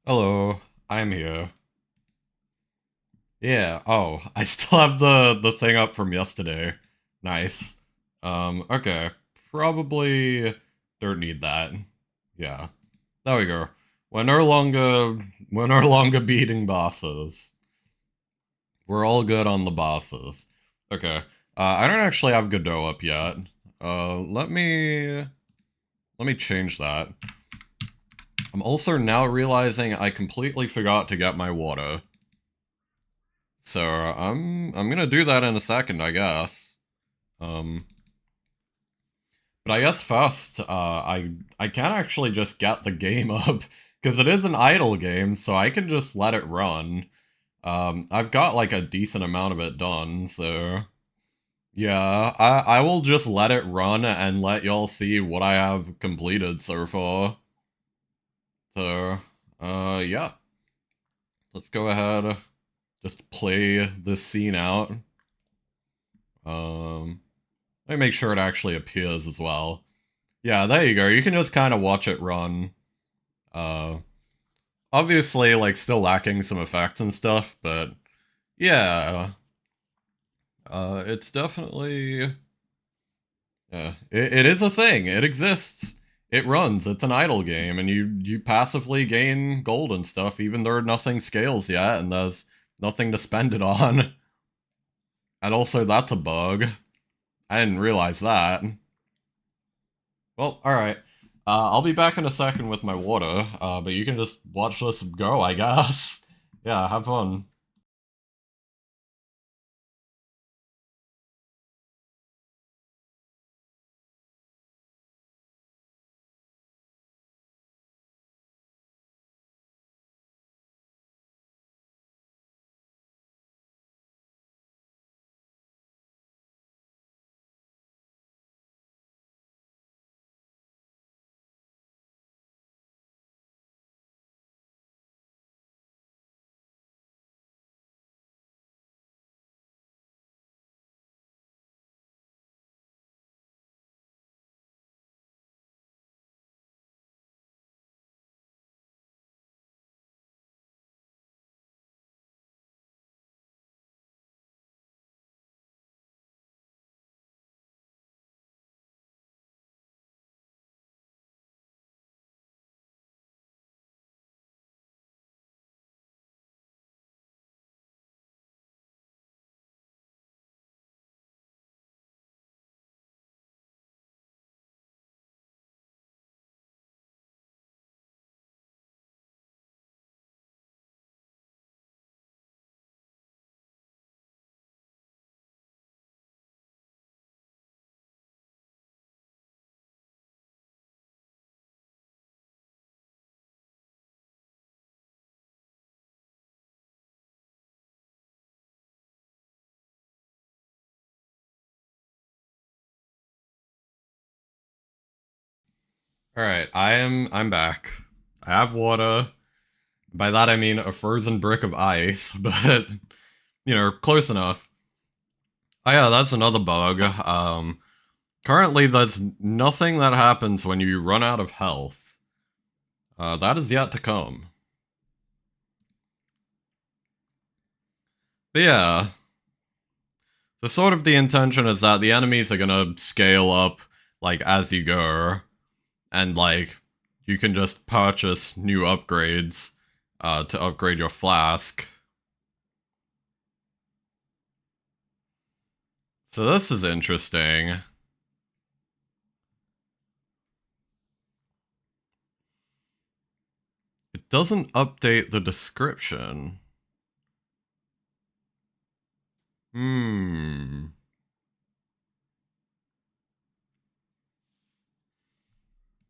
Hello, I'm here. Yeah, oh, I still have the thing up from yesterday. Nice. Okay. Probably don't need that. Yeah. There we go. We're no longer beating bosses. We're all good on the bosses. Okay. I don't actually have Godot up yet. Let me change that. I'm also now realizing I completely forgot to get my water. So I'm gonna do that in a second, I guess. Um, but I guess first, I can actually just get the game up because it is an idle game, so I can just let it run. I've got like a decent amount of it done, so yeah, I will just let it run and let y'all see what I have completed so far. So, yeah, let's go ahead, just play this scene out. Um. Let me make sure it actually appears as well. Yeah, there you go. You can just kind of watch it run. Uh, Obviously, like, still lacking some effects and stuff, but yeah, it's definitely, yeah, it is a thing. It exists. It runs. It's an idle game, and you passively gain gold and stuff, even though nothing scales yet, and there's nothing to spend it on. And also, that's a bug. I didn't realize that. Well, alright. I'll be back in a second with my water, but you can just watch this go, I guess. Yeah, have fun. Alright, I'm back. I have water. By that I mean a frozen brick of ice, but close enough. Oh yeah, that's another bug. Currently there's nothing that happens when you run out of health. That is yet to come. But yeah, the sort of the intention is that the enemies are gonna scale up like as you go, and like you can just purchase new upgrades to upgrade your flask. So this is interesting. It doesn't update the description. Hmm.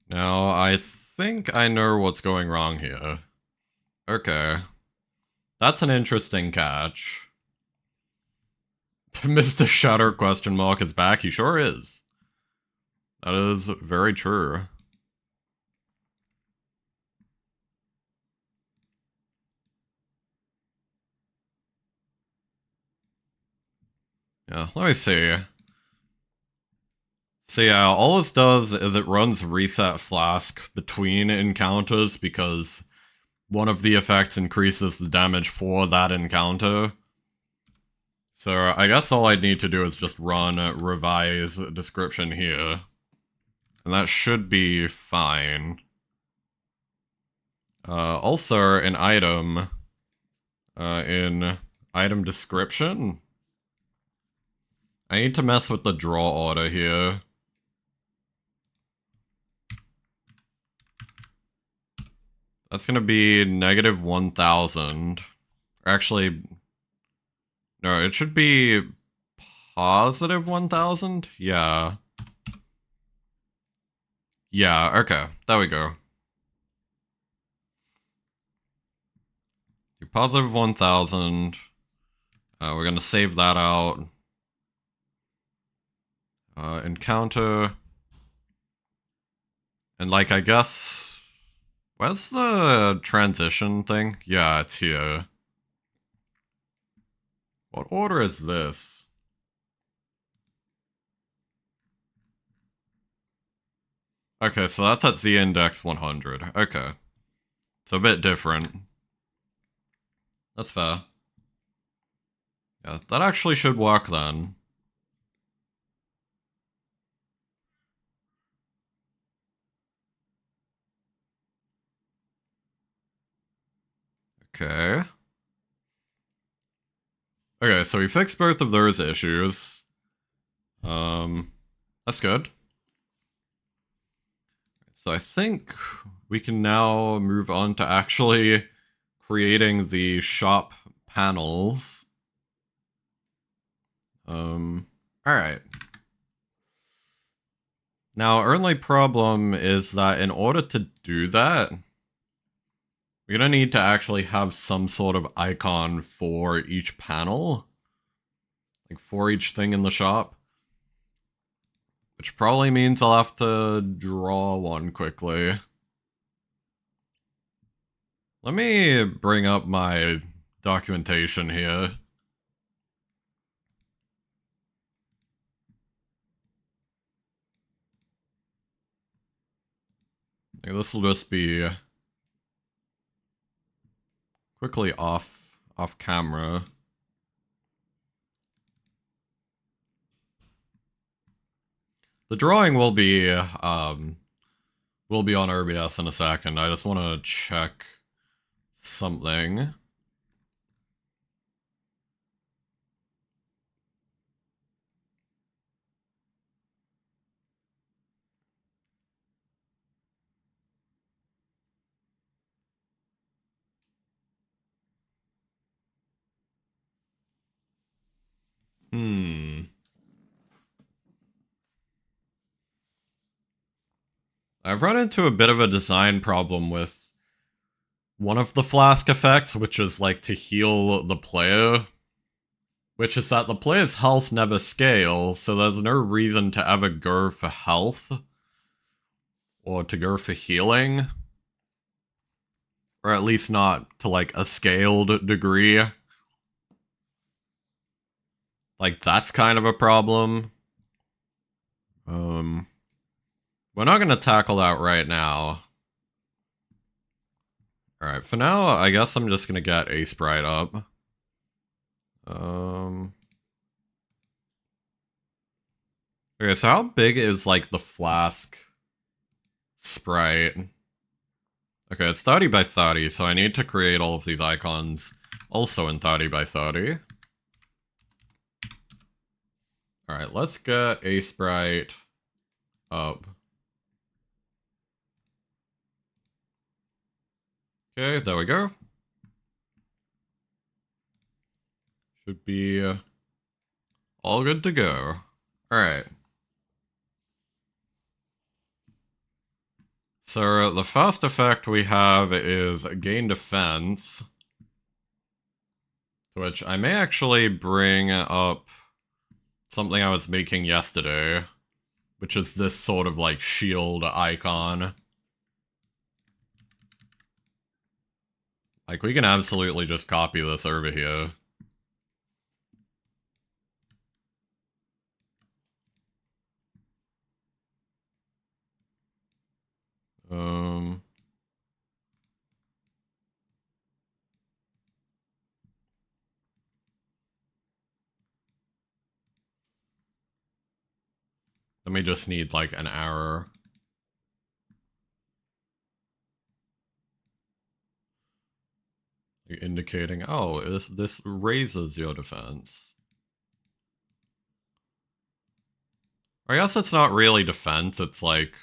Now I think I know what's going wrong here. Okay. That's an interesting catch. Mr. Shutter question mark is back. He sure is. That is very true. Yeah, let me see. So yeah, all this does is it runs reset flask between encounters because one of the effects increases the damage for that encounter. So I guess all I need to do is just run revise description here. And that should be fine. Also, an item, in item description, I need to mess with the draw order here. That's gonna be negative 1,000. Actually, no, it should be positive 1,000? Yeah. Yeah, okay. There we go. You're positive 1,000. We're gonna save that out. Encounter. And like, I guess... Where's the transition thing? Yeah, it's here. What order is this? Okay, so that's at z-index 100. Okay. It's a bit different. That's fair. Yeah, that actually should work then. Okay. Okay, so we fixed both of those issues. That's good. So I think we can now move on to actually creating the shop panels. Alright. Now, our only problem is that in order to do that, we're gonna need to actually have some sort of icon for each panel. Like, for each thing in the shop. Which probably means I'll have to draw one quickly. Let me bring up my documentation here. This will just be quickly off camera. The drawing will be on OBS in a second. I just want to check something. I've run into a bit of a design problem with one of the flask effects, which is like to heal the player. Which is that the player's health never scales, so there's no reason to ever go for health. Or to go for healing. Or at least not to like a scaled degree. Like, that's kind of a problem. We're not gonna tackle that right now. Alright, for now, I guess I'm just gonna get a sprite up. Okay, so how big is, like, the flask sprite? Okay, it's 30 by 30, so I need to create all of these icons also in 30 by 30. Alright, let's get a sprite up. Okay, there we go. Should be all good to go. Alright. So the first effect we have is gain defense, which I may actually bring up something I was making yesterday, which is this sort of like shield icon. Like, we can absolutely just copy this over here. me just need, like, an arrow. Indicating, oh, this raises your defense. I guess it's not really defense, it's like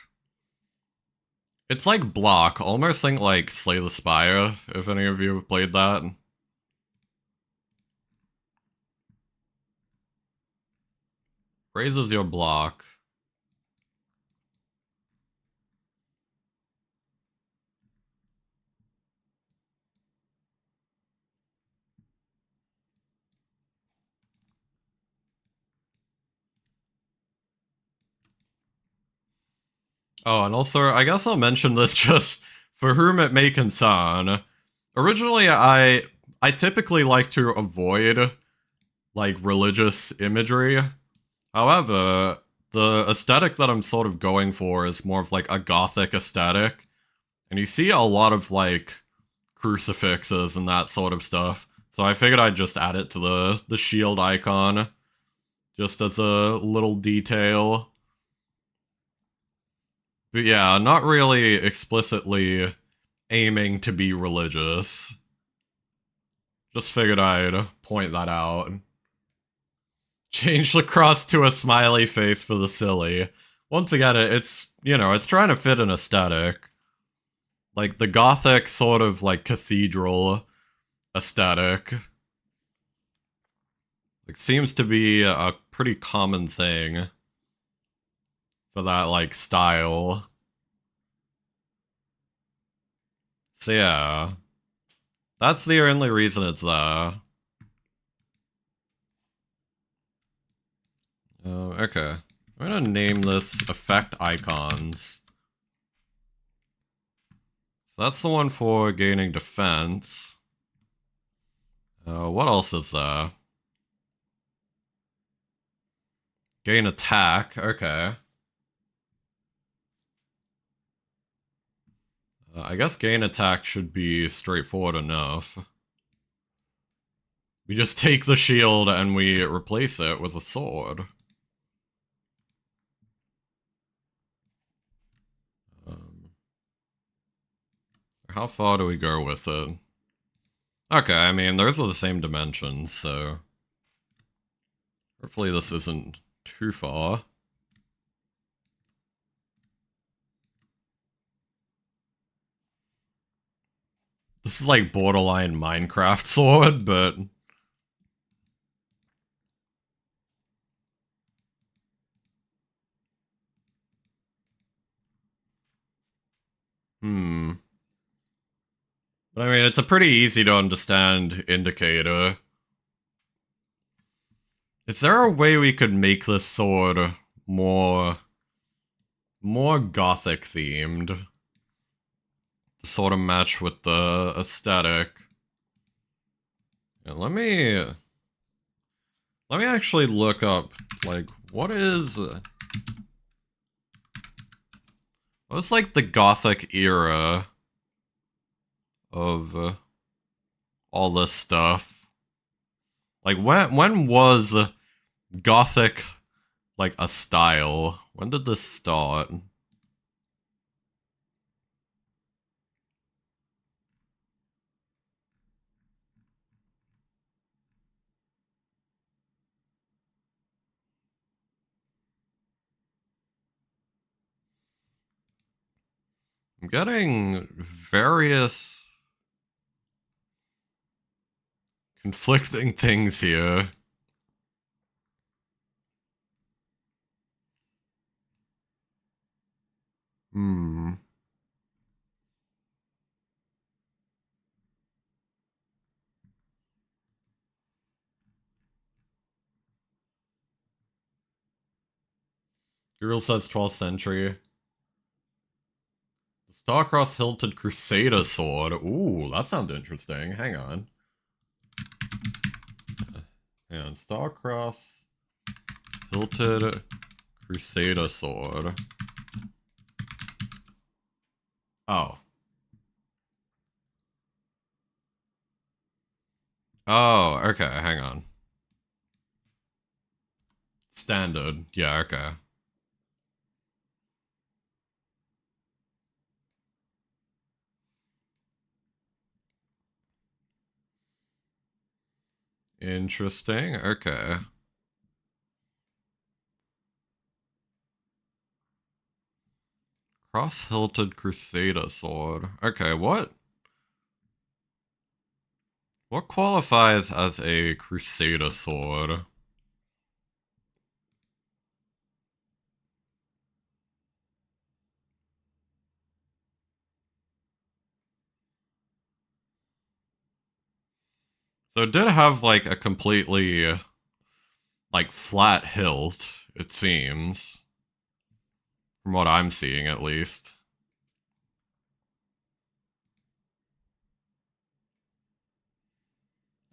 block. Almost think like Slay the Spire, if any of you have played that. Raises your block. Oh, and also, I guess I'll mention this just for whom it may concern. Originally, I typically like to avoid, like, religious imagery. However, the aesthetic that I'm sort of going for is more of, like, a gothic aesthetic. And you see a lot of, like, crucifixes and that sort of stuff. So I figured I'd just add it to the shield icon, just as a little detail. But yeah, not really explicitly aiming to be religious. Just figured I'd point that out. Change the cross to a smiley face for the silly. Once again, it's, you know, it's trying to fit an aesthetic. Like, the gothic sort of, like, cathedral aesthetic. Like, seems to be a pretty common thing for that, like, style. So yeah, that's the only reason it's there. Okay. I'm gonna name this effect icons. So that's the one for gaining defense. What else is there? Gain attack, okay. I guess gain attack should be straightforward enough. We just take the shield and we replace it with a sword. How far do we go with it? Okay, I mean, those are the same dimensions, so hopefully this isn't too far. This is like borderline Minecraft sword, but... But I mean, it's a pretty easy to understand indicator. Is there a way we could make this sword more gothic themed? To sort of match with the aesthetic. Yeah, let me actually look up, like, what's like the gothic era of all this stuff? Like, when was gothic like a style? When did this start? I'm getting various conflicting things here. Girl says 12th century. The Star-crossed hilted Crusader sword. Ooh, that sounds interesting. Hang on. And Star-crossed hilted Crusader sword. Oh. Oh, okay, hang on. Standard. Yeah, okay. Interesting. Okay. Cross-hilted Crusader sword. Okay, what qualifies as a Crusader sword? So it did have like a completely like flat hilt, it seems. From what I'm seeing at least.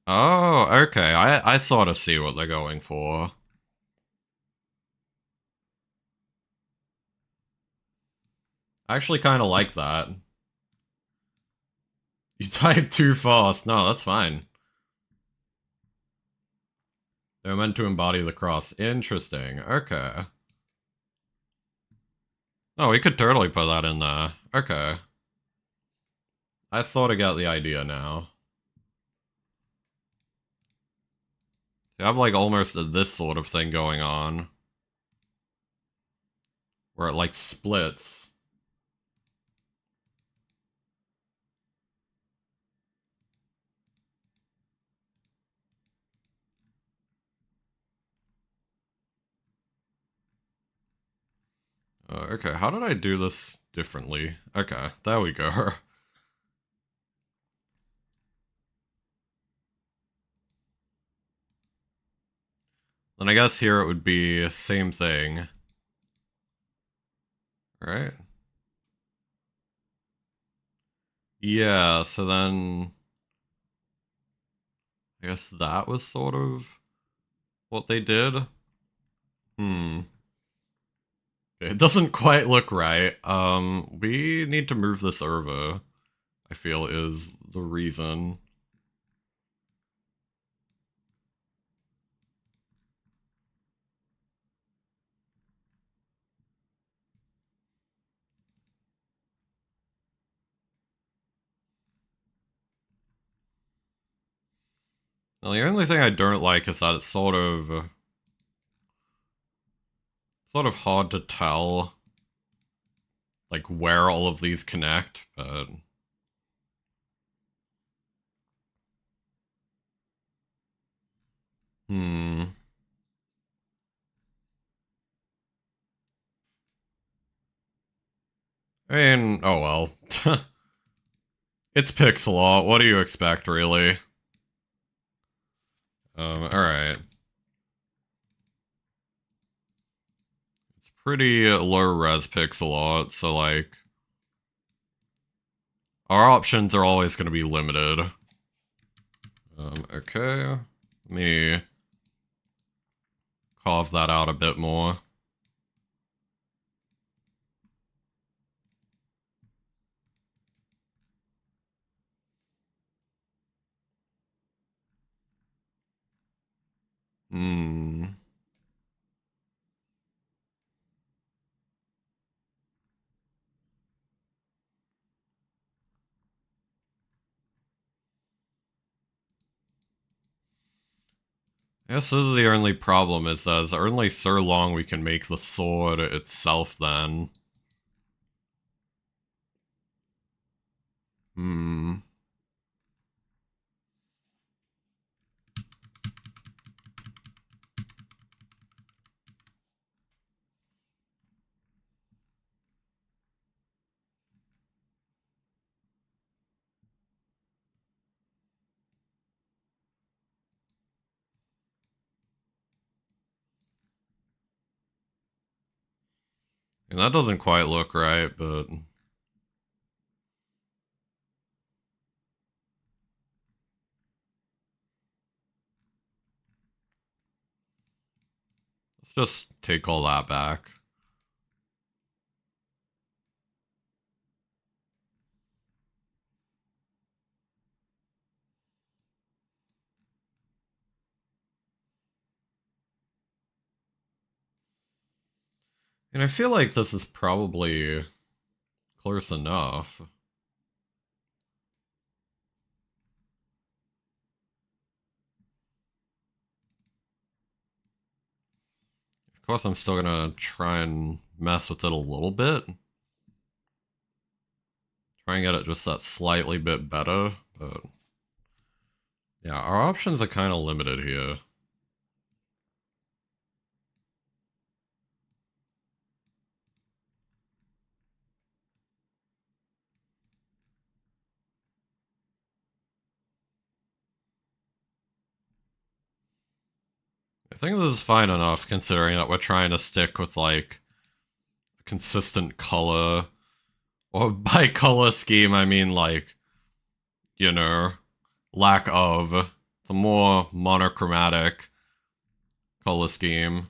Oh, okay. I sort of see what they're going for. I actually kind of like that. You type too fast. No, that's fine. They're meant to embody the cross. Interesting. Okay. Oh, we could totally put that in there. Okay. I sort of got the idea now. You have like almost this sort of thing going on. Where it like splits. Okay, how did I do this differently? Okay, there we go. Then I guess here it would be same thing. Right? Yeah, so then I guess that was sort of what they did. Hmm. It doesn't quite look right. We need to move this over, I feel is the reason. Now, the only thing I don't like is that it's sort of hard to tell like where all of these connect, but hmm. I mean, oh well. It's pixel art. What do you expect, really? Alright. It's pretty low res pixel art, so like our options are always going to be limited. Okay. Let me carve that out a bit more. Hmm. I guess this is the only problem, is that it's only so long we can make the sword itself then. Hmm. And that doesn't quite look right, but let's just take all that back. And I feel like this is probably close enough. course, I'm still gonna try and mess with it a little bit. Try and get it just that slightly bit better, but yeah, our options are kind of limited here. I think this is fine enough considering that we're trying to stick with like a consistent color. Or by color scheme, I mean like, you know, lack of. It's a more monochromatic color scheme.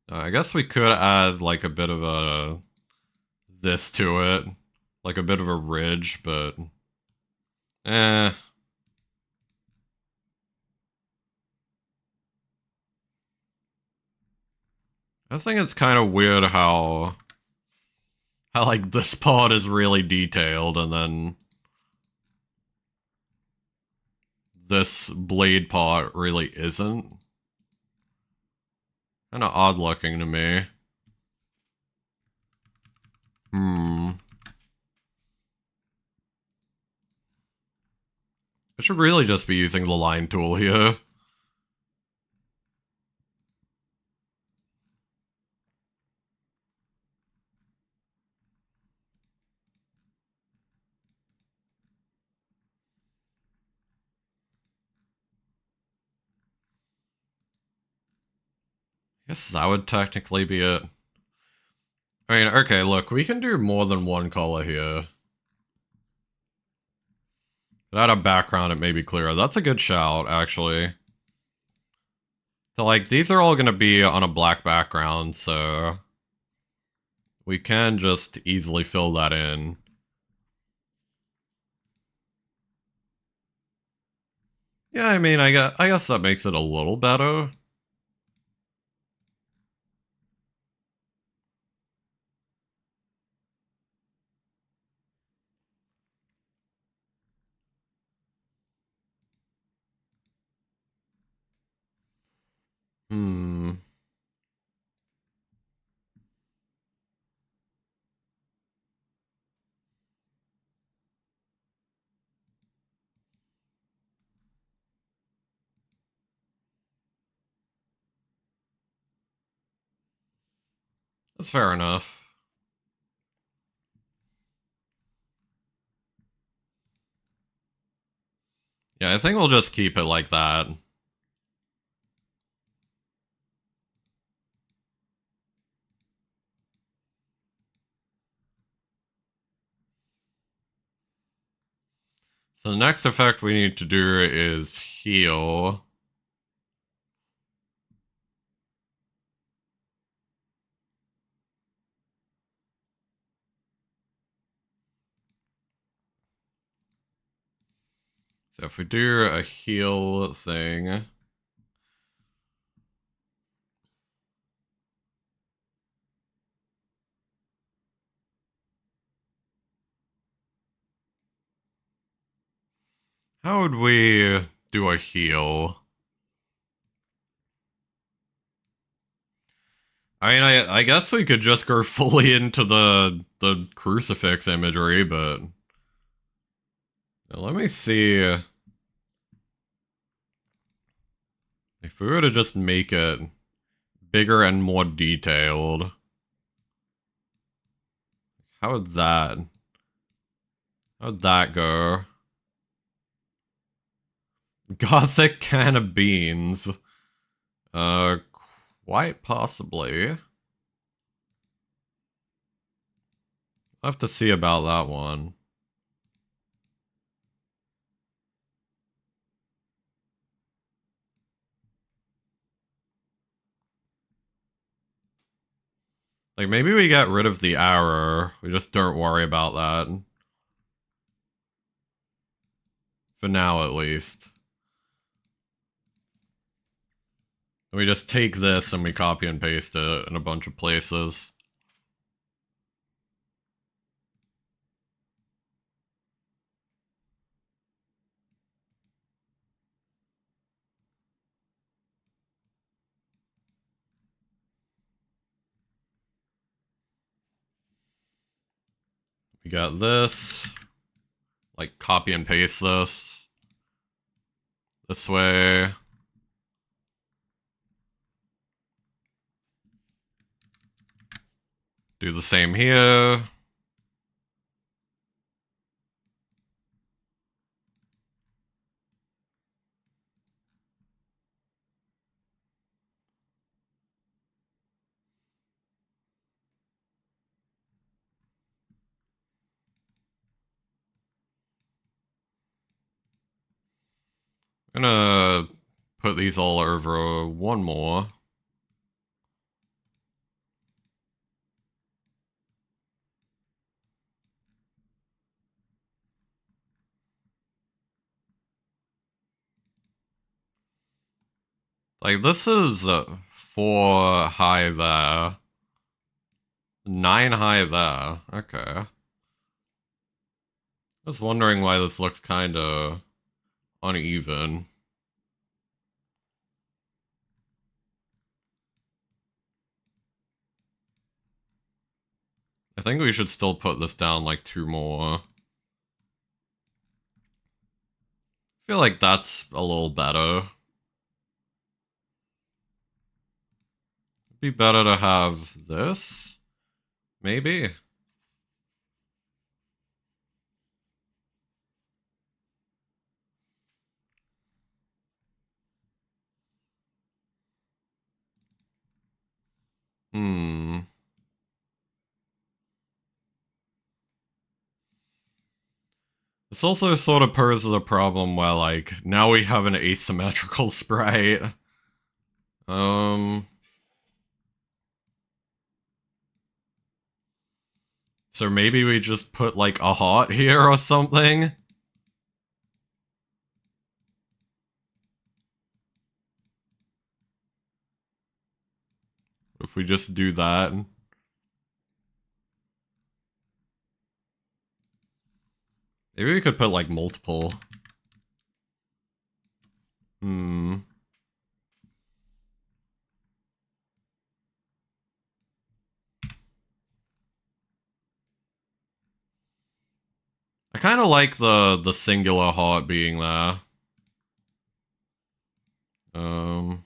I guess we could add like a bit of a this to it, like a bit of a ridge, but eh. I think it's kind of weird how like this part is really detailed and then this blade part really isn't. Kind of odd looking to me. I should really just be using the line tool here. I guess that would technically be it. I mean, okay, look, we can do more than one color here. Without a background, it may be clearer. That's a good shout, actually. So, like, these are all going to be on a black background, so we can just easily fill that in. Yeah, I mean, I guess that makes it a little better. Hmm. That's fair enough. Yeah, I think we'll just keep it like that. So the next effect we need to do is heal. So if we do a heal thing, how would we do a heal? I mean, I guess we could just go fully into the crucifix imagery, but let me see if we were to just make it bigger and more detailed. How would that? How'd that go? Gothic can of beans. Uh, quite possibly. I'll have to see about that one. Like, maybe we get rid of the arrow. We just don't worry about that. For now, at least. We just take this and we copy and paste it in a bunch of places. We got this. Like, copy and paste this. This way. Do the same here. I'm gonna put these all over one more. Like, this is 4 high there. 9 high there. Okay. I was wondering why this looks kinda uneven. I think we should still put this down like 2 more. I feel like that's a little better. It'd be better to have this, maybe. Hmm. This also sort of poses a problem where, like, now we have an asymmetrical sprite. Um. So maybe we just put, like, a heart here or something? If we just do that. Maybe we could put, like, multiple. Hmm. I kind of like the singular heart being there. Um.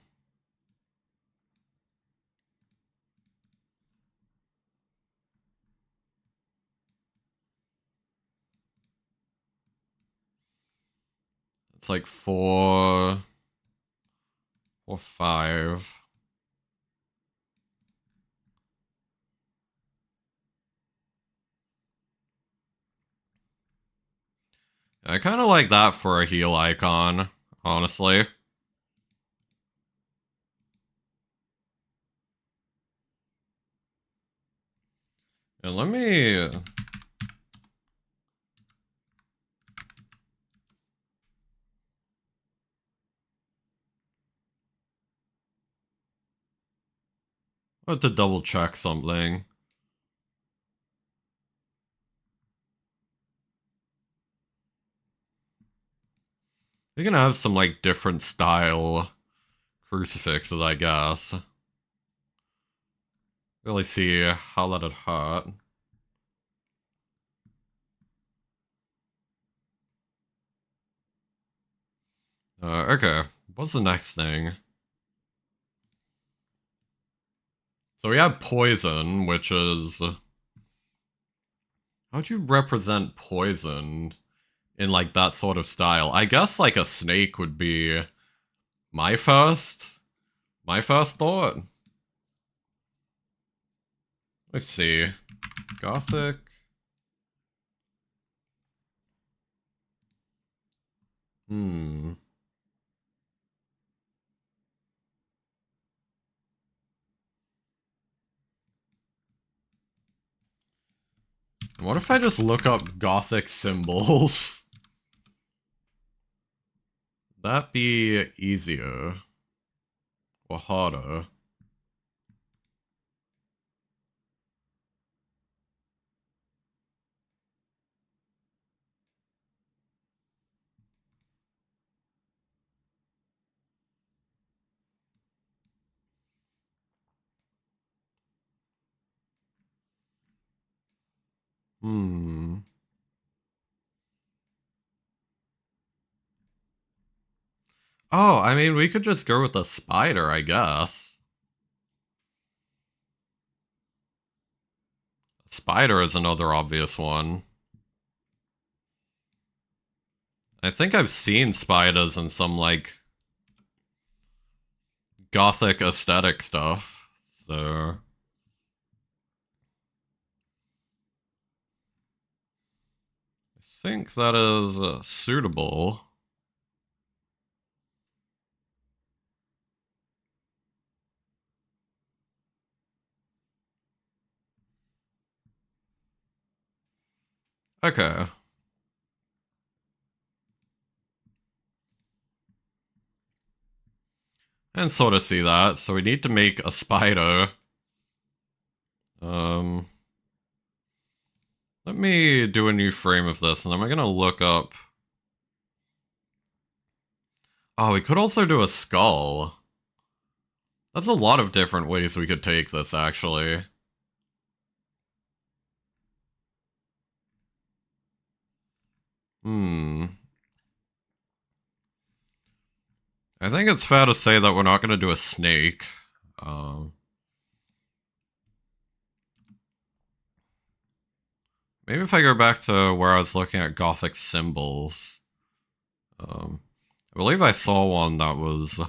It's like 4 or 5. I kind of like that for a heal icon, honestly. And let me... I have to double check something. We can have some, like, different style crucifixes, I guess. Really see how that'd hurt. Okay. What's the next thing? So we have poison, which is... How'd you represent poison in, like, that sort of style? I guess, like, a snake would be my first... My first thought. Let's see. Gothic. Hmm. What if I just look up Gothic symbols? That'd be easier. Or harder. Hmm. Oh, I mean, we could just go with the spider, I guess. Spider is another obvious one. I think I've seen spiders in some, like, gothic aesthetic stuff. So, I think that is suitable. Okay. And sort of see that. So we need to make a spider. Um, Let me do a new frame of this, and then we're gonna look up. Oh, we could also do a skull. That's a lot of different ways we could take this, actually. Hmm. I think it's fair to say that we're not gonna do a snake. Um, Maybe if I go back to where I was looking at Gothic symbols. I believe I saw one that was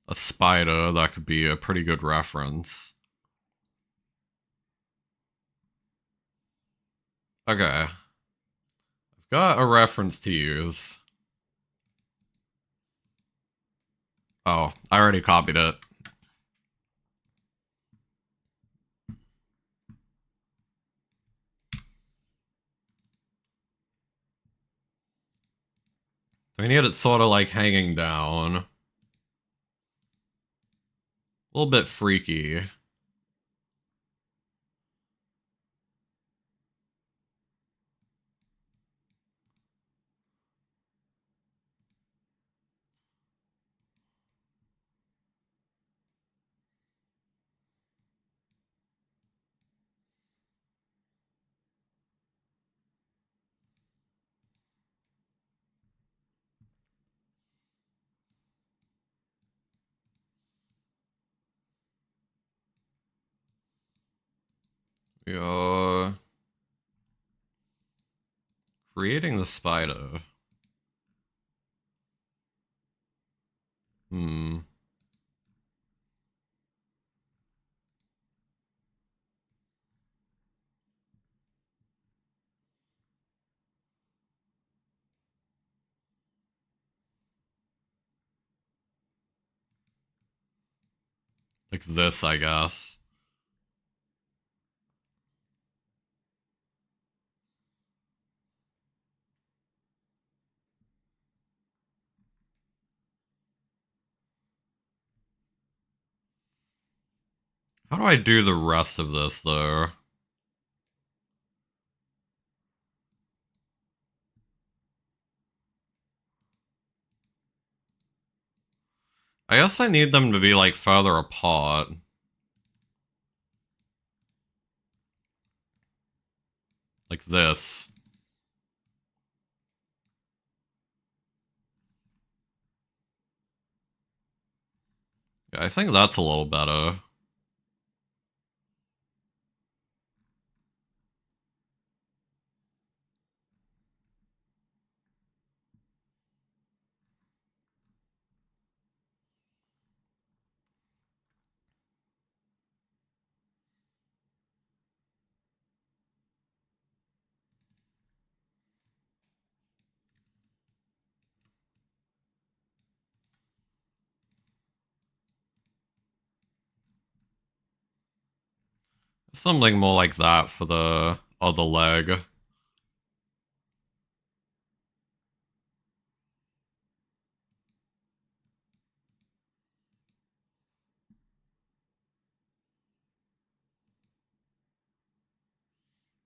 a spider that could be a pretty good reference. Okay, I've got a reference to use. Oh, I already copied it. We need it sort of like hanging down. A little bit freaky. Yeah. Creating the spider. Hmm. Like this, I guess. How do I do the rest of this, though? I guess I need them to be, like, further apart. Like this. Yeah, I think that's a little better. Something more like that for the other leg.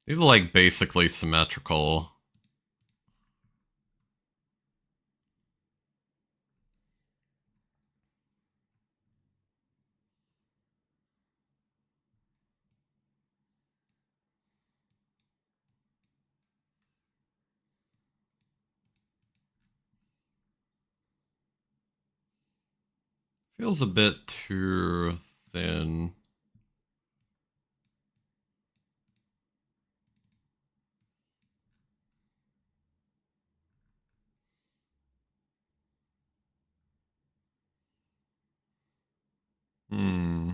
These are, like, basically symmetrical. Feels a bit too thin. Hmm.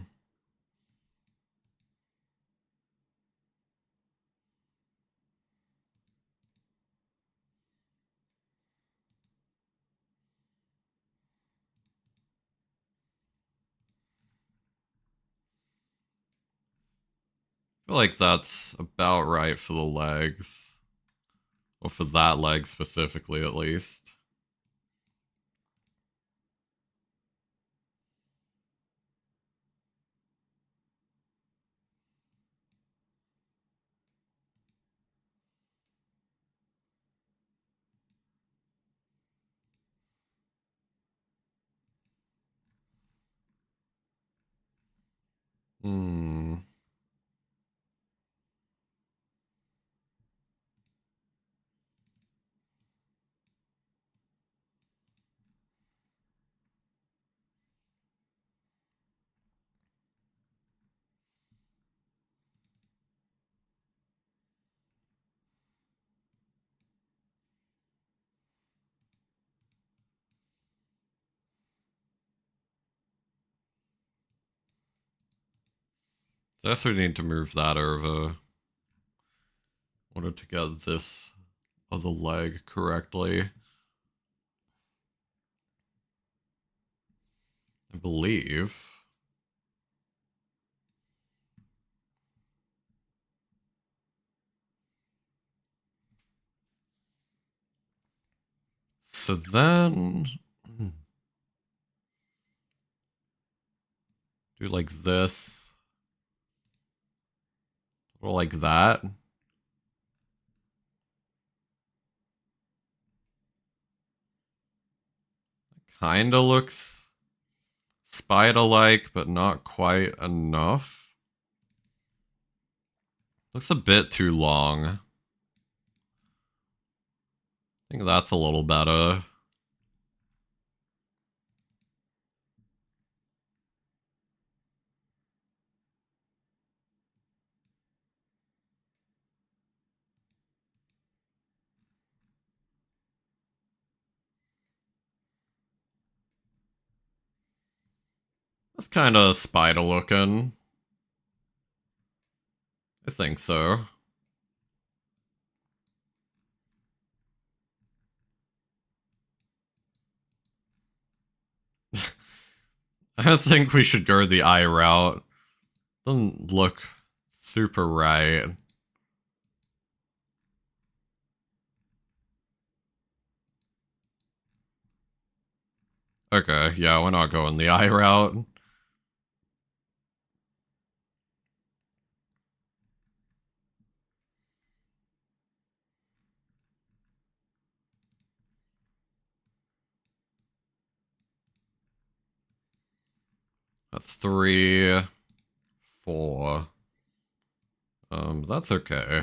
I feel like that's about right for the legs. Or for that leg specifically, at least. Hmm. I guess we need to move that over. In order to get this other leg correctly. I believe. So then do like this. Or like that. Kinda looks spider-like, but not quite enough. Looks a bit too long. I think that's a little better. That's kind of spider looking. I think so. I think we should go the eye route. Doesn't look super right. Okay, yeah, we're not going the eye route. That's 3, 4. That's okay.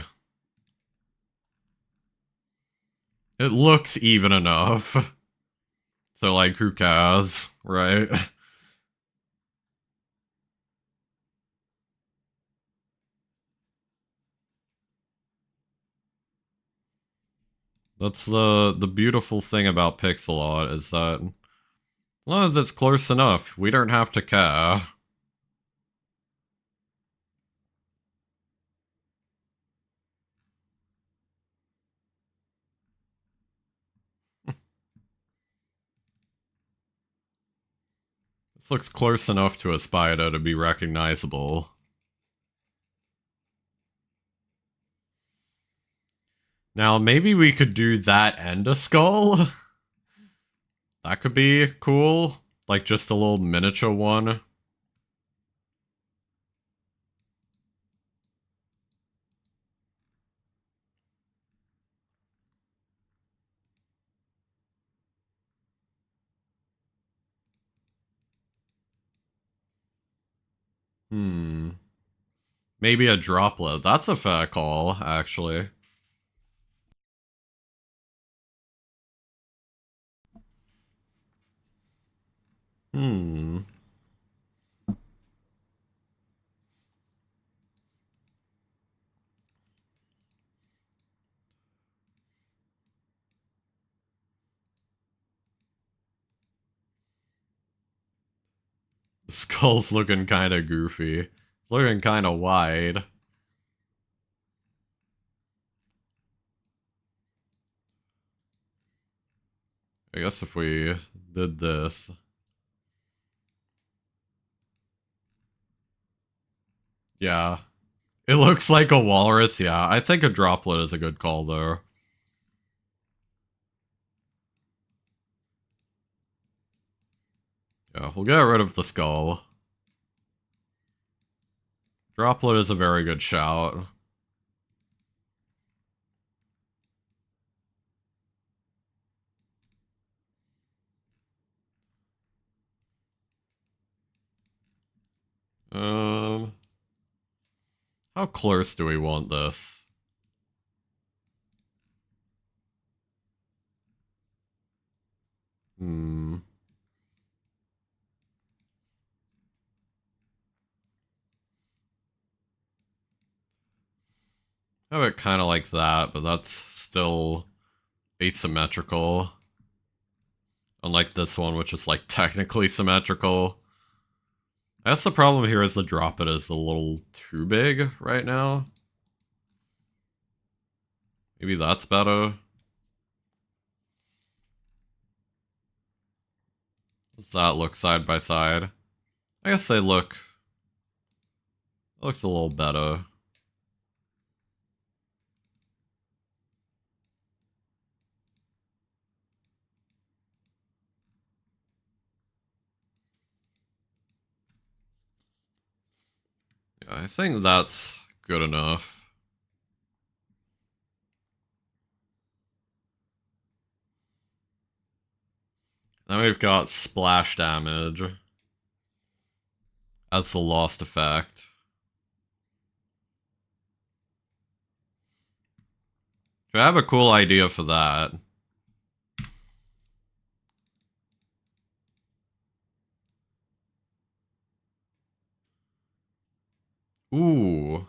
It looks even enough. So, like, who cares, right? That's the beautiful thing about pixel art is that as long as it's close enough, we don't have to care. This looks close enough to a spider to be recognizable. Now, maybe we could do that and a skull? That could be cool. Like, just a little miniature one. Hmm. Maybe a droplet. That's a fair call, actually. Hmm. The skull's looking kind of goofy. It's looking kind of wide. I guess if we did this. Yeah. It looks like a walrus, yeah. I think a droplet is a good call, though. Yeah, we'll get rid of the skull. Droplet is a very good shout. How close do we want this? Hmm. Have it kind of like that, but that's still asymmetrical. Unlike this one, which is like technically symmetrical. I guess the problem here is the drop it is a little too big right now. Maybe that's better. Does that look side by side? I guess they look... It looks a little better. Yeah, I think that's good enough. Then we've got splash damage as the lost effect. I have a cool idea for that. Ooh.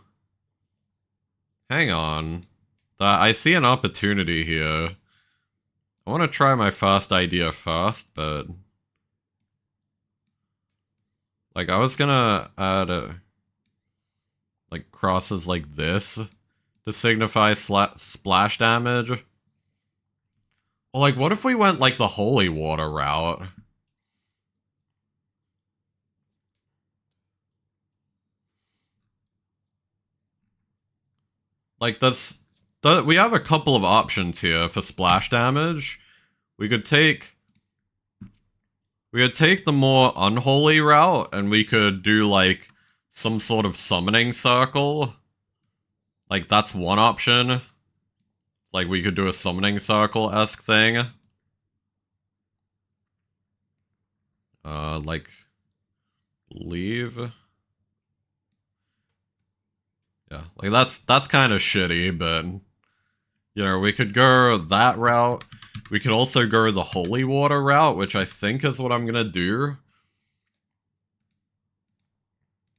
Hang on. I see an opportunity here. I want to try my first idea first, but... Like, I was gonna add like, crosses like this to signify splash damage. Well, like, what if we went, like, the holy water route? Like, we have a couple of options here for splash damage. We could take... We could take the more unholy route, and we could do, like, some sort of summoning circle. Like, that's one option. Like, we could do a summoning circle-esque thing. Like... Leave... Yeah, like, that's kind of shitty, but... You know, we could go that route. We could also go the holy water route, which I think is what I'm gonna do.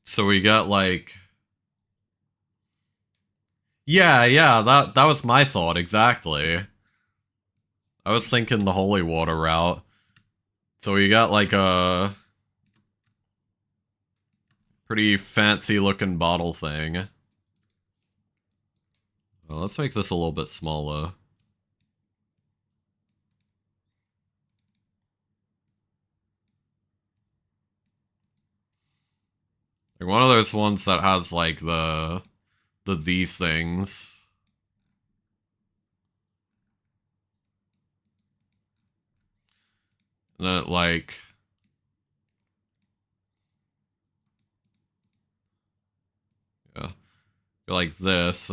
So we get, like... Yeah, that was my thought, exactly. I was thinking the holy water route. So we got, like, a... pretty fancy-looking bottle thing. Well, let's make this a little bit smaller. Like, one of those ones that has, like, these things. That, like... Yeah. Like this.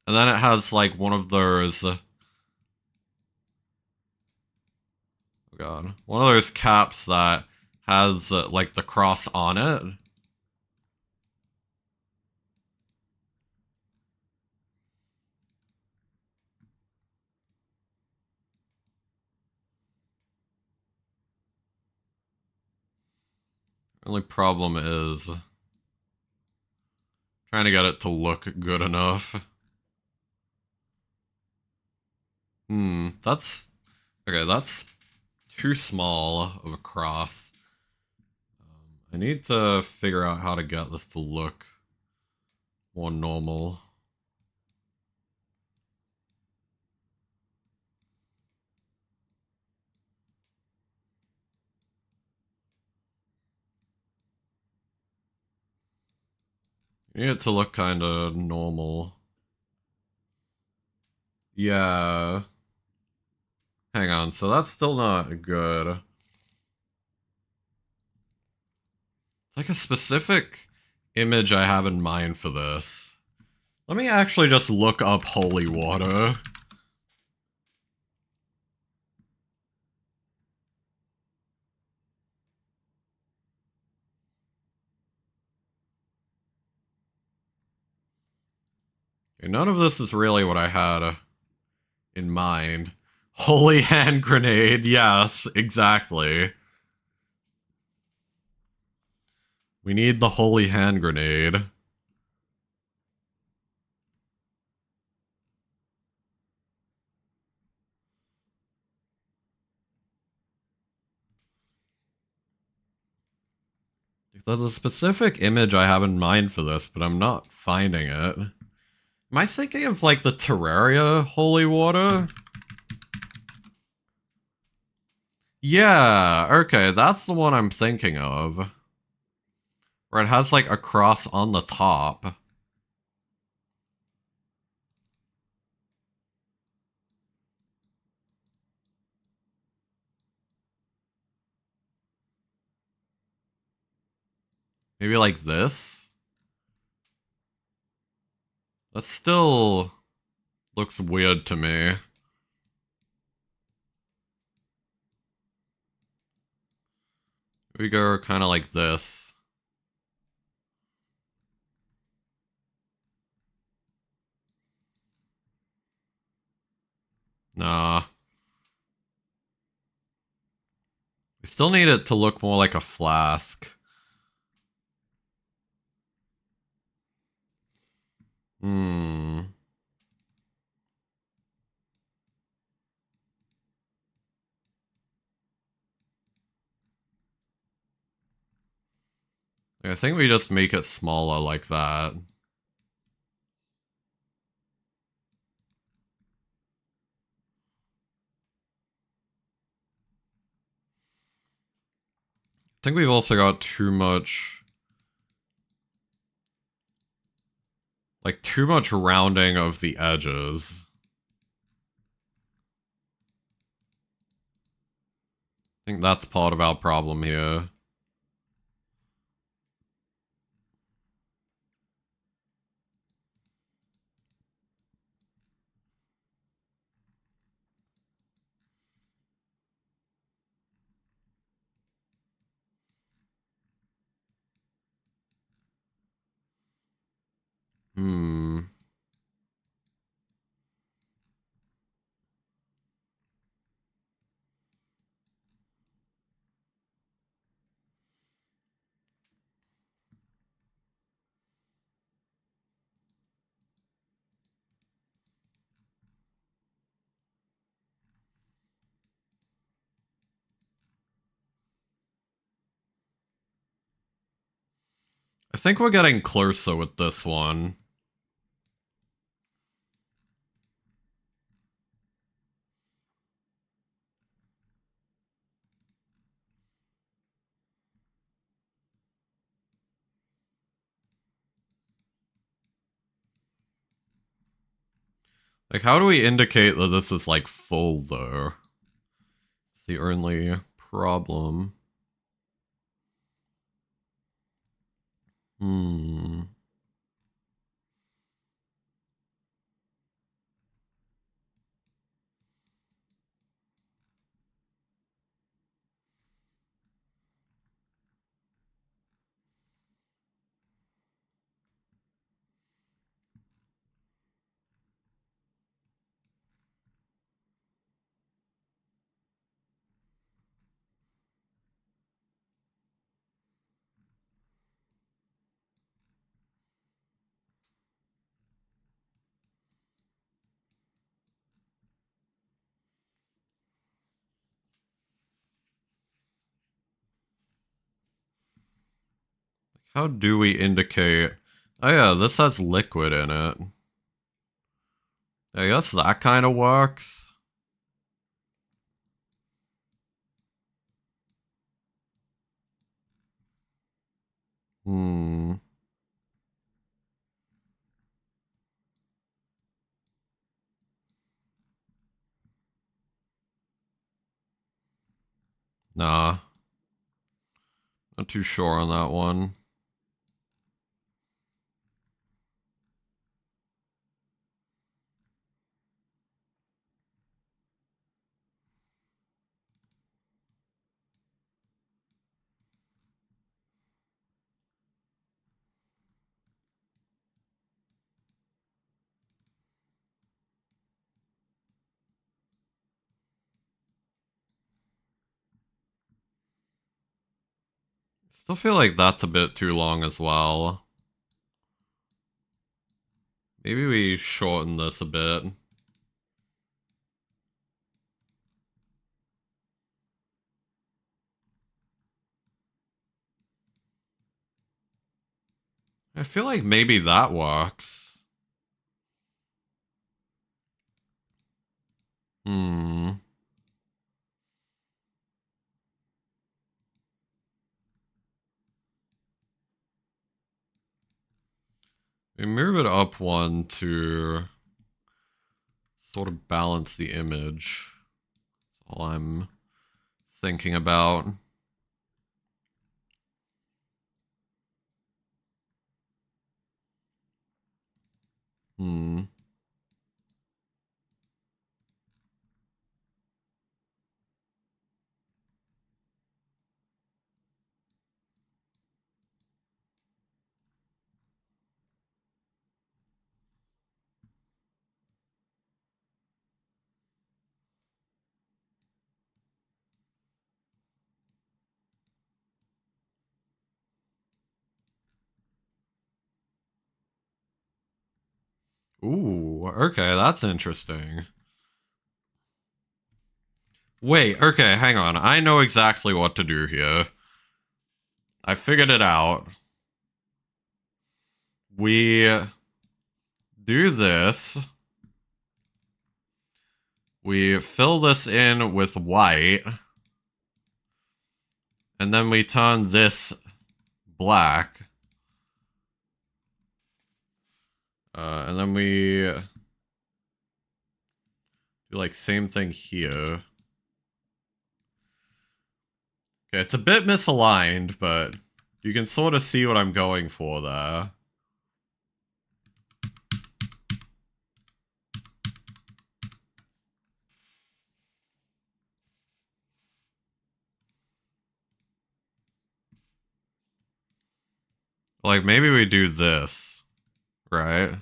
And then it has, like, one of those... Oh god. One of those caps that has, like, the cross on it. Only problem is... trying to get it to look good enough. That's... Okay, that's too small of a cross. I need to figure out how to get this to look more normal. I need it to look kind of normal. Yeah. Hang on, so that's still not good. Like a specific image I have in mind for this. Let me actually just look up holy water. Okay, none of this is really what I had in mind. Holy hand grenade, yes, exactly. We need the holy hand grenade. There's a specific image I have in mind for this, but I'm not finding it. Am I thinking of, like, the Terraria holy water? Yeah, okay, that's the one I'm thinking of. Where it has, like, a cross on the top. Maybe like this? That still looks weird to me. We go kind of like this. Nah. We still need it to look more like a flask. Hmm. I think we just make it smaller like that. I think we've also got too much... like, too much rounding of the edges. I think that's part of our problem here. Hmm. I think we're getting closer with this one. Like, how do we indicate that this is, like, full, though? It's the only problem. Hmm. How do we indicate? Oh yeah, this has liquid in it. I guess that kind of works. Hmm. Nah. Not too sure on that one. Still feel like that's a bit too long as well. Maybe we shorten this a bit. I feel like maybe that works. Hmm. We move it up one to sort of balance the image. That's all I'm thinking about. Hmm. Ooh, okay, that's interesting. Wait, okay, hang on. I know exactly what to do here. I figured it out. We do this. We fill this in with white. And then we turn this black. And then we do like same thing here. Okay, it's a bit misaligned, but you can sort of see what I'm going for there. Like, maybe we do this, right?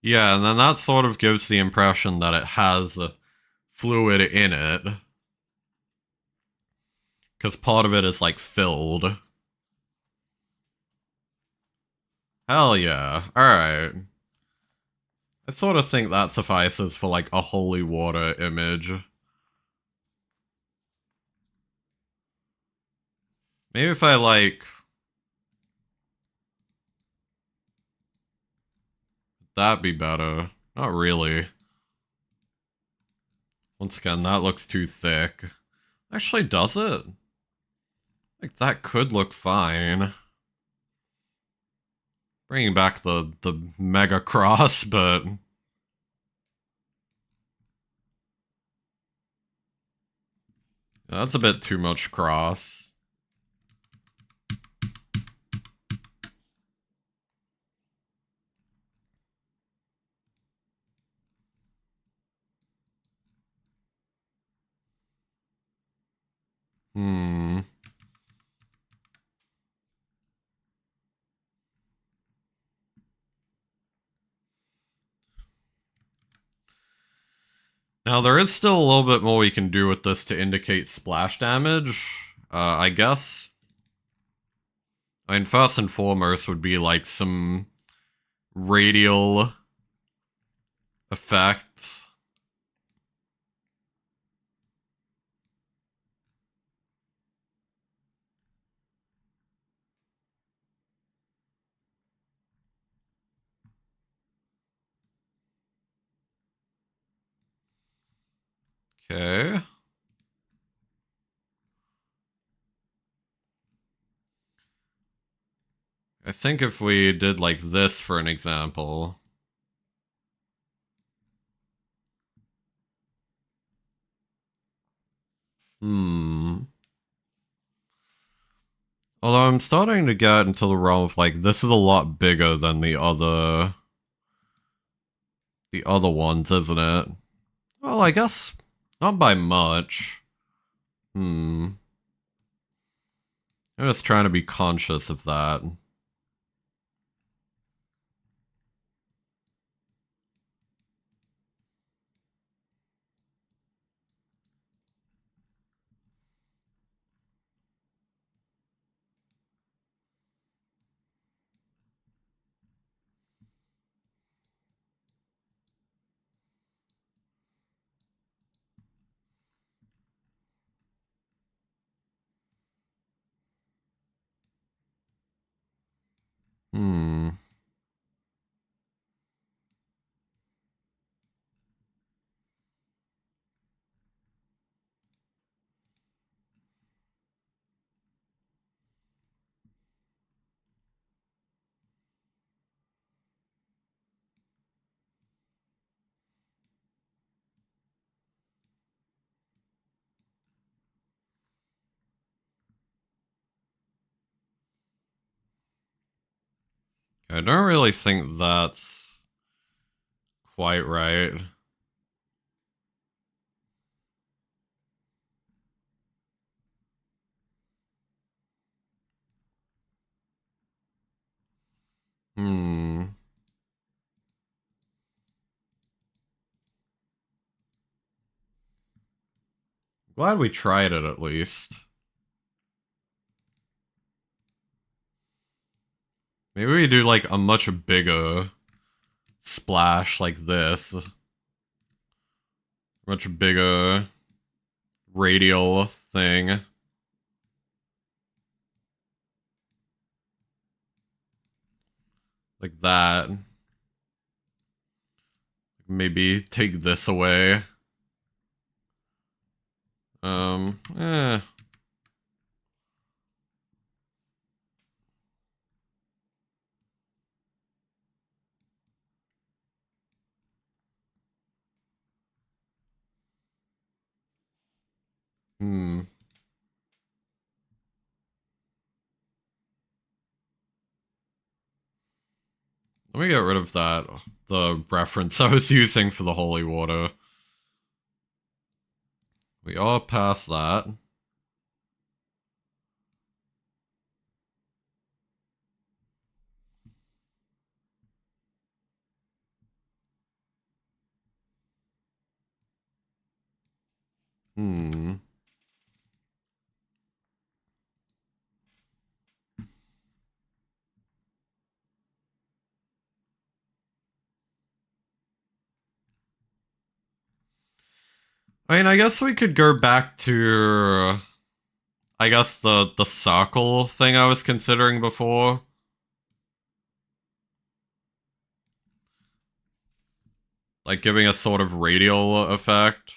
Yeah, and then that sort of gives the impression that it has fluid in it. Because part of it is, like, filled. Hell yeah. Alright. I sort of think that suffices for, like, a holy water image. Maybe if I, like... That'd be better. Not really. Once again, that looks too thick. Actually, does it? Like, that could look fine. Bringing back the mega cross, but... That's a bit too much cross. Hmm. Now, there is still a little bit more we can do with this to indicate splash damage. I guess I mean, first and foremost would be like some radial effects. Okay. I think if we did like this for an example. Hmm. Although I'm starting to get into the realm of like, this is a lot bigger than the other ones, isn't it? Well, I guess not by much. Hmm. I'm just trying to be conscious of that. Hmm. I don't really think that's quite right. Hmm. Glad we tried it at least. Maybe we do like a much bigger splash like this. Much bigger radial thing. Like that. Maybe take this away. Eh. Hmm. Let me get rid of that. The reference I was using for the holy water. We are past that. Hmm. I mean, I guess we could go back to, I guess the circle thing I was considering before. Like giving a sort of radial effect.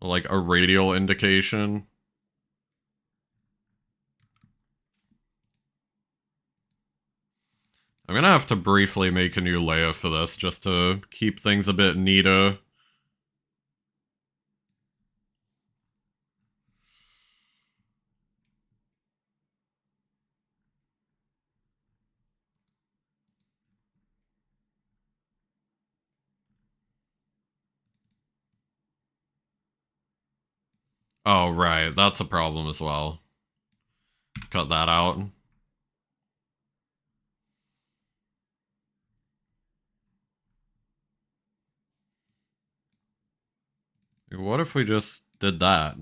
Like a radial indication. I'm gonna have to briefly make a new layer for this just to keep things a bit neater. Oh, right, that's a problem as well. Cut that out. What if we just did that?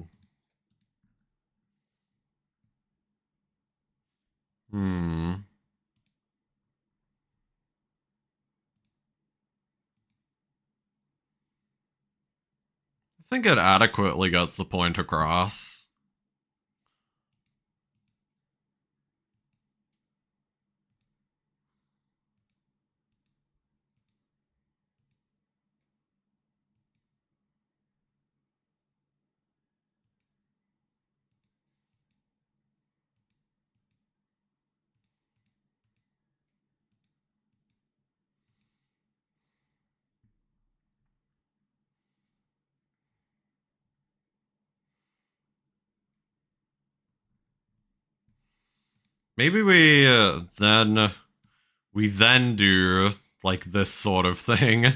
Hmm. I think it adequately gets the point across. Maybe we then do like this sort of thing.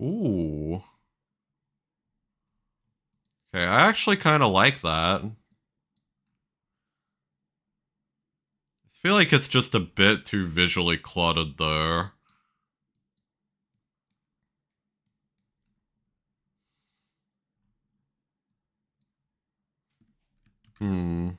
Ooh. Okay, I actually kind of like that. I feel like it's just a bit too visually cluttered there. Hmm.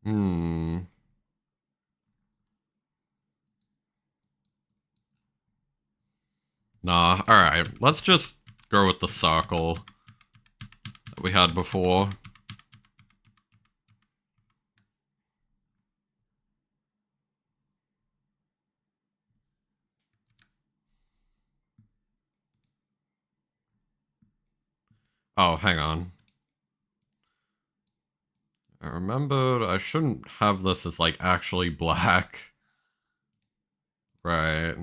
Hmm. Nah, alright. Let's just go with the circle that we had before. Oh, hang on. I remembered I shouldn't have this as like actually black. Right.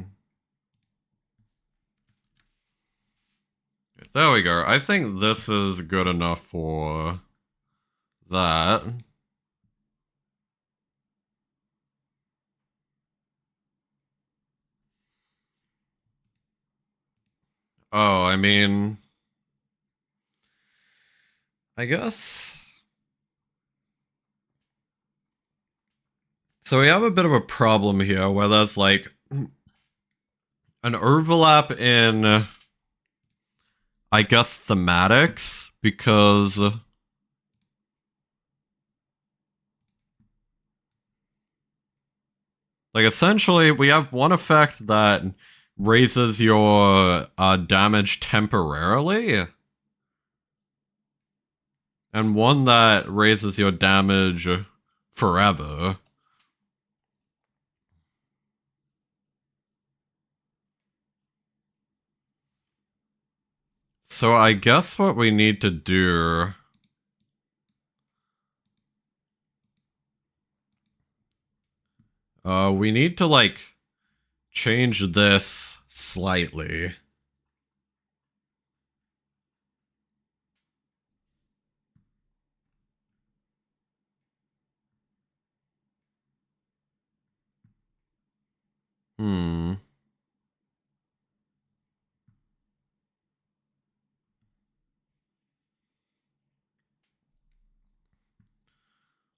There we go. I think this is good enough for that. Oh, I mean, I guess. So we have a bit of a problem here where there's like an overlap in, I guess, thematics because, like, essentially we have one effect that raises your damage temporarily, and one that raises your damage forever. So I guess what we need to do, we need to like change this slightly. Hmm.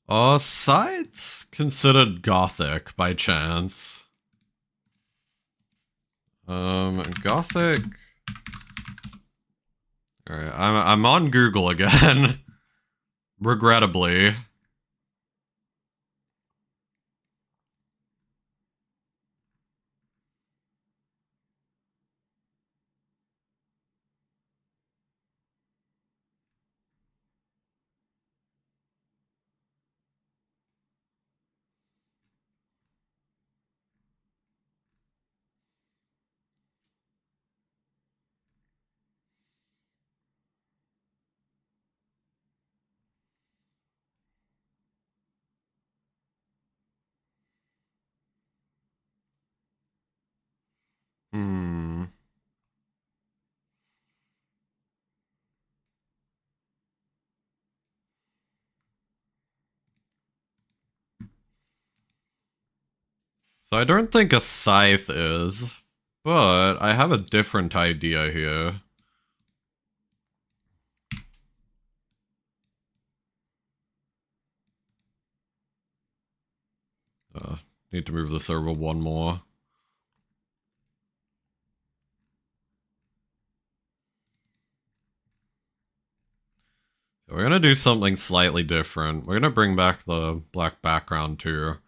Are sides considered gothic by chance? Gothic. All right, I'm on Google again, regrettably. So I don't think a scythe is, but I have a different idea here. Need to move this over one more. We're gonna do something slightly different. We're gonna bring back the black background too.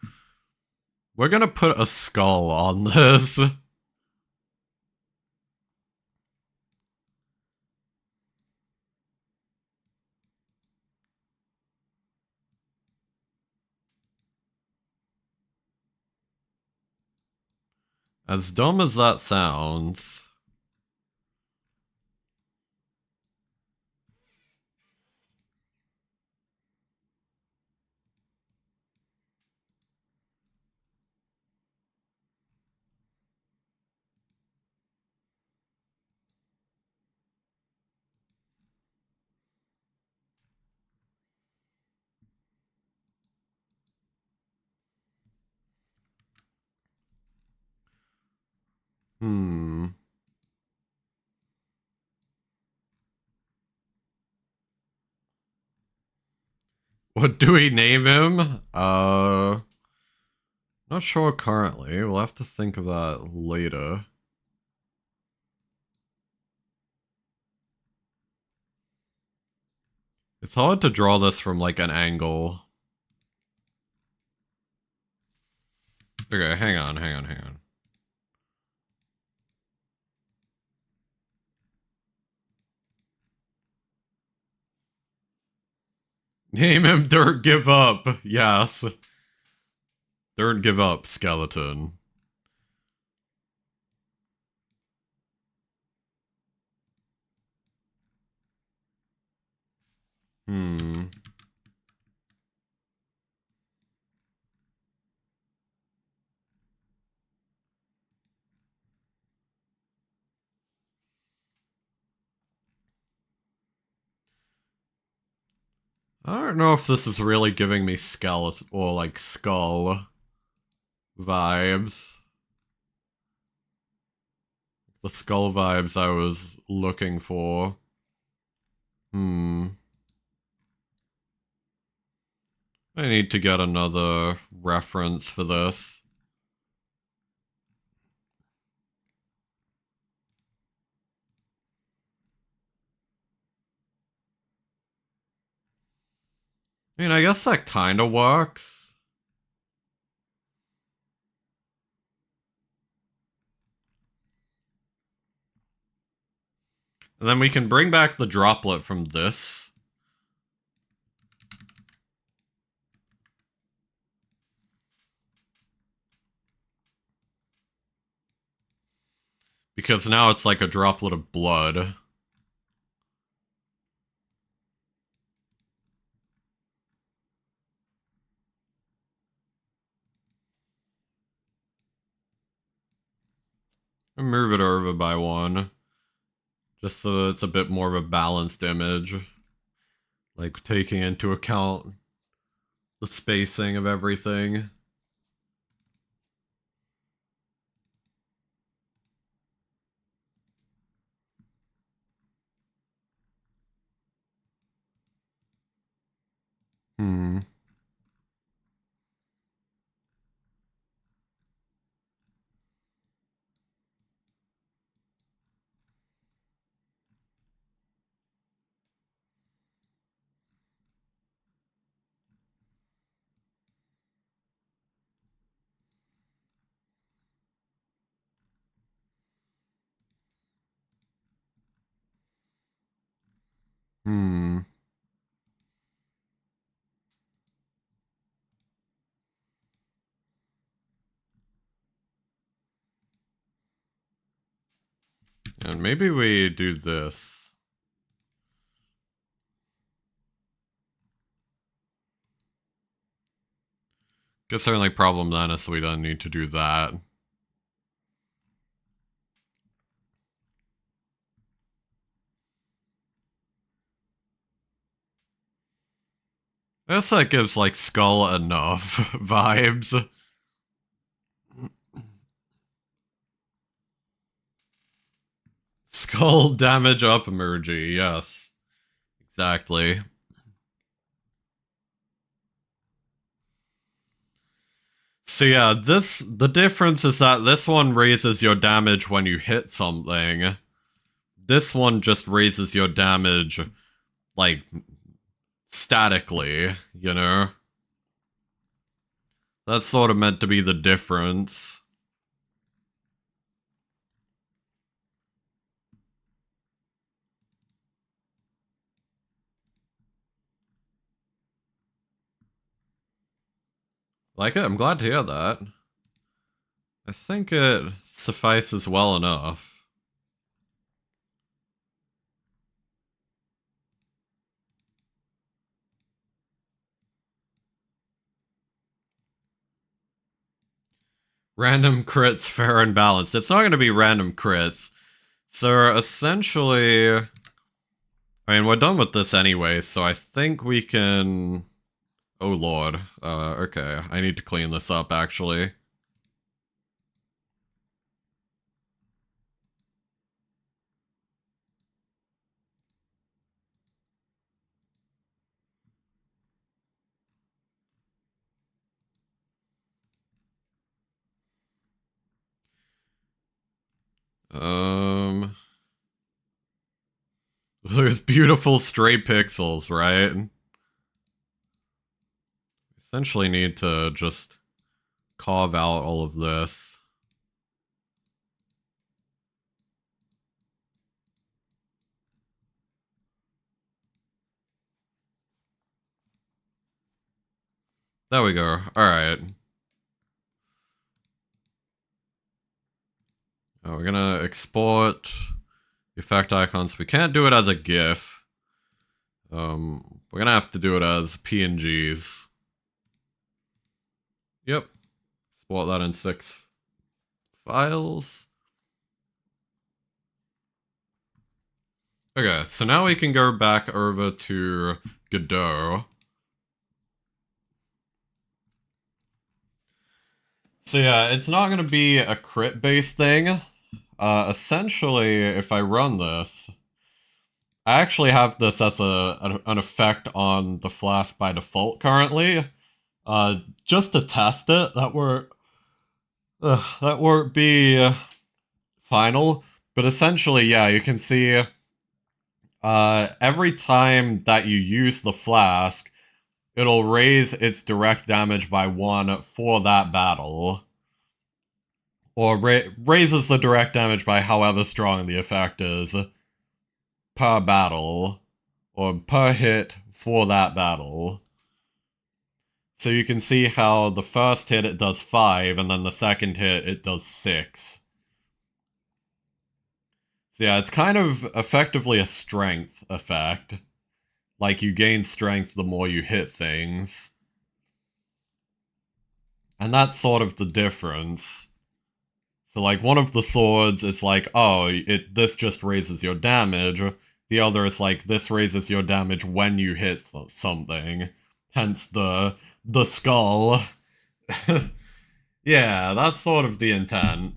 We're gonna put a skull on this. As dumb as that sounds. Hmm. What do we name him? Not sure currently. We'll have to think of that later. It's hard to draw this from like an angle. Okay, hang on. Name him Don't Give Up. Yes. Don't give up, skeleton. Hmm. I don't know if this is really giving me skeleton or like skull vibes. The skull vibes I was looking for. Hmm. I need to get another reference for this. I mean, I guess that kind of works. And then we can bring back the droplet from this. Because now it's like a droplet of blood. And move it over by one. Just so that it's a bit more of a balanced image. Like, taking into account the spacing of everything. Hmm. Hmm. And maybe we do this. Guess our only problem then is we don't need to do that. I guess that gives like skull enough vibes. Skull damage up emoji, yes. Exactly. So yeah, the difference is that this one raises your damage when you hit something. This one just raises your damage, like, statically, you know? That's sort of meant to be the difference. Like it? I'm glad to hear that. I think it suffices well enough. Random crits, fair and balanced. It's not going to be random crits. So essentially, I mean, we're done with this anyway, so I think we can... Oh lord. Okay. I need to clean this up, actually. Those beautiful stray pixels, right? Essentially need to just carve out all of this. There we go. Alright. We're gonna export effect icons. We can't do it as a GIF. We're gonna have to do it as PNGs. Yep. Export that in 6 files. Okay, so now we can go back over to Godot. So yeah, it's not going to be a crit-based thing. Essentially, if I run this, I actually have this as an effect on the flask by default currently. Just to test it, that won't be final. But essentially, yeah, you can see every time that you use the flask, it'll raise its direct damage by 1 for that battle. Or raises the direct damage by however strong the effect is per battle, or per hit for that battle. So you can see how the first hit it does 5, and then the second hit it does 6. So yeah, it's kind of effectively a strength effect. Like, you gain strength the more you hit things. And that's sort of the difference. So like one of the swords is like, oh, this just raises your damage. The other is like, this raises your damage when you hit something. Hence the skull. Yeah, that's sort of the intent.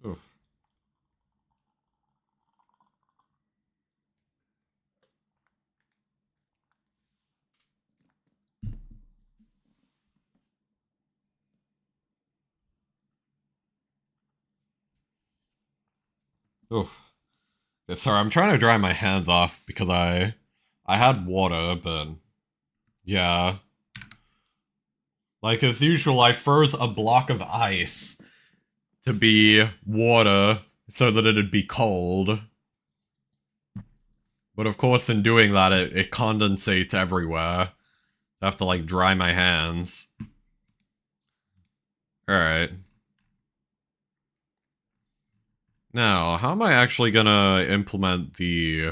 Oof. Oof. Yeah, sorry, I'm trying to dry my hands off because I had water, but yeah. Like as usual, I froze a block of ice to be water so that it'd be cold. But of course, in doing that, it condensates everywhere. I have to, like, dry my hands. Alright. Now, how am I actually gonna implement the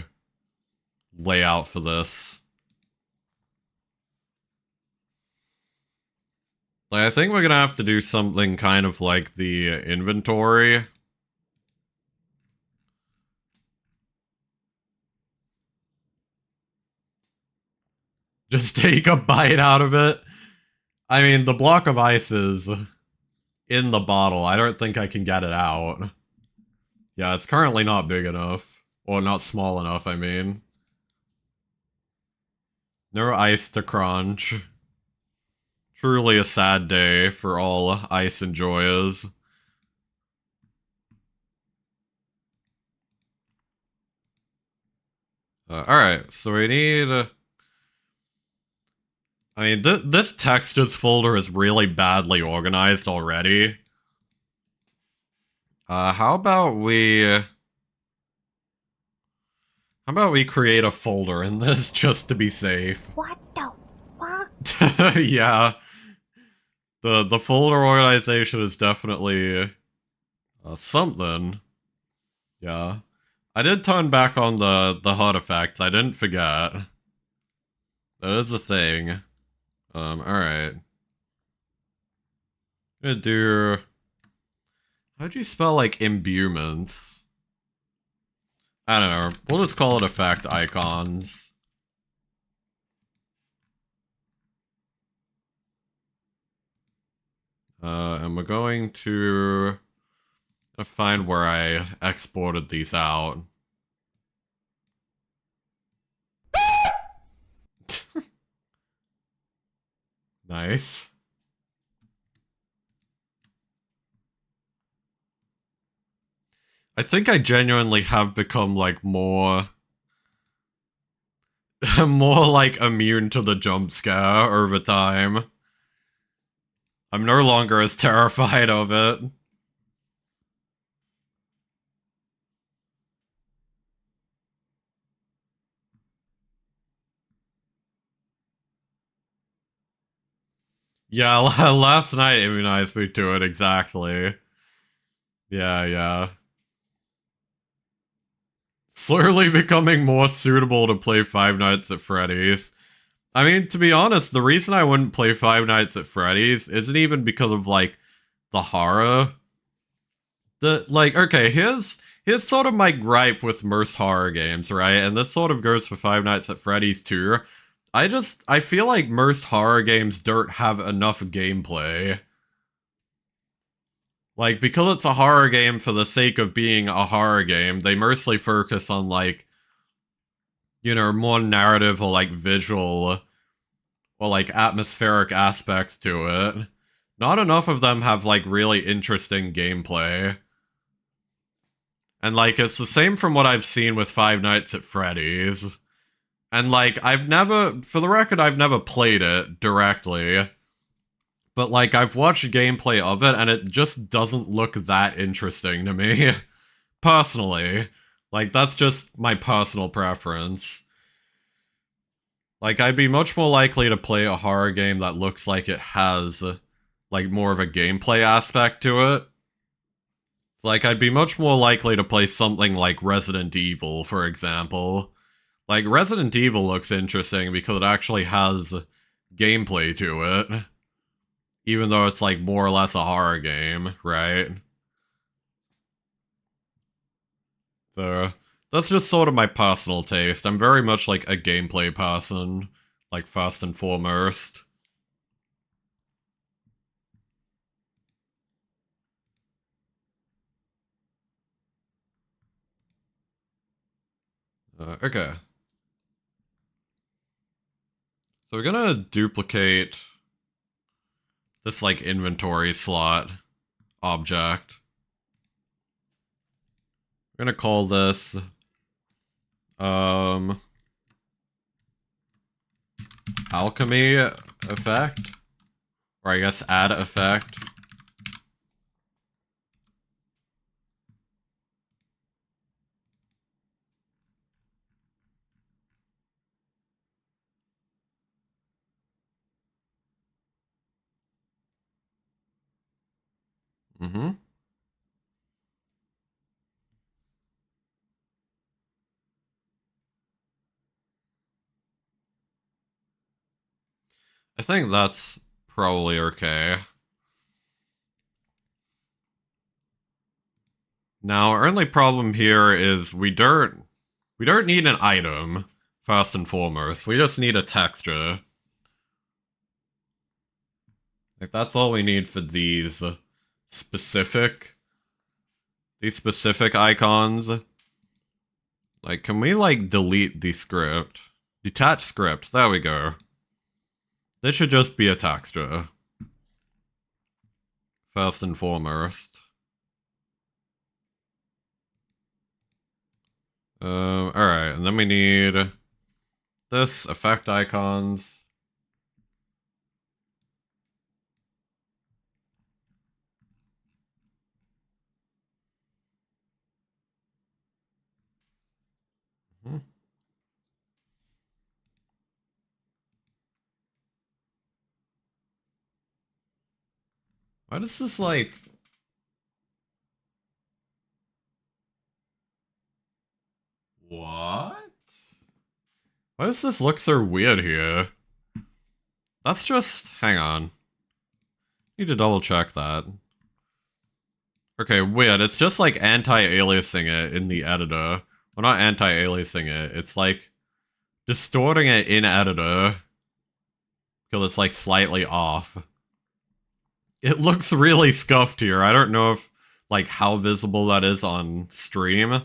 layout for this? Like, I think we're gonna have to do something kind of like the inventory. Just take a bite out of it. I mean, the block of ice is in the bottle. I don't think I can get it out. Yeah, it's currently not big enough. Or not small enough, I mean. No ice to crunch. Truly a sad day for all ice enjoyers. Alright, so we need... I mean, this textures folder is really badly organized already. How about we... How about we create a folder in this just to be safe? What the fuck? Yeah. The folder organization is definitely something. Yeah. I did turn back on the HUD effects. I didn't forget. That is a thing. Alright. Gonna do... How do you spell, like, imbuements? I don't know. We'll just call it effect icons. And we're going to find where I exported these out. Nice. I think I genuinely have become, like, more... more, like, immune to the jump scare over time. I'm no longer as terrified of it. Yeah, last night immunized me to it, exactly. Yeah. Slowly becoming more suitable to play Five Nights at Freddy's. I mean, to be honest, the reason I wouldn't play Five Nights at Freddy's isn't even because of, like, the horror. Okay, here's sort of my gripe with most horror games, right? And this sort of goes for Five Nights at Freddy's too. I feel like most horror games don't have enough gameplay. Like, because it's a horror game for the sake of being a horror game, they mostly focus on, like, more narrative or, like, visual or, like, atmospheric aspects to it. Not enough of them have, like, really interesting gameplay. And, like, it's the same from what I've seen with Five Nights at Freddy's. And, like, for the record, I've never played it directly. But, like, I've watched gameplay of it, and it just doesn't look that interesting to me. Personally. Like, that's just my personal preference. Like, I'd be much more likely to play a horror game that looks like it has, like, more of a gameplay aspect to it. Like, I'd be much more likely to play something like Resident Evil, for example. Like, Resident Evil looks interesting because it actually has gameplay to it. Even though it's, like, more or less a horror game, right? So, that's just sort of my personal taste. I'm very much, like, a gameplay person, like, first and foremost. Okay. So we're gonna duplicate this, like, inventory slot object. We're gonna call this, alchemy effect. Or I guess add effect. Mm-hmm. I think that's probably okay. Now, our only problem here is we don't need an item, first and foremost. We just need a texture. Like, that's all we need for these. specific. These specific icons. Like, can we, like, delete the script? Detach script. There we go. This should just be a texture. First and foremost. Alright, and then we need this, effect icons. Why does this, like... What? Why does this look so weird here? That's just... Hang on. Need to double check that. Okay, weird. It's just like anti-aliasing it in the editor. Well, not anti-aliasing it. It's like distorting it in editor. Because it's like slightly off. It looks really scuffed here. I don't know if like how visible that is on stream.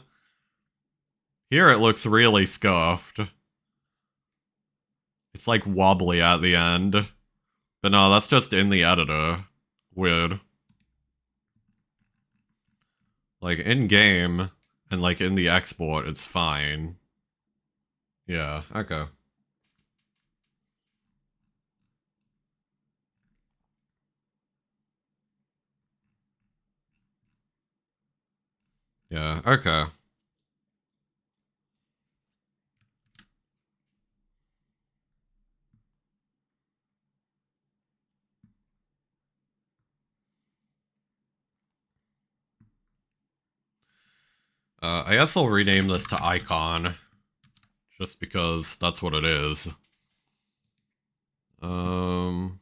Here it looks really scuffed. It's like wobbly at the end. But no, that's just in the editor. Weird. Like, in-game, and like in the export, it's fine. Yeah, okay. Yeah, okay. I guess I'll rename this to Icon. Just because that's what it is. Now,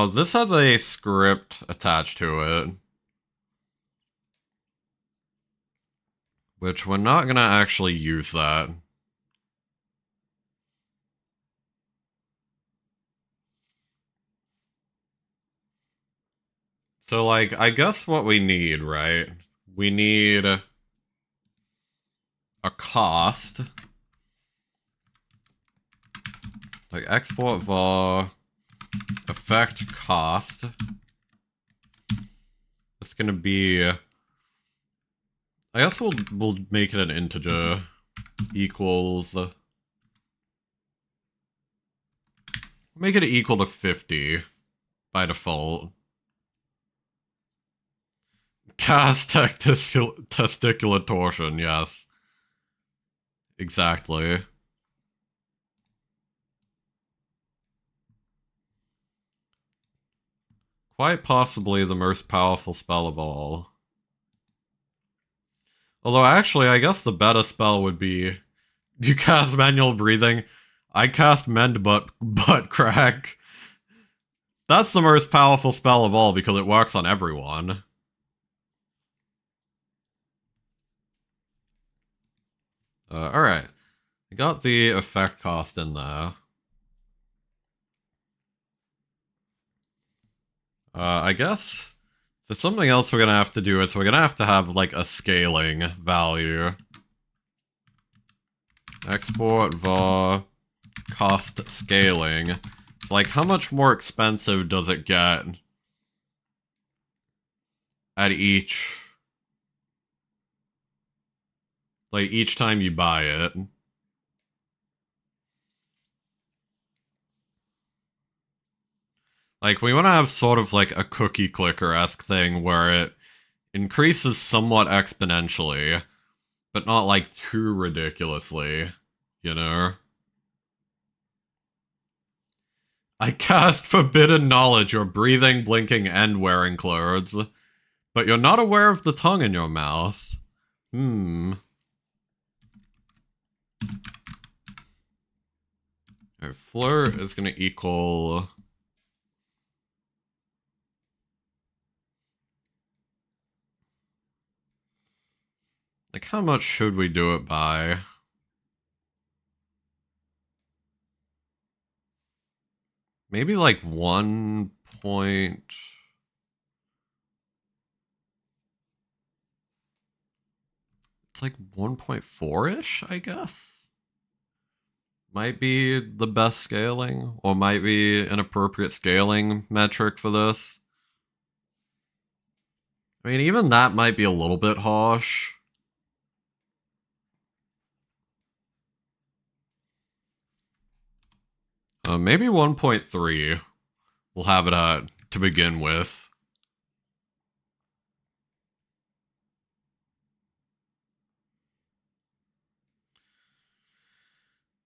this has a script attached to it. Which we're not gonna actually use that. So, like, I guess what we need, right? We need a cost. Like, export var effect cost. It's gonna be... I guess we'll make it an integer. Equals... Make it equal to 50 by default. Cast testicular torsion, yes. Exactly. Quite possibly the most powerful spell of all. Although actually, I guess the better spell would be... You cast manual breathing. I cast mend butt crack. That's the most powerful spell of all because it works on everyone. Alright. I got the effect cost in there. I guess... So something else we're gonna have to do is we're gonna have like a scaling value. Export var cost scaling. It's like, how much more expensive does it get at each... Like, each time you buy it? Like, we want to have sort of like a cookie clicker-esque thing where it increases somewhat exponentially, but not like too ridiculously, you know? I cast forbidden knowledge, you're breathing, blinking, and wearing clothes, but you're not aware of the tongue in your mouth. Alright, flirt is gonna equal... Like, how much should we do it by? Maybe like 1 point. It's like 1.4-ish, I guess. Might be the best scaling, or might be an appropriate scaling metric for this. I mean, even that might be a little bit harsh. Maybe 1.3. We'll have it at to begin with.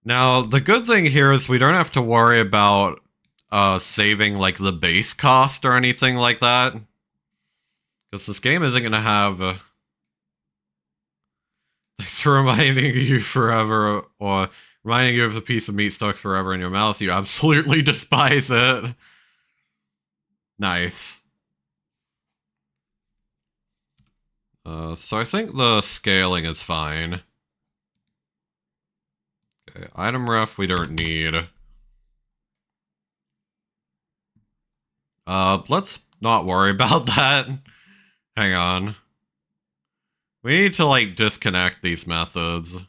Now, the good thing here is we don't have to worry about saving like the base cost or anything like that. Because this game isn't going to have... thanks for reminding you forever, or reminding you of a piece of meat stuck forever in your mouth. You absolutely despise it. Nice. So I think the scaling is fine. Okay, item ref we don't need. Let's not worry about that. Hang on. We need to, like, disconnect these methods. I'm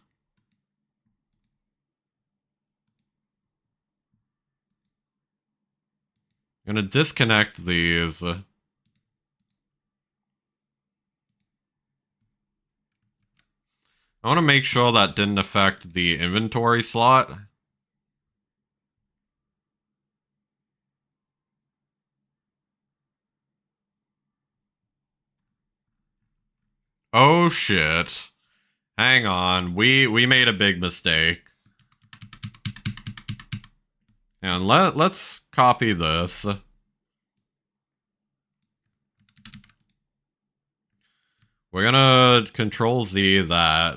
gonna disconnect these. I want to make sure that didn't affect the inventory slot. Oh shit. Hang on. We made a big mistake. And let's copy this. We're gonna Control Z that.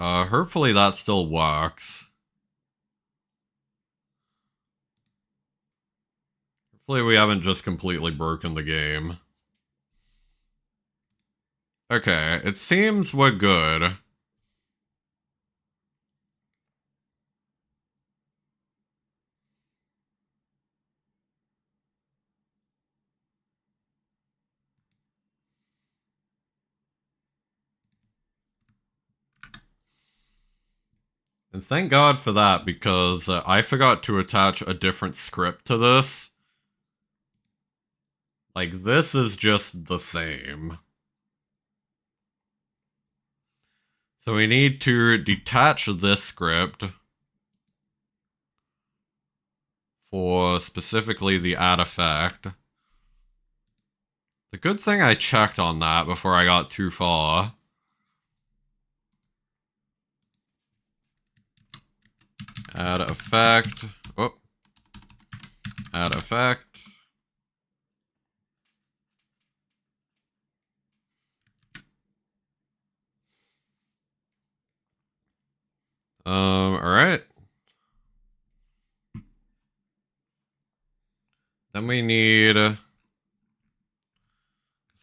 Hopefully that still works. Hopefully we haven't just completely broken the game. Okay, it seems we're good. And thank God for that, because I forgot to attach a different script to this. Like, this is just the same. So we need to detach this script for specifically the add effect. The good thing I checked on that before I got too far. Add effect. Oh. Add effect. Alright. Then we need... it's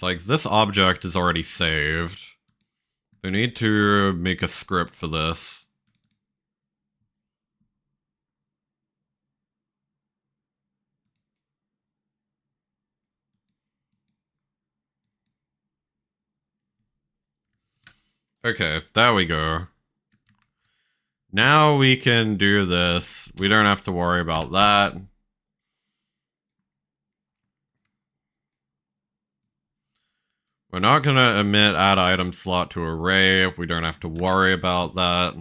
like, this object is already saved. We need to make a script for this. Okay, there we go. Now we can do this. We don't have to worry about that. We're not going to emit add item slot to array if we don't have to worry about that.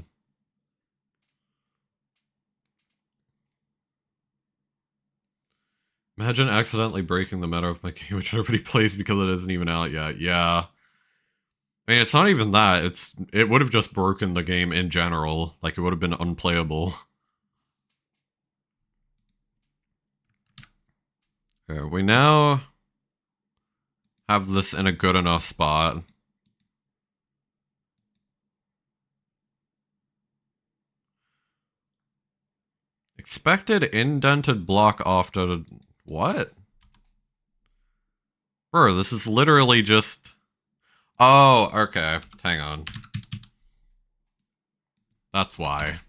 Imagine accidentally breaking the meta of my game, which nobody plays because it isn't even out yet. Yeah. I mean, it's not even that. It would have just broken the game in general. Like, it would have been unplayable. Okay, we now have this in a good enough spot. Expected indented block after... What? Bro, this is literally just... Oh, okay. Hang on. That's why.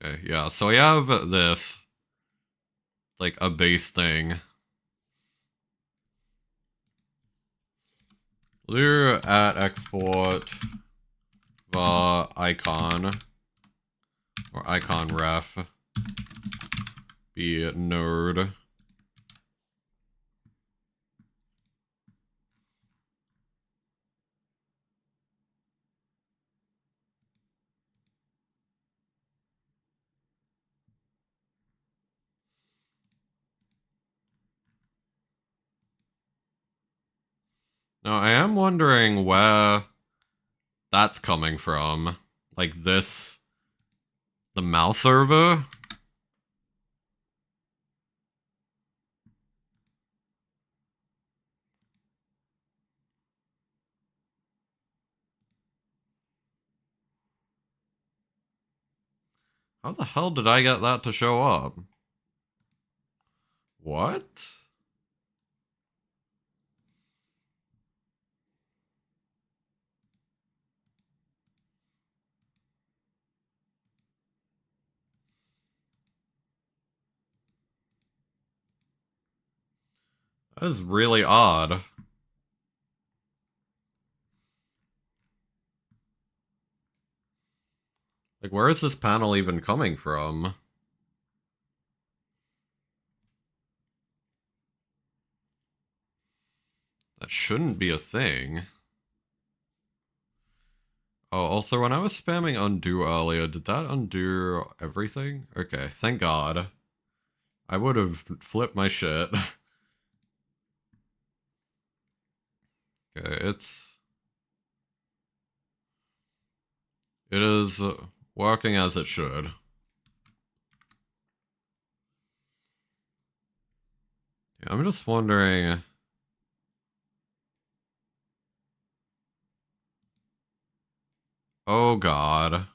Okay, yeah, so we have this. Like, a base thing. We'll do at export var icon. Or icon ref. Be node. Now, I am wondering where that's coming from. Like this, the mouse server? How the hell did I get that to show up? What? That is really odd. Like, where is this panel even coming from? That shouldn't be a thing. Oh, also, when I was spamming undo earlier, did that undo everything? Okay, thank God. I would have flipped my shit. Okay, it is working as it should. Yeah, I'm just wondering... Oh God.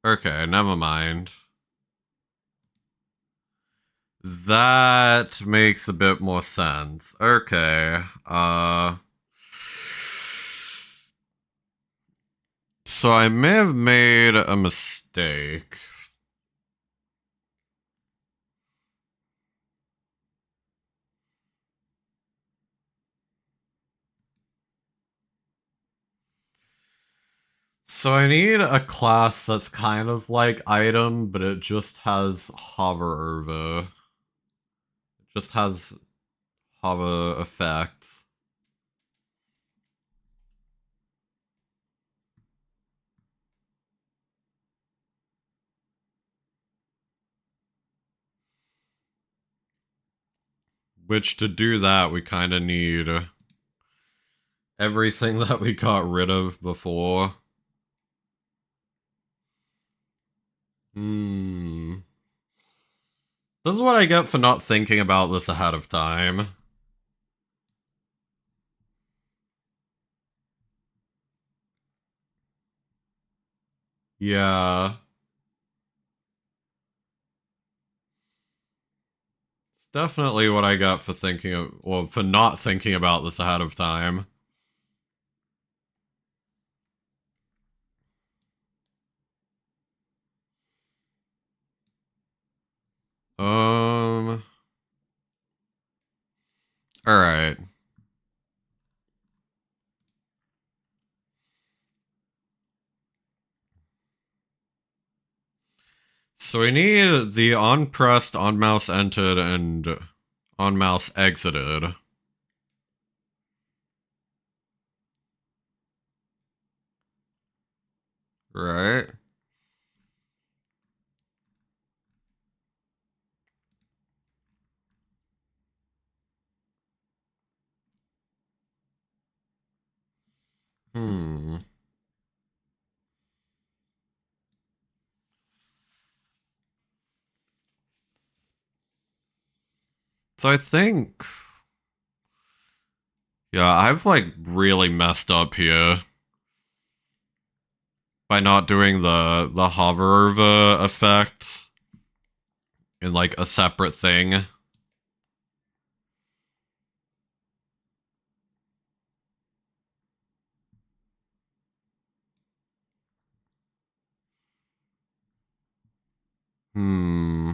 Okay, never mind. That makes a bit more sense. Okay, so I may have made a mistake. So I need a class that's kind of like item, but it just has hover over. It just has hover effects. Which to do that, we kind of need everything that we got rid of before. Hmm. This is what I get for not thinking about this ahead of time. Yeah. It's definitely what I got for thinking of, or for not thinking about this ahead of time. Alright. So we need the on pressed, on mouse entered, and on mouse exited. Right? Hmm. So I think... Yeah, I've like really messed up here. by not doing the hover effect in like a separate thing. Hmm.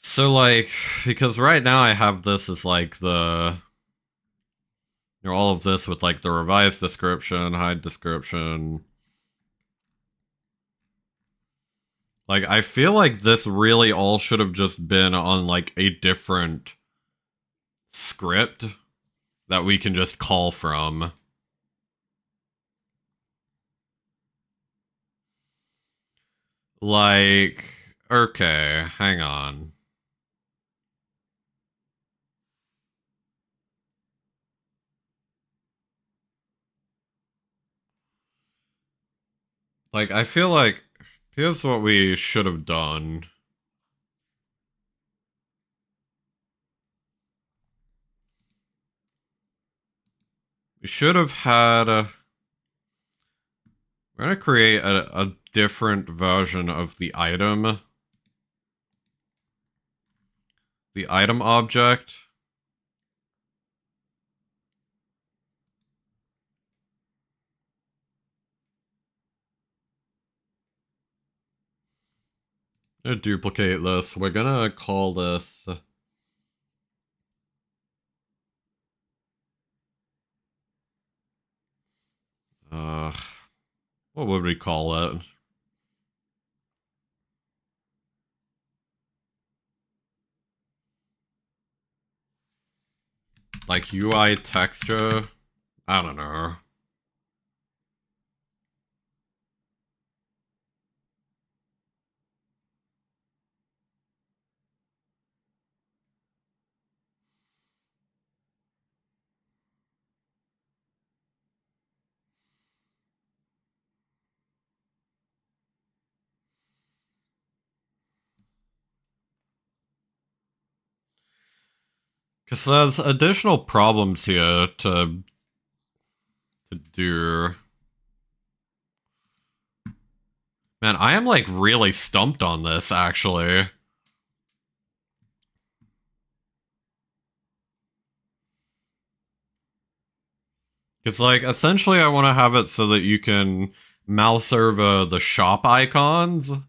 So like, because right now I have this as like all of this with like the revised description, hide description. Like, I feel like this really all should have just been on like a different script that we can just call from. Like, okay, hang on. Like, I feel like here's what we should have done. We should have had a. We're gonna create a different version of the item. The item object. I'm gonna duplicate this. We're gonna call this. Uh, what would we call it? Like UI texture? I don't know. Because there's additional problems here to do. Man, I am like really stumped on this actually. Because like essentially I want to have it so that you can mouse over the shop icons. Well,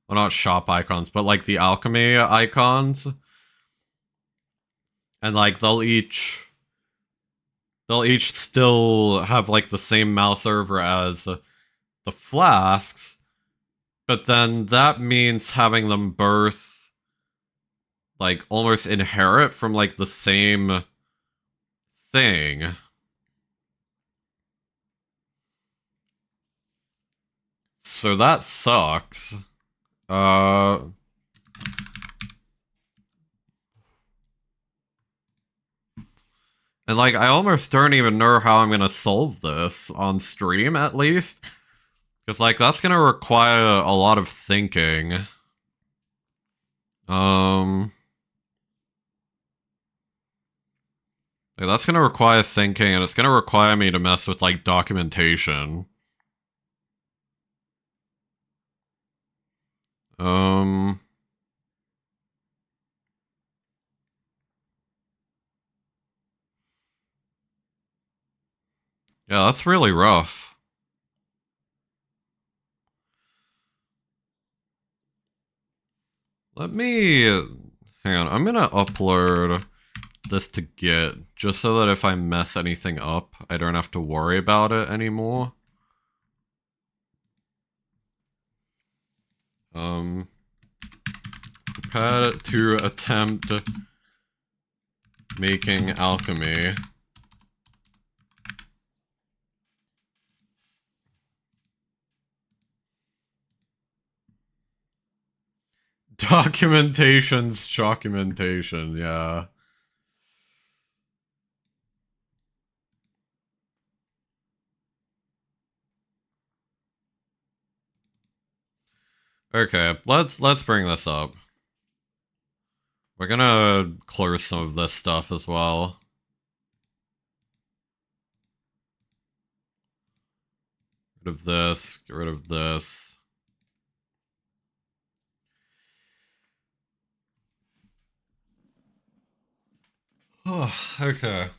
not shop icons, but like the alchemy icons. And like they'll each still have like the same mouse over as the flasks, but then that means having them both like almost inherit from like the same thing. So that sucks. Uh and like I almost don't even know how I'm gonna solve this on stream at least. Because like that's gonna require a lot of thinking. Um like, that's gonna require thinking and it's gonna require me to mess with like documentation. Um yeah, that's really rough. Let me hang on. I'm gonna upload this to Git just so that if I mess anything up, I don't have to worry about it anymore. Prepare to attempt making alchemy. Documentation's documentation, yeah. Okay, let's bring this up. We're gonna close some of this stuff as well. Get rid of this. Get rid of this. Oh, okay.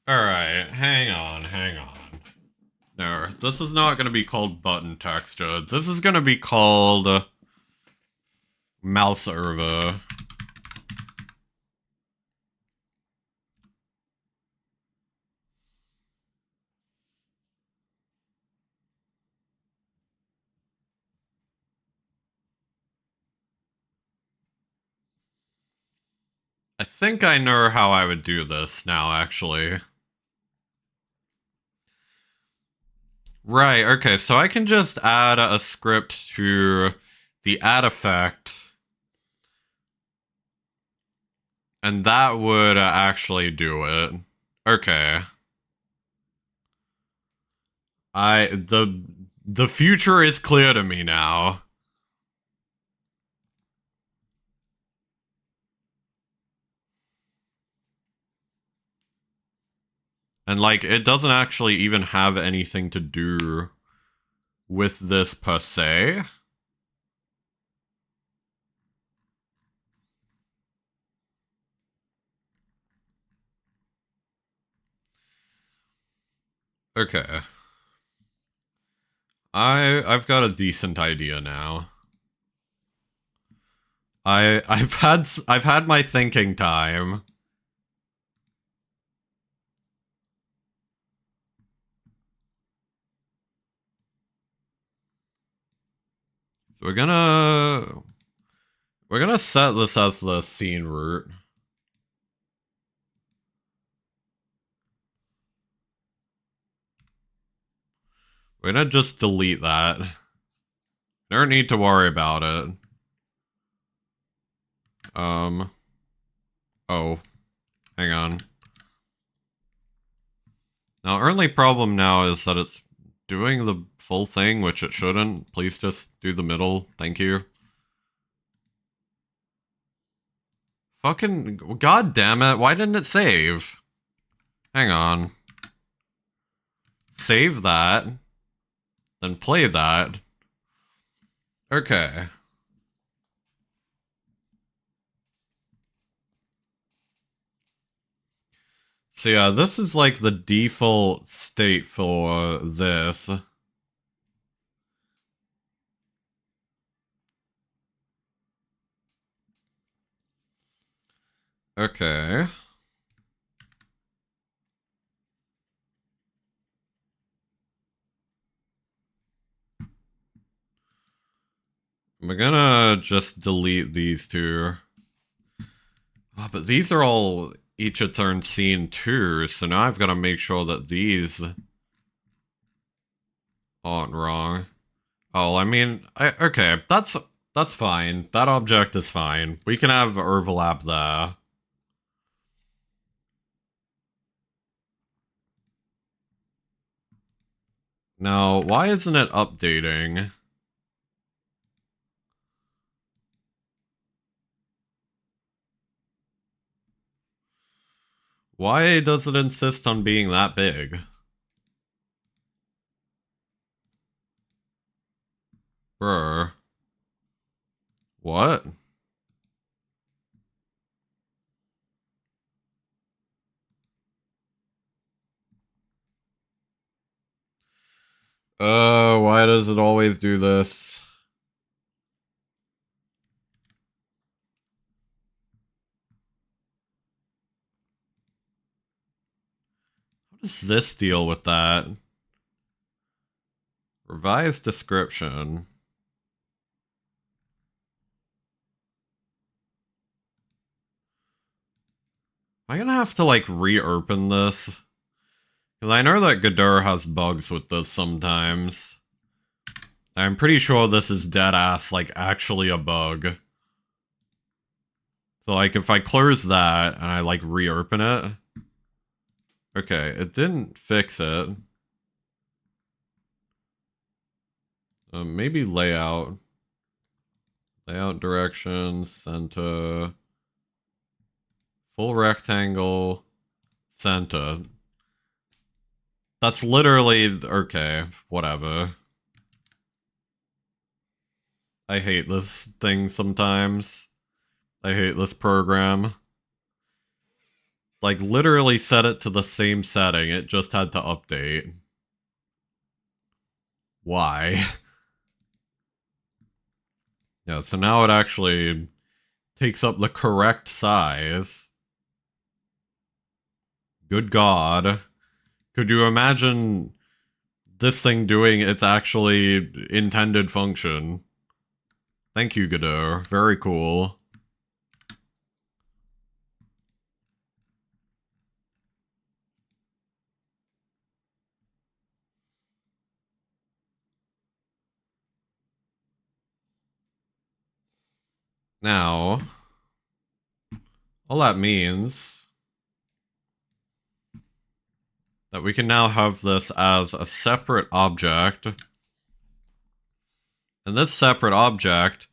Alright, hang on, hang on. No, this is not going to be called button texture. This is going to be called mouse over. I think I know how I would do this now, actually. Right, okay, so I can just add a script to the add effect. And that would actually do it. Okay. The future is clear to me now. And like it doesn't actually even have anything to do with this per se. Okay. I've got a decent idea now. I've had my thinking time. So we're gonna set this as the scene root. We're gonna just delete that. Don't need to worry about it. Oh. Hang on. Now, our only problem now is that it's doing the full thing, which it shouldn't. Please just do the middle. Thank you. Fucking... God damn it. Why didn't it save? Hang on. Save that. Then play that. Okay. So yeah, this is like the default state for this. Okay. I'm gonna just delete these two. Oh, but these are all each its own scene too, so now I've got to make sure that these aren't wrong. Oh, I mean, okay, that's fine. That object is fine. We can have overlap there. Now, why isn't it updating? Why does it insist on being that big? Brr. What? Why does it always do this? How does this deal with that? Revised description. Am I gonna have to, like, reopen this? Because I know that Godur has bugs with this sometimes. I'm pretty sure this is deadass, like, actually a bug. So, like, if I close that and I, like, reopen it... Okay, it didn't fix it. Maybe layout. Layout directions, center. Full rectangle, center. That's literally... Okay, whatever. I hate this thing sometimes. I hate this program. Like, literally set it to the same setting, it just had to update. Why? Yeah, so now it actually takes up the correct size. Good God. Could you imagine this thing doing its actually intended function? Thank you, Godot. Very cool. Now, all that means that we can now have this as a separate object. And this separate object,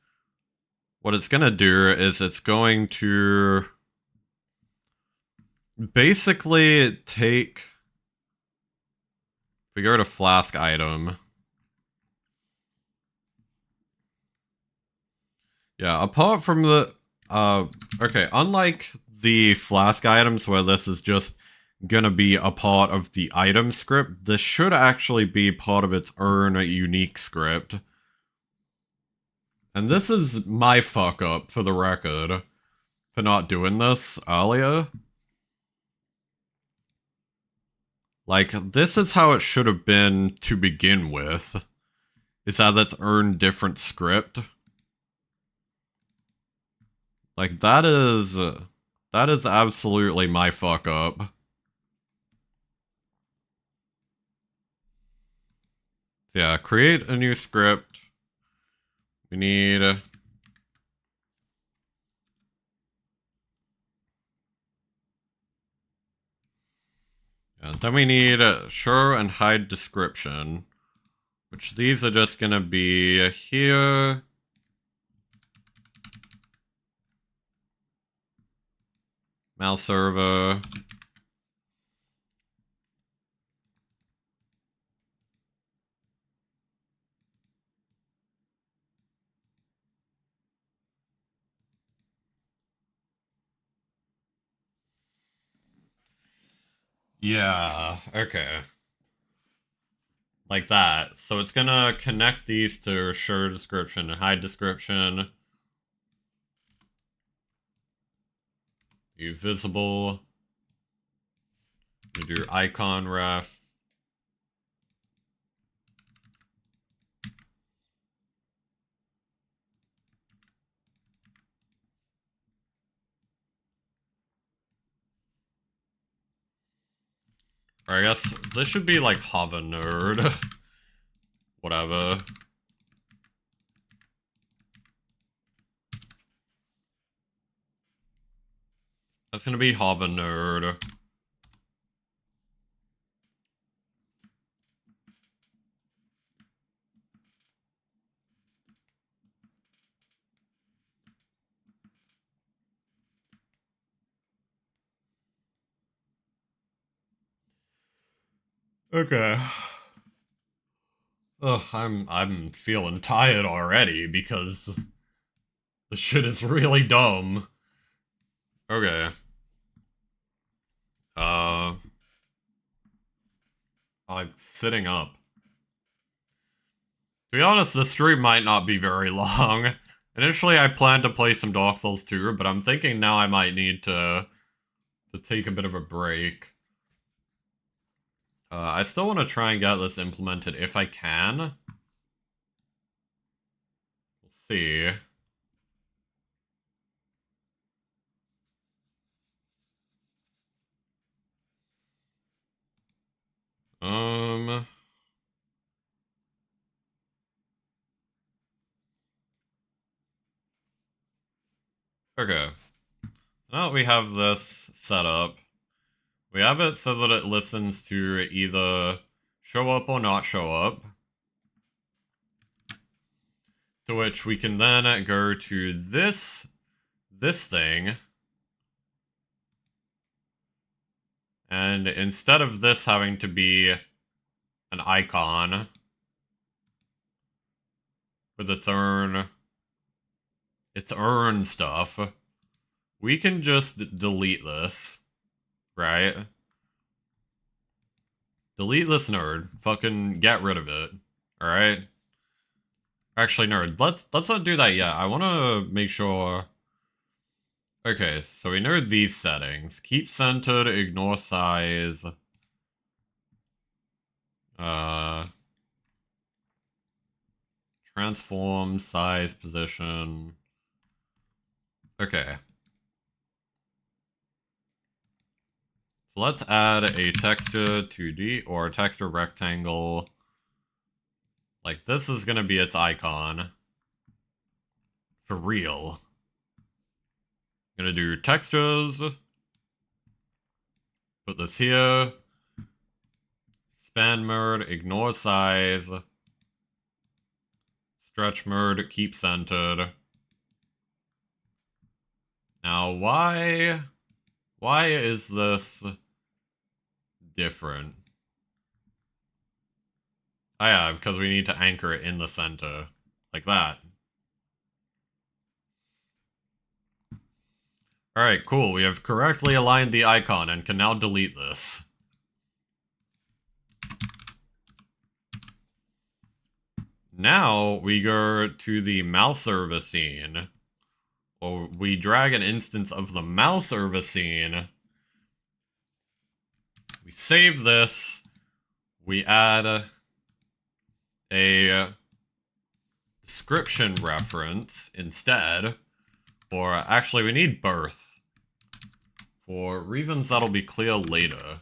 what it's going to do is it's going to basically take... If we go to flask item... Yeah, apart from the... okay, unlike the flask items where this is just gonna be a part of the item script, this should actually be part of its own unique script. And this is my fuck up, for the record, for not doing this earlier. Like, this is how it should have been to begin with. Is that its own different script. Like, that is absolutely my fuck up. Yeah, create a new script. We need... yeah, then we need show and hide description. Which these are just gonna be here. Mouse server. Yeah, okay. Like that. So it's gonna connect these to show description and hide description. Be visible. We do icon ref. Or I guess this should be like hover node. Whatever. That's gonna be hover node. Okay. Ugh, I'm feeling tired already because the shit is really dumb. Okay. I'm sitting up. To be honest, the stream might not be very long. Initially, I planned to play some Dark Souls 2, but I'm thinking now I might need to take a bit of a break. I still want to try and get this implemented if I can. We'll see. Okay. Now that we have this set up, we have it so that it listens to either show up or not show up. To which we can then go to this thing. And instead of this having to be an icon with its own stuff, we can just delete this, right? Delete this nerd. Fucking get rid of it. Alright? Actually, nerd, let's not do that yet. I wanna make sure. Okay, so we know these settings. Keep centered, ignore size. Transform, size, position. Okay. So let's add a texture 2D or a texture rectangle. Like, this is gonna be its icon. For real. I'm gonna do textures. Put this here. Expand mode, ignore size. Stretch mode, keep centered. Now, why is this different? Oh yeah, because we need to anchor it in the center. Like that. Alright, cool. We have correctly aligned the icon and can now delete this. Now we go to the mouse service scene. Or we drag an instance of the mouse service scene. We save this. We add a description reference instead. Or actually, we need birth. For reasons that'll be clear later.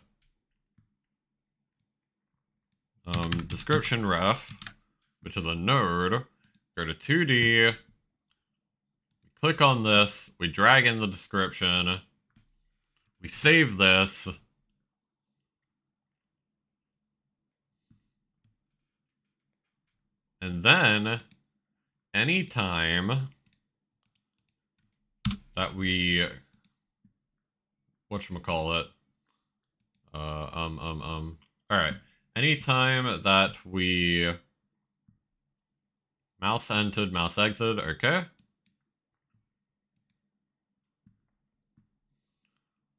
Description ref, which is a node. Go to 2D. Click on this. We drag in the description. We save this. And then, anytime that we, whatchamacallit, alright, anytime that we mouse entered, mouse exited, okay.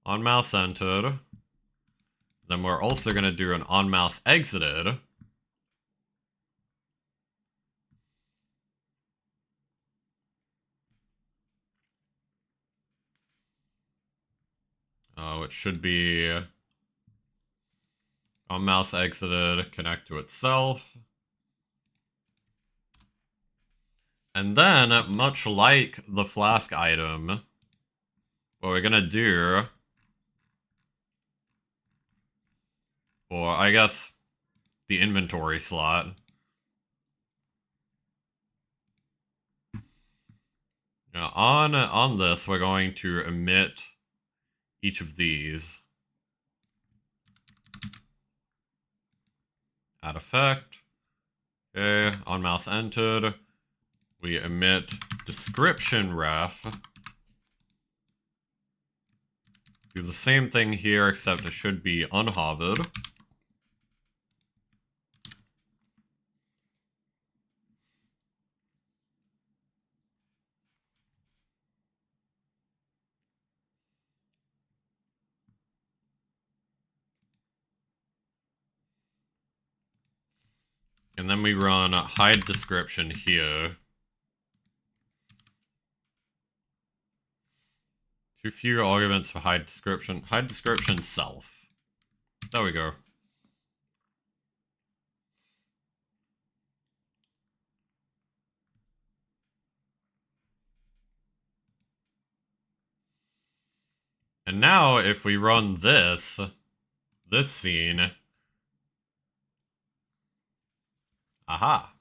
On mouse entered, then we're also gonna do an on mouse exited. It should be on mouse exited, connect to itself. And then, much like the flask item, what we're gonna do, or I guess the inventory slot. Now on this, we're going to emit each of these. Add effect. Okay, on mouse entered. We emit description ref. Do the same thing here, except it should be unhovered. And then we run hide description here. Too few arguments for hide description. Hide description self. There we go. And now if we run this scene, aha.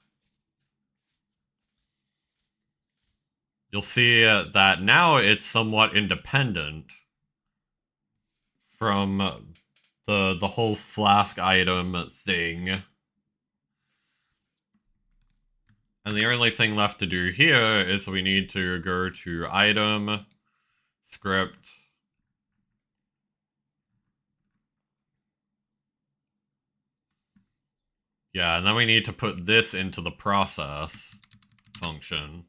You'll see that now it's somewhat independent from the whole flask item thing. And the only thing left to do here is we need to go to item, script, yeah, and then we need to put this into the process function.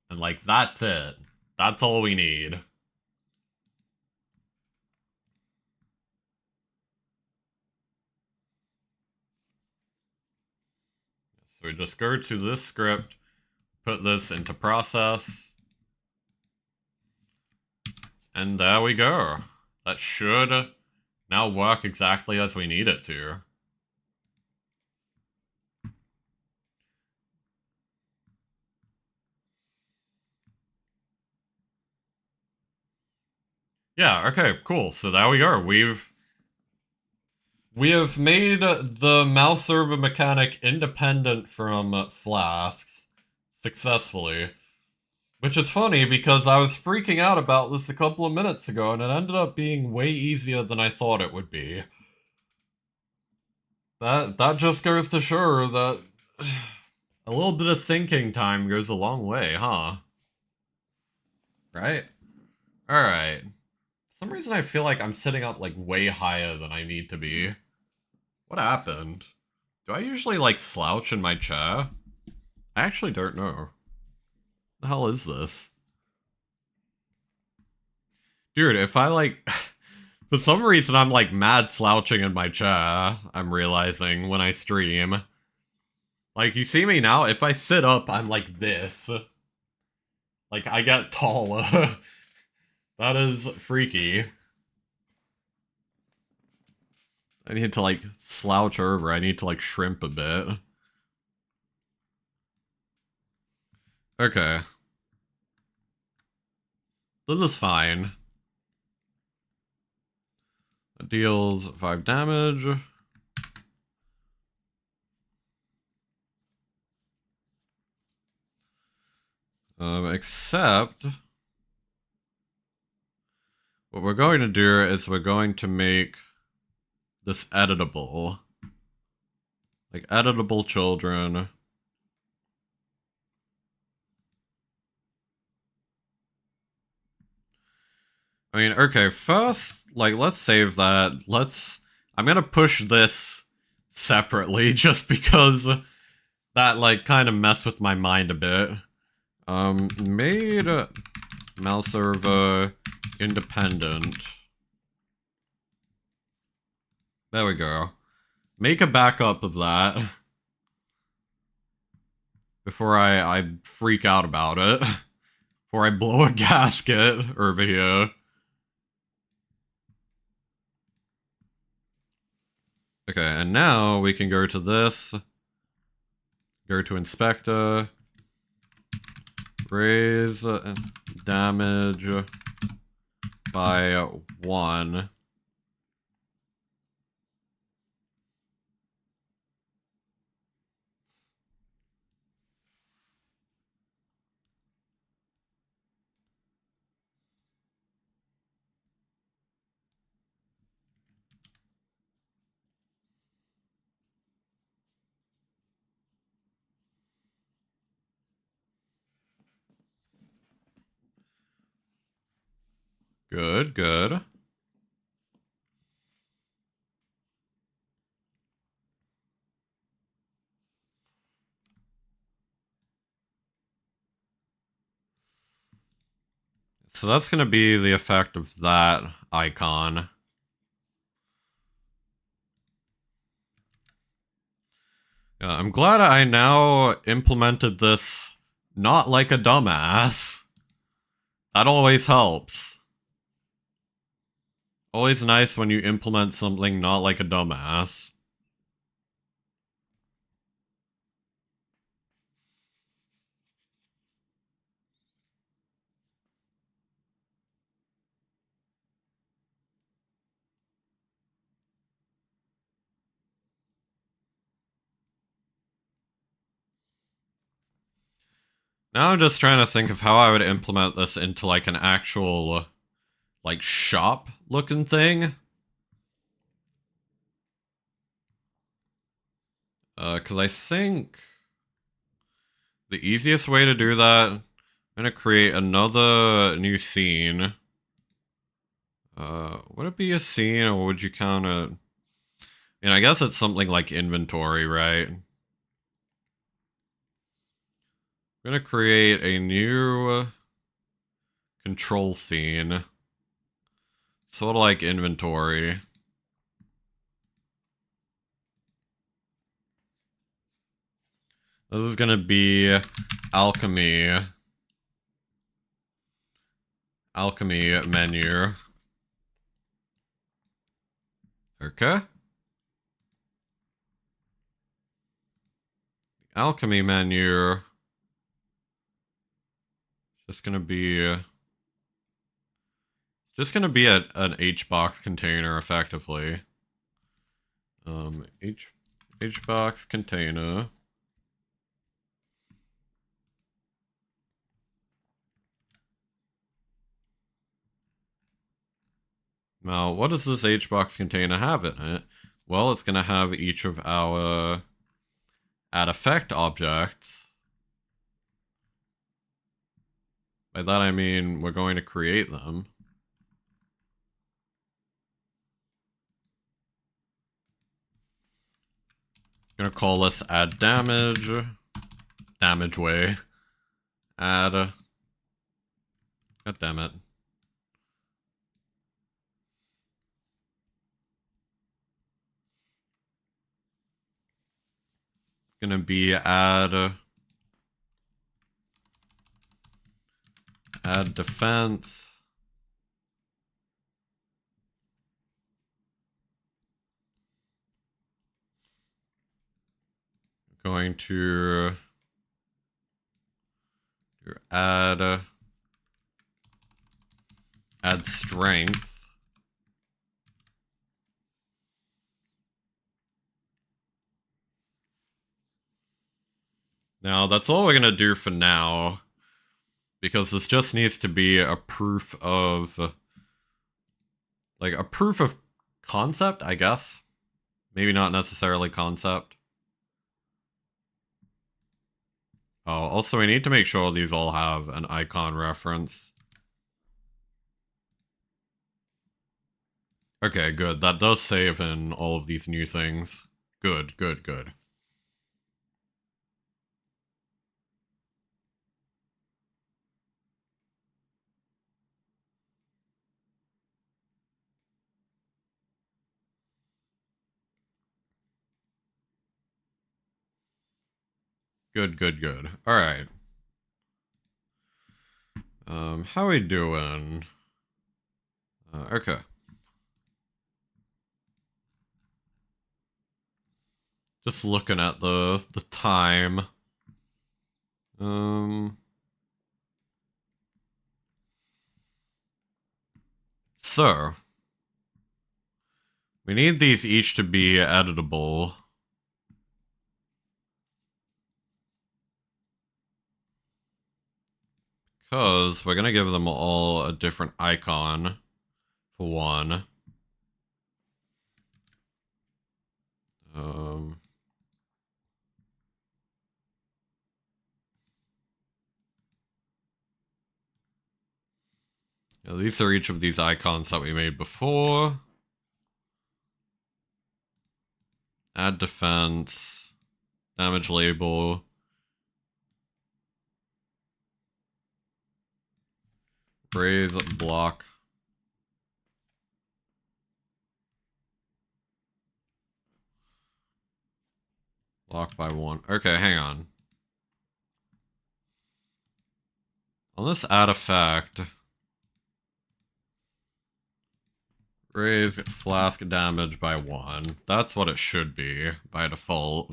And like, that's it. That's all we need. So we just go to this script, put this into process, and there we go. That should now work exactly as we need it to. Yeah, okay, cool. So there we are. We have made the mouse servo mechanic independent from flasks successfully. Which is funny because I was freaking out about this a couple of minutes ago and it ended up being way easier than I thought it would be. That just goes to show that a little bit of thinking time goes a long way, huh? Right? Alright. For some reason I feel like I'm sitting up like way higher than I need to be. What happened? Do I usually like slouch in my chair? I actually don't know. The hell is this? Dude, if I like for some reason I'm like mad slouching in my chair, I'm realizing when I stream. Like you see me now, if I sit up, I'm like this. Like I get taller. That is freaky. I need to like slouch over. I need to like shrimp a bit. Okay. This is fine. It deals 5 damage. Except what we're going to do is we're going to make this editable. Like editable children. I mean, okay, first, like, let's save that. I'm gonna push this separately just because that, like, kind of messed with my mind a bit. Made mouse server independent. There we go. Make a backup of that before I freak out about it. Before I blow a gasket over here. Okay, and now we can go to this. Go to inspector. Raise damage by 1. Good, good. So that's going to be the effect of that icon. I'm glad I now implemented this not like a dumbass. That always helps. Always nice when you implement something not like a dumbass. Now I'm just trying to think of how I would implement this into like an actual like shop looking thing. Because I think the easiest way to do that, I'm gonna create another new scene. Would it be a scene, or would you count it? And I guess it's something like inventory, right? I'm gonna create a new control scene, sort of like inventory. This is gonna be alchemy menu. Okay. Alchemy menu. Just gonna be an HBox container effectively. HBox container. Now, what does this HBox container have in it? Well, it's gonna have each of our add effect objects. By that I mean we're going to create them. Gonna call this add damage way. Add God damn it. Gonna be add defense. Going to add strength. Now, that's all we're gonna do for now, because this just needs to be a proof of, like, a proof of concept, I guess. Maybe not necessarily concept. Oh, also we need to make sure these all have an icon reference. Okay, good. That does save in all of these new things. Good, good, good. Good, good, good. Alright. How we doing? Okay. Just looking at the time. So we need these each to be editable. Because we're gonna give them all a different icon for one. Yeah, these are each of these icons that we made before. Add defense, damage label, raise block. Block by one. Okay, hang on. On this add effect, raise flask damage by one. That's what it should be by default.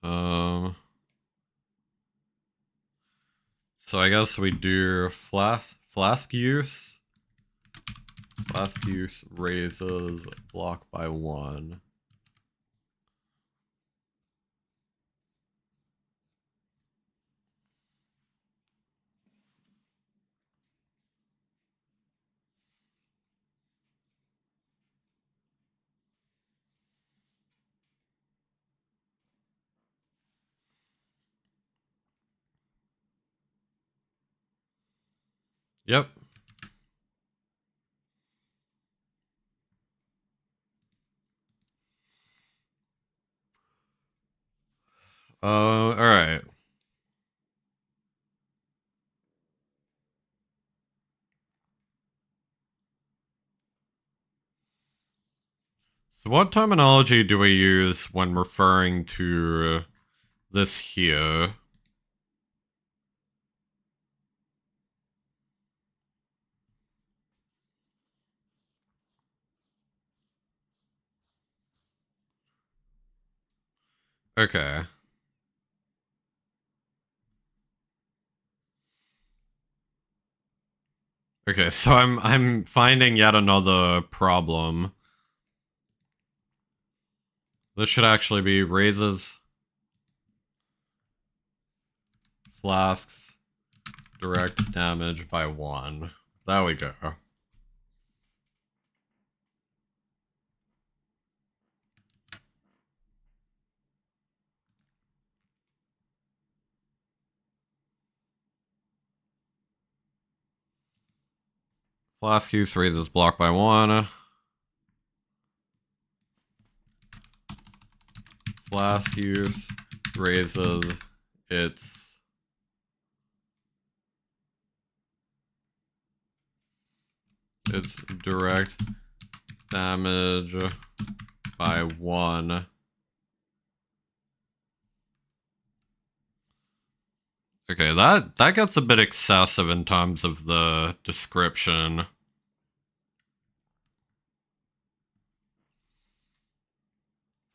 Um, so I guess we do flask use. Last use raises block by 1. Yep. Alright. So what terminology do we use when referring to this here? Okay. Okay, so I'm finding yet another problem. This should actually be raises flasks direct damage by 1. There we go. Flask use raises block by 1. Flask use raises its direct damage by 1. Okay, that gets a bit excessive in terms of the description.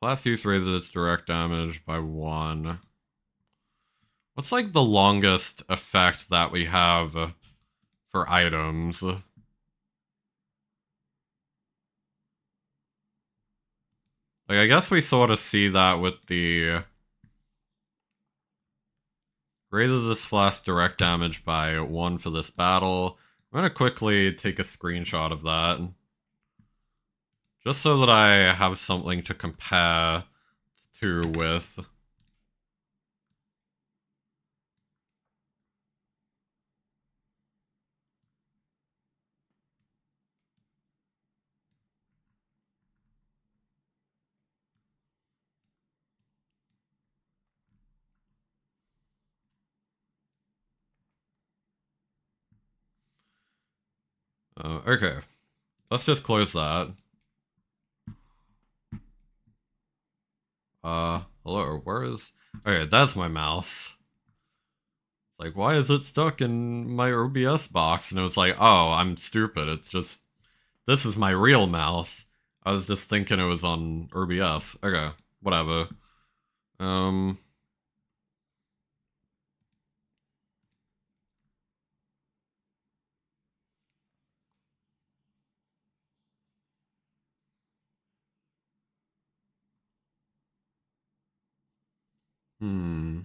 Flask use raises its direct damage by 1. What's like the longest effect that we have for items? Like, I guess we sort of see that with the raises this flask direct damage by 1 for this battle. I'm gonna quickly take a screenshot of that, just so that I have something to compare to with. Okay, let's just close that. Hello, where is... Okay, that's my mouse. Like, why is it stuck in my OBS box? And it was like, oh, I'm stupid. It's just, this is my real mouse. I was just thinking it was on OBS. Okay, whatever. Um... Hmm...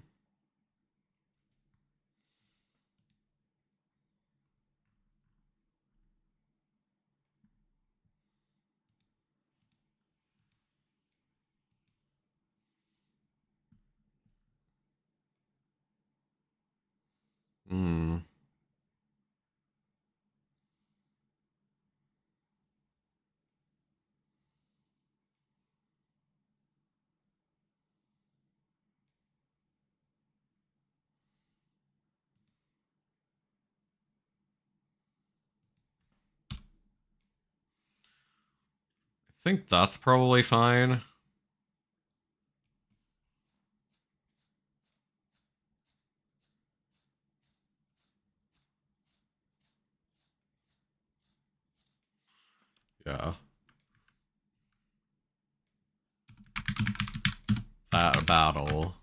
Hmm... I think that's probably fine. Yeah. That battle.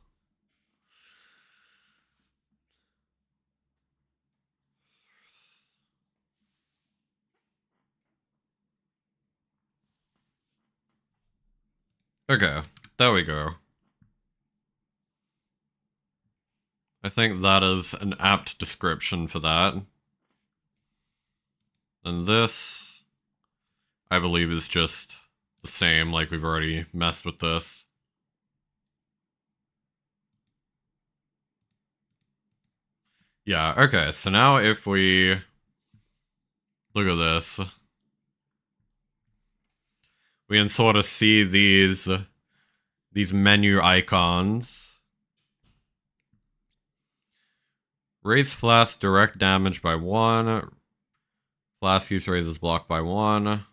Okay, there we go. I think that is an apt description for that. And this, I believe, is just the same, like we've already messed with this. Yeah, okay, so now if we look at this, we can sort of see these menu icons. Raise flask direct damage by 1. Flask use raises block by 1.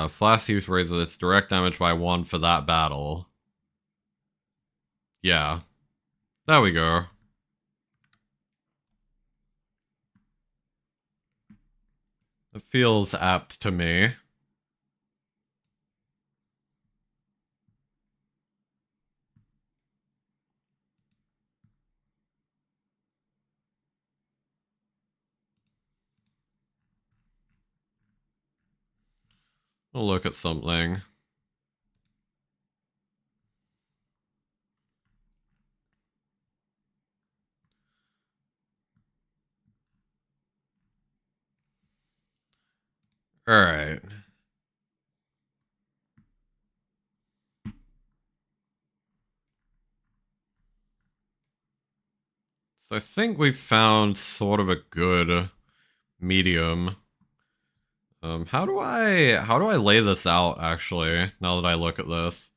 Flask use raises its direct damage by 1 for that battle. Yeah. There we go. It feels apt to me. We'll look at something. Alright. So I think we've found sort of a good medium. How do I lay this out actually, now that I look at this?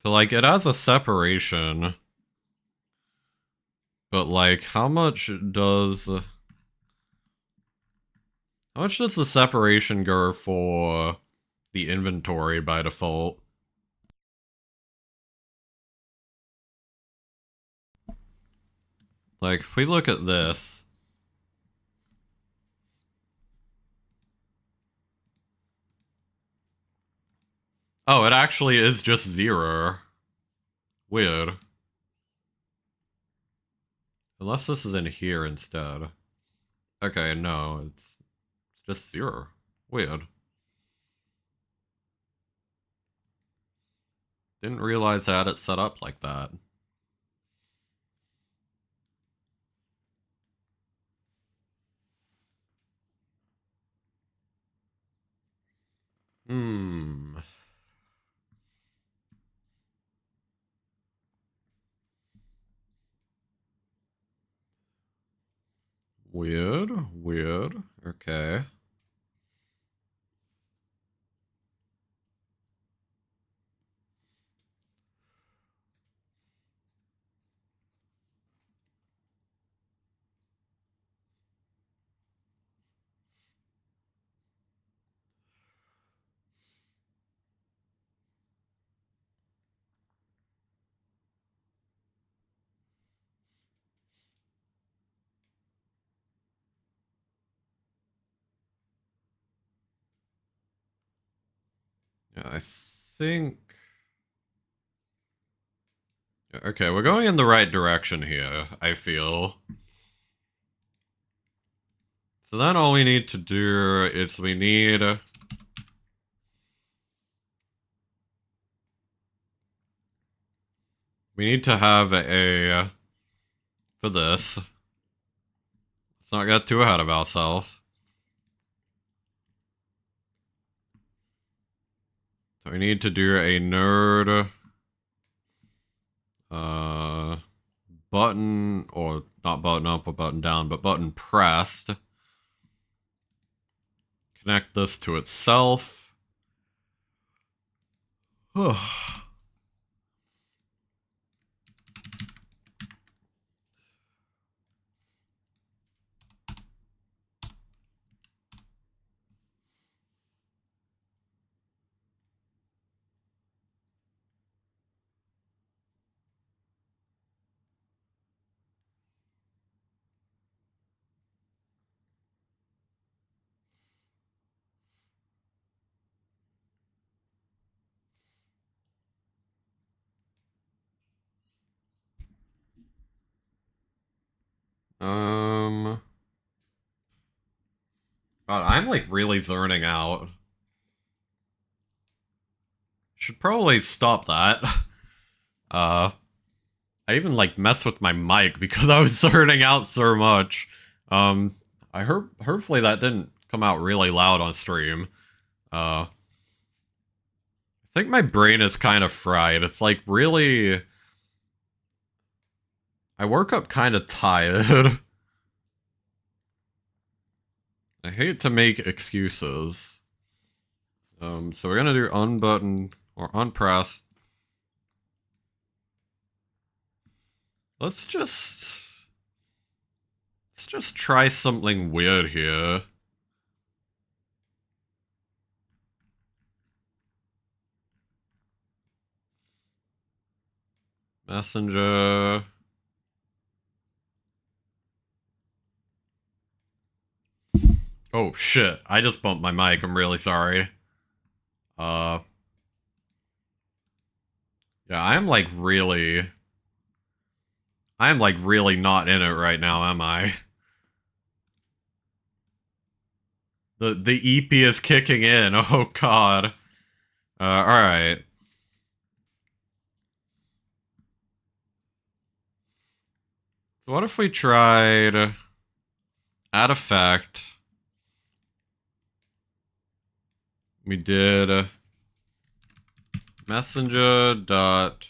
So like it has a separation. But like how much does the separation go for the inventory by default? Like if we look at this, oh, it actually is just 0. Weird. Unless this is in here instead. Okay, no, it's just 0. Weird. Didn't realize I had it set up like that. Hmm. Weird. Weird. Okay. Yeah, I think... Okay, we're going in the right direction here, I feel. So then all we need to do is we need to have a for this. Let's not get too ahead of ourselves. So we need to do a node uh button, or not button up or button down, but button pressed. Connect this to itself. God, I'm like really zoning out. Should probably stop that. I even like mess with my mic because I was hurting out so much. I heard hopefully that didn't come out really loud on stream. I think my brain is kind of fried. It's like really I woke up kind of tired. I hate to make excuses. So we're gonna do unbutton or unpress. Let's just try something weird here. Messenger. Oh shit, I just bumped my mic, I'm really sorry. Yeah, I'm like really not in it right now, am I? The EP is kicking in, oh god. Alright. So what if we tried add effect? We did messenger dot.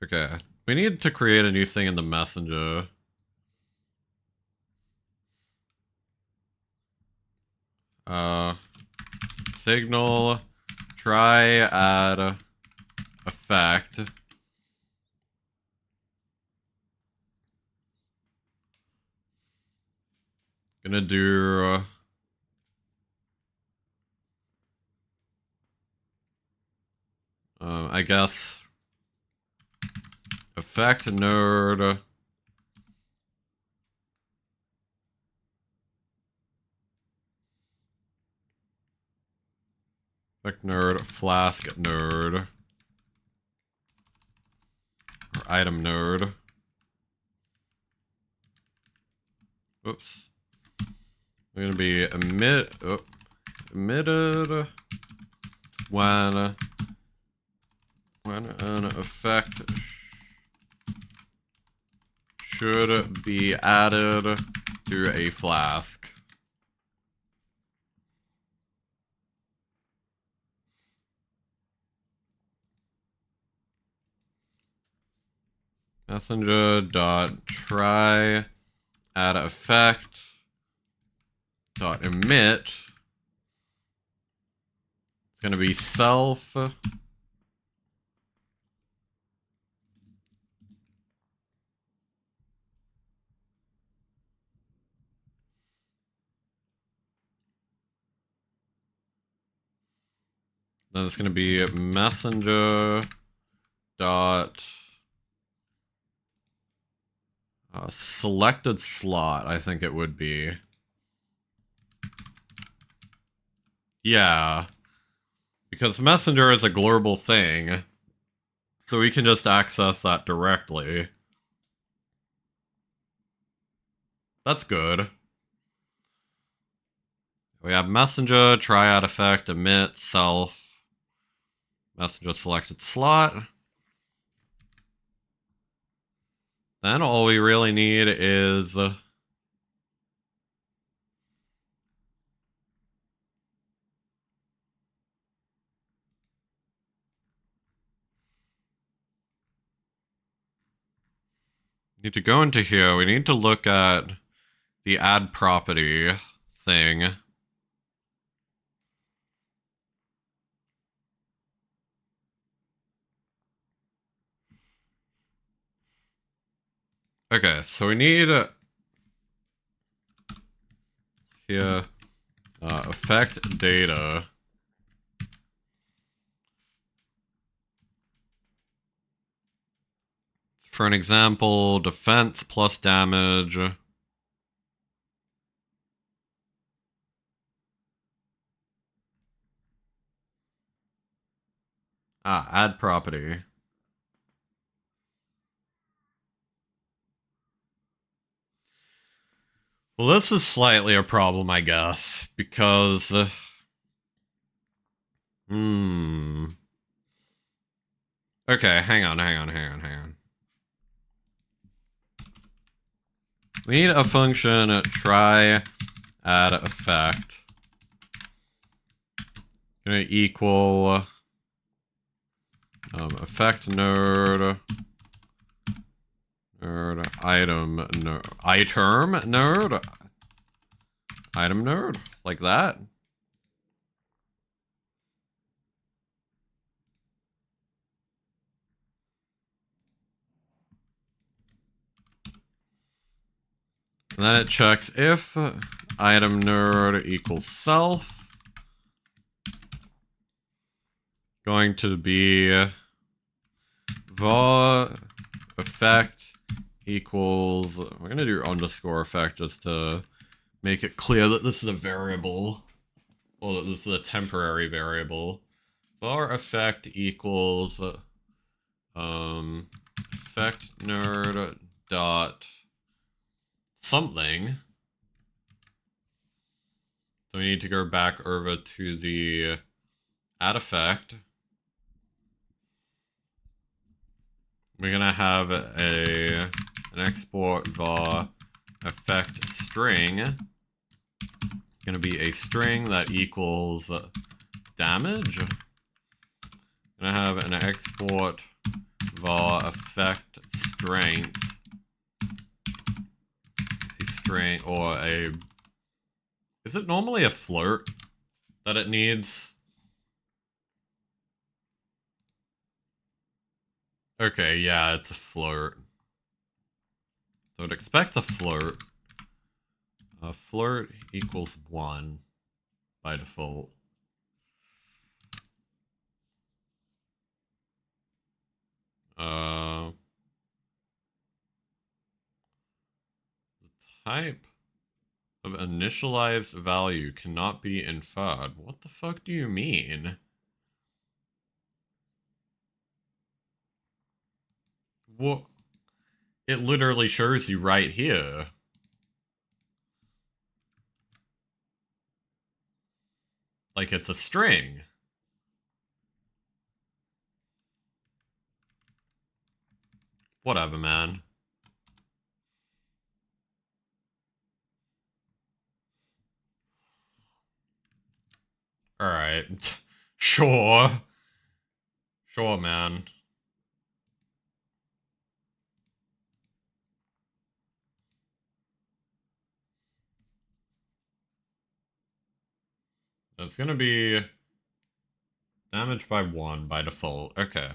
Okay, we need to create a new thing in the messenger. Signal try add effect. Gonna do I guess effect node effect node flask node or item node. Oops. We're gonna be emitted when an effect should be added to a flask. Messenger dot try add effect dot emit. It's gonna be self. Then it's gonna be messenger dot selected slot. I think it would be. Yeah, because messenger is a global thing, so we can just access that directly. That's good. We have messenger, triad effect, emit, self, messenger selected slot. Then all we really need is need to go into here. We need to look at the add property thing. Okay, so we need here effect data. For an example, defense plus damage. Add property. Well, this is slightly a problem, I guess, because Okay, hang on. We need a function try add effect. Gonna equal effect node item node like that. And then it checks if item node equals self. Going to be var effect equals, we're gonna do underscore effect just to make it clear that this is a variable, or that this is a temporary variable. Var effect equals effect nerd dot something. So we need to go back over to the add effect. We're gonna have an export var effect string. Gonna be a string that equals damage. Gonna have an export var effect strength. A string or a. Is it normally a float that it needs? Okay, yeah, it's a float. So it expects a float. A float equals 1 by default. The type of initialized value cannot be inferred. What the fuck do you mean? What? It literally shows you right here. Like it's a string. Whatever, man. Alright. Sure. Sure, man. It's gonna be damage by 1 by default. Okay.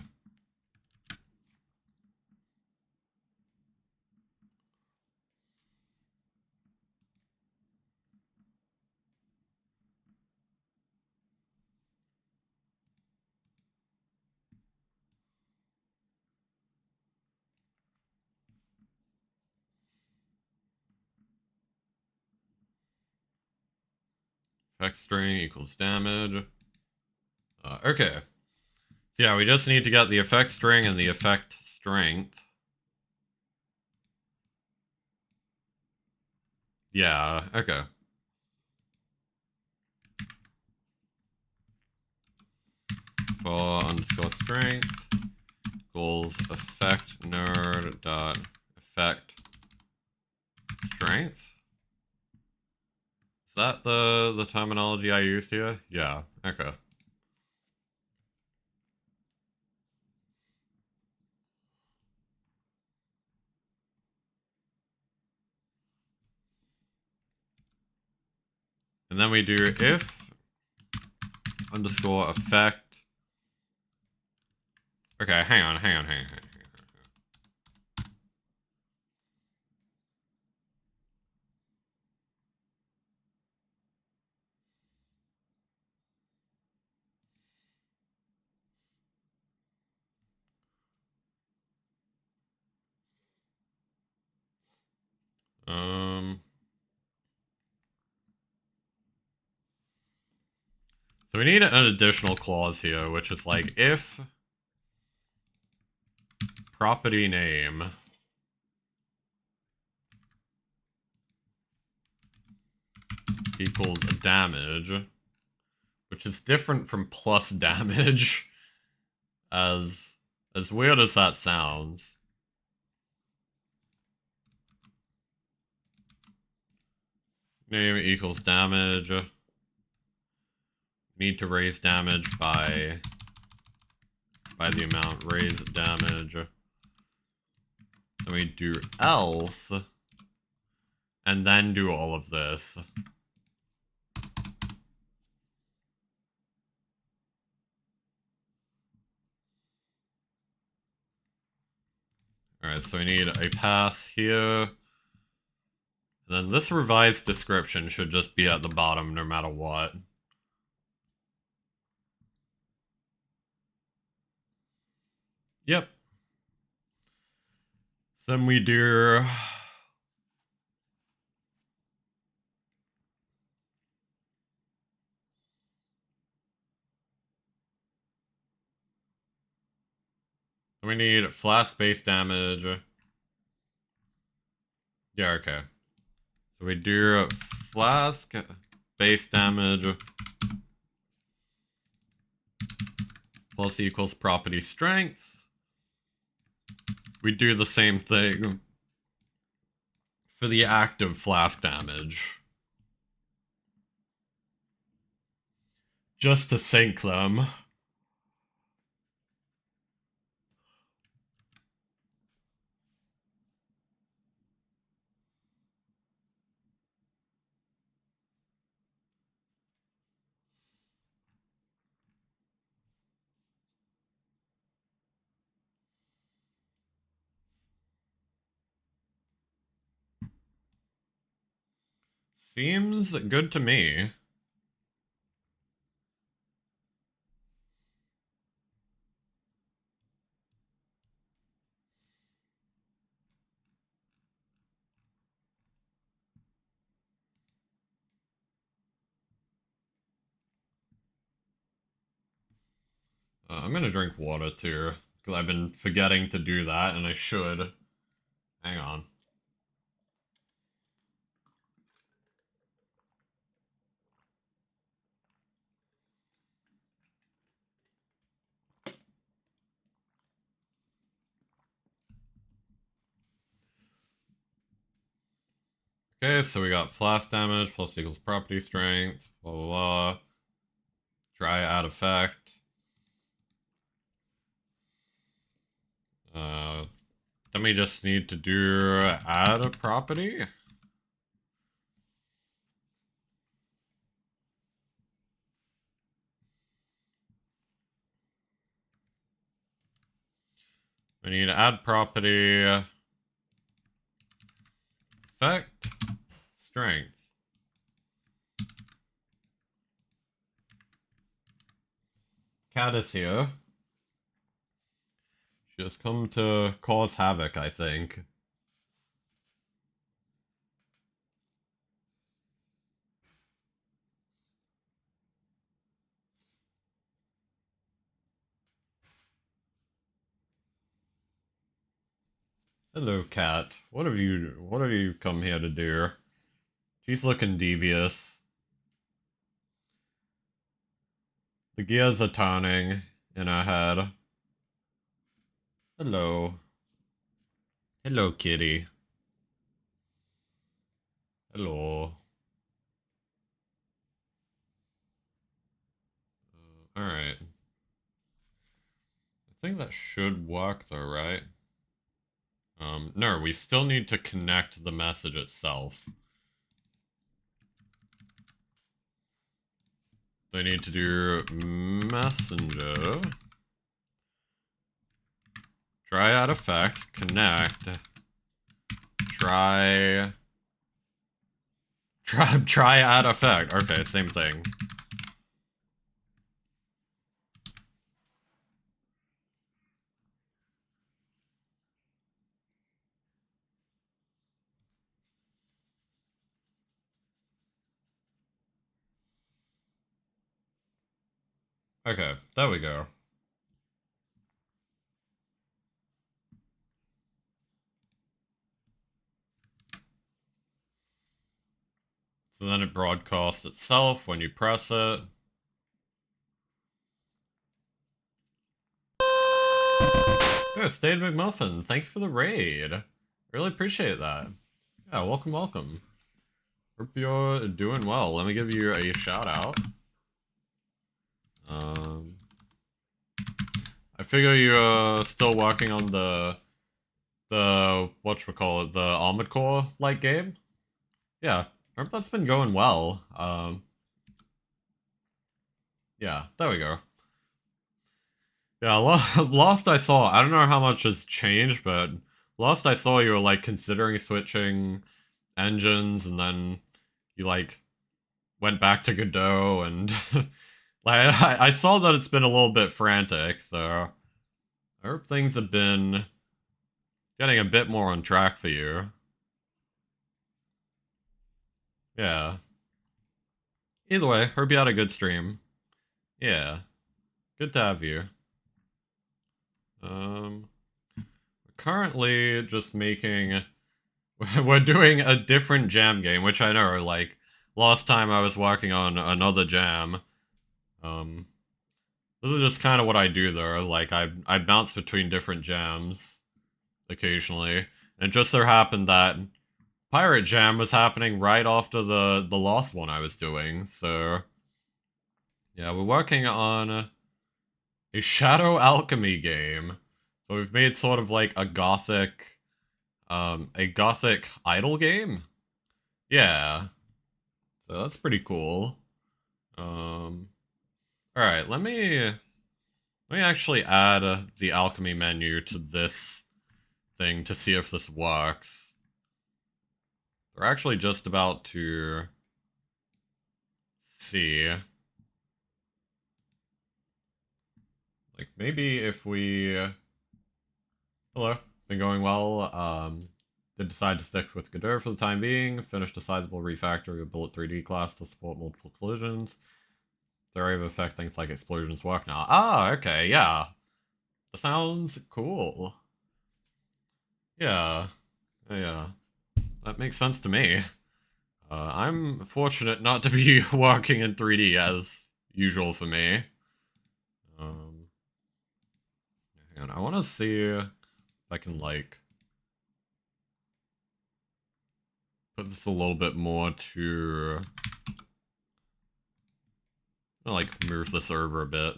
Effect string equals damage. Okay. Yeah, we just need to get the effect string and the effect strength. Yeah, okay. For underscore strength equals effect nerd dot effect strength. Is that the terminology I used here? Yeah, okay. And then we do if underscore effect. Okay, hang on. So we need an additional clause here, which is like if property name equals damage, which is different from plus damage. As weird as that sounds. Name equals damage. Need to raise damage by the amount raise damage. Then we do else, and then do all of this. Alright, so we need a pass here. And then this revised description should just be at the bottom no matter what. Yep. Then we do... we need flask base damage. Yeah, okay. So we do flask base damage plus equals property strength. We do the same thing for the active flask damage. Just to sync them. Seems good to me. I'm gonna drink water too, because I've been forgetting to do that, and I should. Hang on. Okay, so we got flash damage plus equals property strength, blah blah blah. Try add effect. Then we just need to do add a property. We need to add property effect strength. Cat is here. She has come to cause havoc, I think. Hello, cat. What have you come here to do? She's looking devious. The gears are turning in her head. Hello. Hello, kitty. Hello. Alright. I think that should work though, right? No, we still need to connect the message itself. They need to do messenger. Try add effect, connect. Try add effect. Okay, same thing. Okay, there we go. So then it broadcasts itself when you press it. Oh, Stayed McMuffin, thank you for the raid. Really appreciate that. Yeah, welcome, welcome. Hope you're doing well. Let me give you a shout out. I figure you're still working on the whatchamacallit, the Armored Core like game. Yeah, hope that's been going well. Yeah, there we go. Yeah, last I saw, I don't know how much has changed, but last I saw you were like considering switching engines, and then you like went back to Godot, and like I saw that it's been a little bit frantic, so I hope things have been getting a bit more on track for you. Yeah. Either way, hope you had a good stream. Yeah. Good to have you. Currently just making we're doing a different jam game, which I know, like, last time I was working on another jam. Um, this is just kind of what I do though. Like, I bounce between different jams occasionally, and it just so happened that Pirate Jam was happening right after the last one I was doing. So yeah, we're working on a Shadow Alchemy game. So we've made sort of like a gothic idol game. Yeah. So that's pretty cool. All right, let me actually add the alchemy menu to this thing to see if this works. We're actually just about to see. Like, maybe if we... Hello, been going well. Did decide to stick with Godot for the time being. Finished a sizable refactory of Bullet 3D class to support multiple collisions. The area of effect things like explosions work now. Ah, okay, yeah. That sounds cool. Yeah. Yeah. That makes sense to me. I'm fortunate not to be working in 3D as usual for me. Um, and I want to see if I can, like, put this a little bit more to, like, move this over a bit.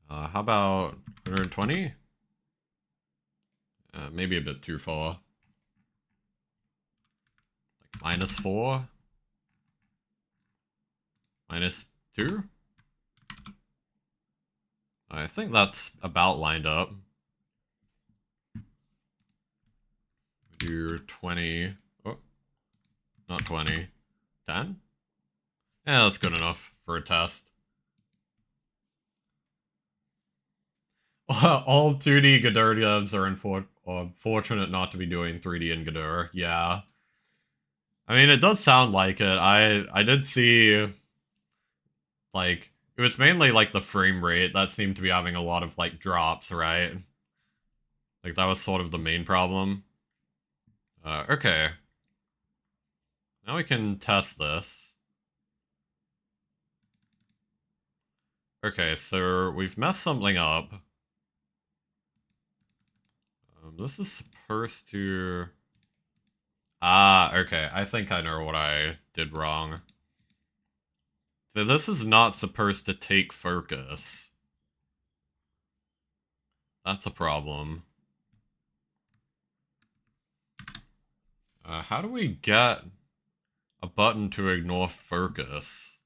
How about 120? Maybe a bit too far. Like, -4? -2? I think that's about lined up. Do 20. Oh, not 20. 10? Yeah, that's good enough for a test. All 2D Godot devs are fortunate not to be doing 3D in Godot. Yeah. I mean, it does sound like it. I did see, like, it was mainly, like, the frame rate that seemed to be having a lot of, like, drops, right? Like, that was sort of the main problem. Okay. Now we can test this. Okay, so we've messed something up. This is supposed to... Ah, okay. I think I know what I did wrong. So this is not supposed to take focus. That's a problem. How do we get a button to ignore focus?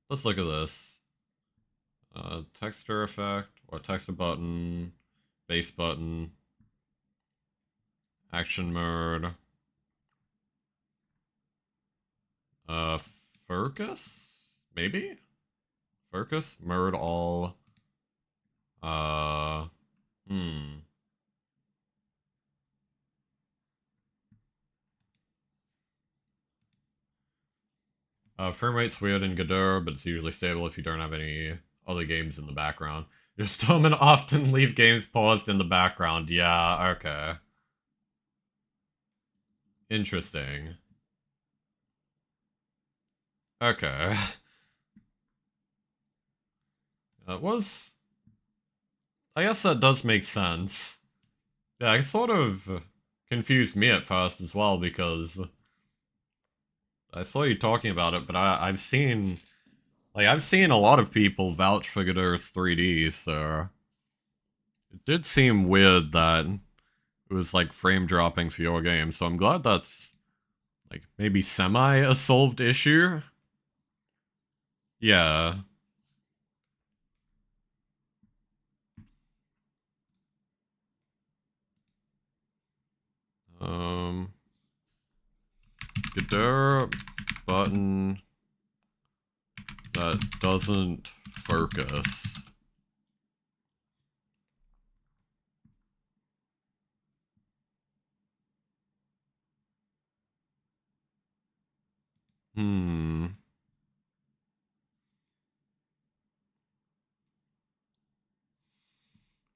Let's look at this. Texture effect, or texture button, base button, action mode. Focus? Maybe? Focus? Mode all. Uh, hmm. Frame rate's weird in Godot, but it's usually stable if you don't have any other games in the background. Your Stillman often leave games paused in the background. Yeah, okay. Interesting. Okay. That was... I guess that does make sense. Yeah, it sort of confused me at first as well, because I saw you talking about it, but I've seen... Like, I've seen a lot of people vouch for Godot's 3D, so... It did seem weird that it was, like, frame dropping for your game, so I'm glad that's, like, maybe semi a solved issue? Yeah. Um... Godot button that doesn't focus. Hmm.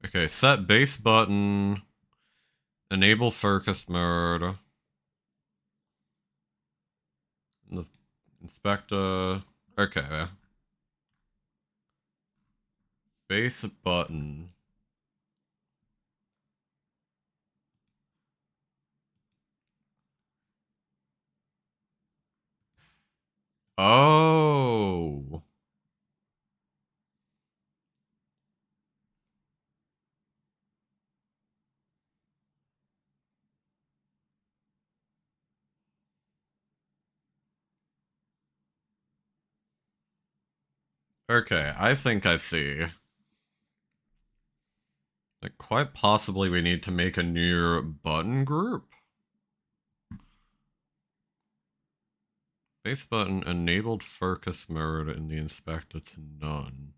Okay, set base button. Enable focus mode. The inspector. Okay. Base button. Oh. Okay, I think I see. Like, quite possibly we need to make a new button group. Base button enabled focus mode in the inspector to none.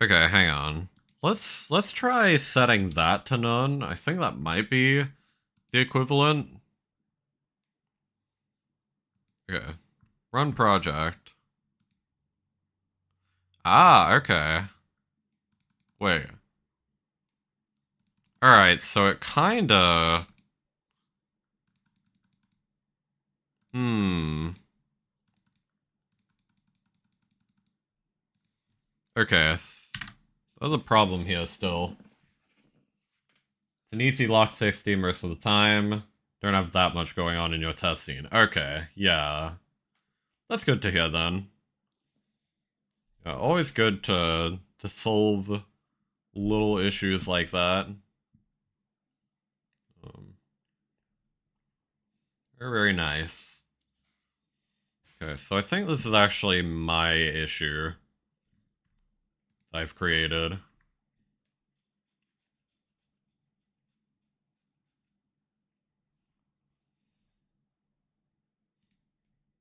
Okay, hang on. Let's try setting that to none. I think that might be the equivalent. Okay. Run project. Ah, okay. Wait. Alright, so it kinda... Hmm. Okay. There's a problem here still. It's an easy lock 60 most of the time. Don't have that much going on in your test scene. Okay, yeah. That's good to hear then. Yeah, always good to solve little issues like that. Um, very, very nice. Okay, so I think this is actually my issue I've created.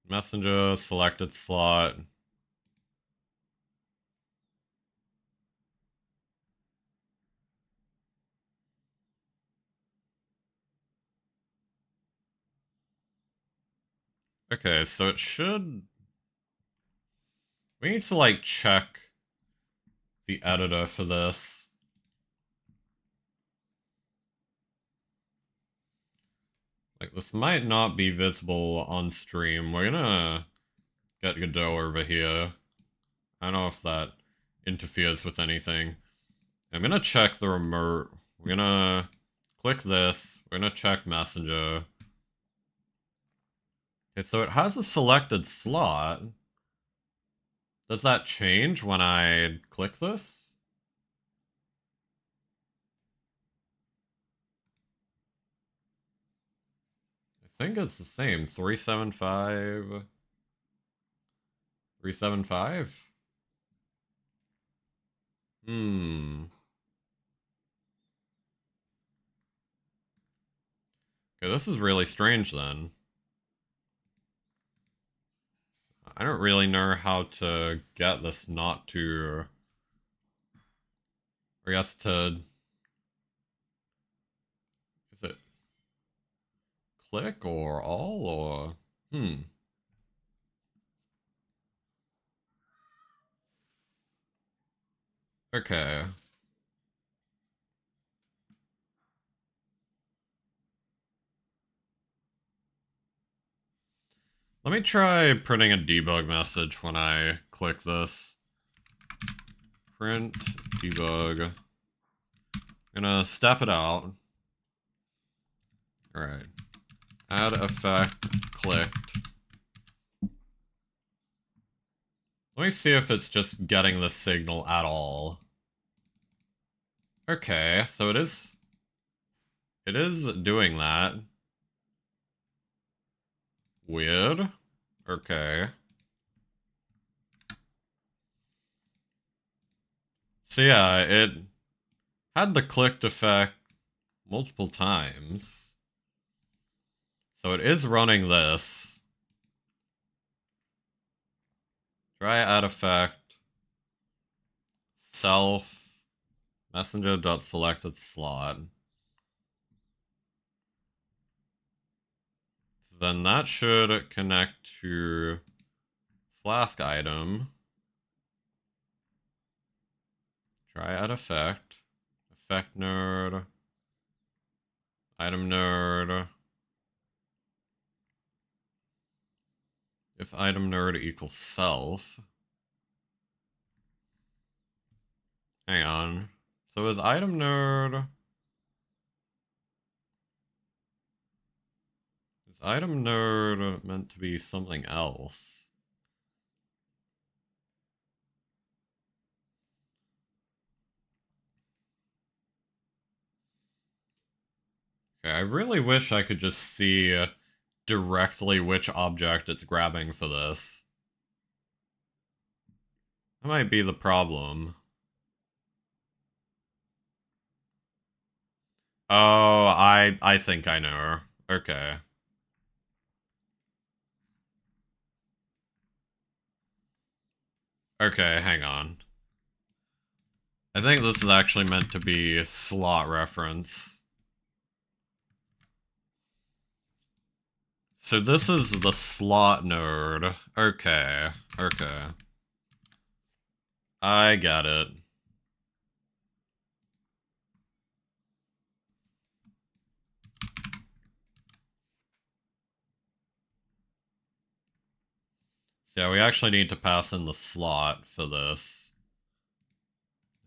Messenger, selected slot. Okay, so it should... We need to, like, check the editor for this. Like, this might not be visible on stream. We're gonna get Godot over here. I don't know if that interferes with anything. I'm gonna check the remote. We're gonna click this. We're gonna check Messenger. Okay, so it has a selected slot. Does that change when I click this? I think it's the same. 375. 375? Hmm. Okay, this is really strange then. I don't really know how to get this not to... I guess to... Is it click or all or... Hmm. Okay. Let me try printing a debug message when I click this. Print debug. I'm gonna step it out. Alright. Add effect clicked. Let me see if it's just getting the signal at all. Okay, so it is doing that. Weird. Okay. So yeah, it had the clicked effect multiple times. So it is running this. Try add effect. Self. Messenger.selected slot. So then that should connect to flask item. Try add effect. Effect nerd. Item nerd. If item nerd equals self. Hang on. So is item nerd... Is item nerd meant to be something else? Okay, I really wish I could just see directly which object it's grabbing for this. That might be the problem. Oh, I think I know. Okay. Okay, hang on. I think this is actually meant to be slot reference. So this is the slot node. Okay, okay. I got it. So yeah, we actually need to pass in the slot for this.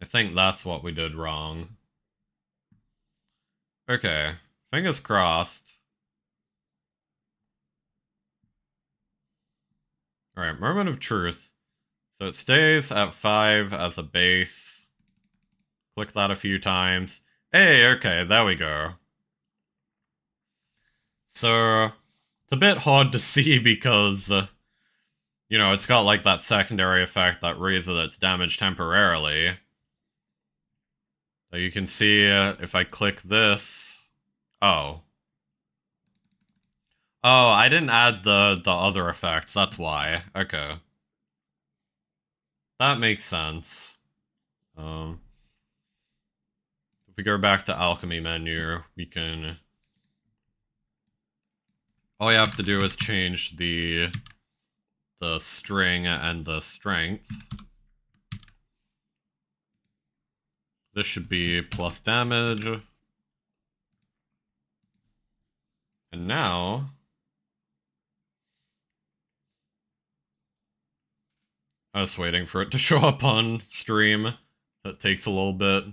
I think that's what we did wrong. Okay, fingers crossed. Alright, moment of truth. So it stays at 5 as a base. Click that a few times. Hey, okay, there we go. So, it's a bit hard to see because, you know, it's got like that secondary effect that raises its damage temporarily. So you can see if I click this. Oh. Oh, I didn't add the other effects, that's why. Okay. That makes sense. If we go back to alchemy menu, we can... All you have to do is change the string and the strength. This should be plus damage. And now... I was waiting for it to show up on stream. That takes a little bit.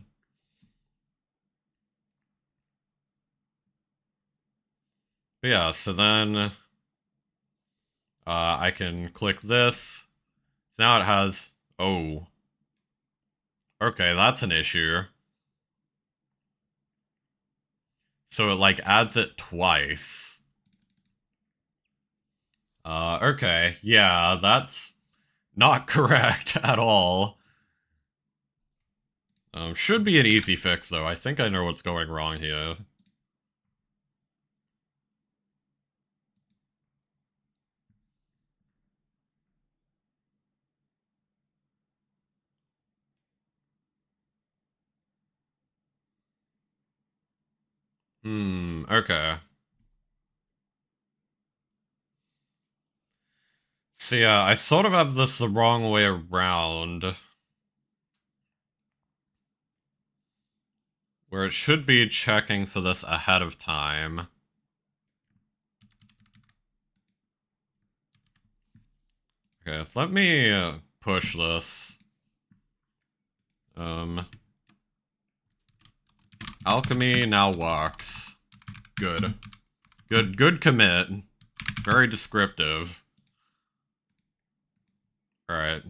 But yeah, so then... I can click this. So now it has... Oh. Okay, that's an issue. So it, like, adds it twice. Okay. Yeah, that's not correct at all. Should be an easy fix, though. I think I know what's going wrong here. Okay. So yeah, I sort of have this the wrong way around. Where it should be checking for this ahead of time. Okay, let me push this. Alchemy now works. Good. Good commit. Very descriptive. Alright.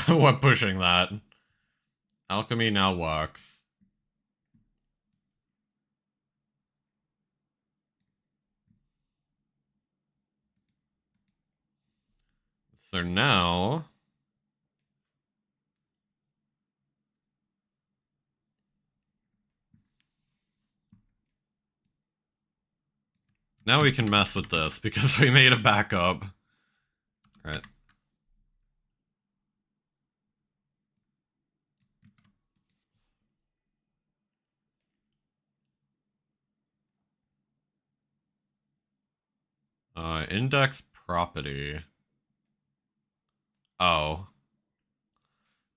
What pushing that? Alchemy now works. So now... Now we can mess with this, because we made a backup. Alright. Index property. Oh.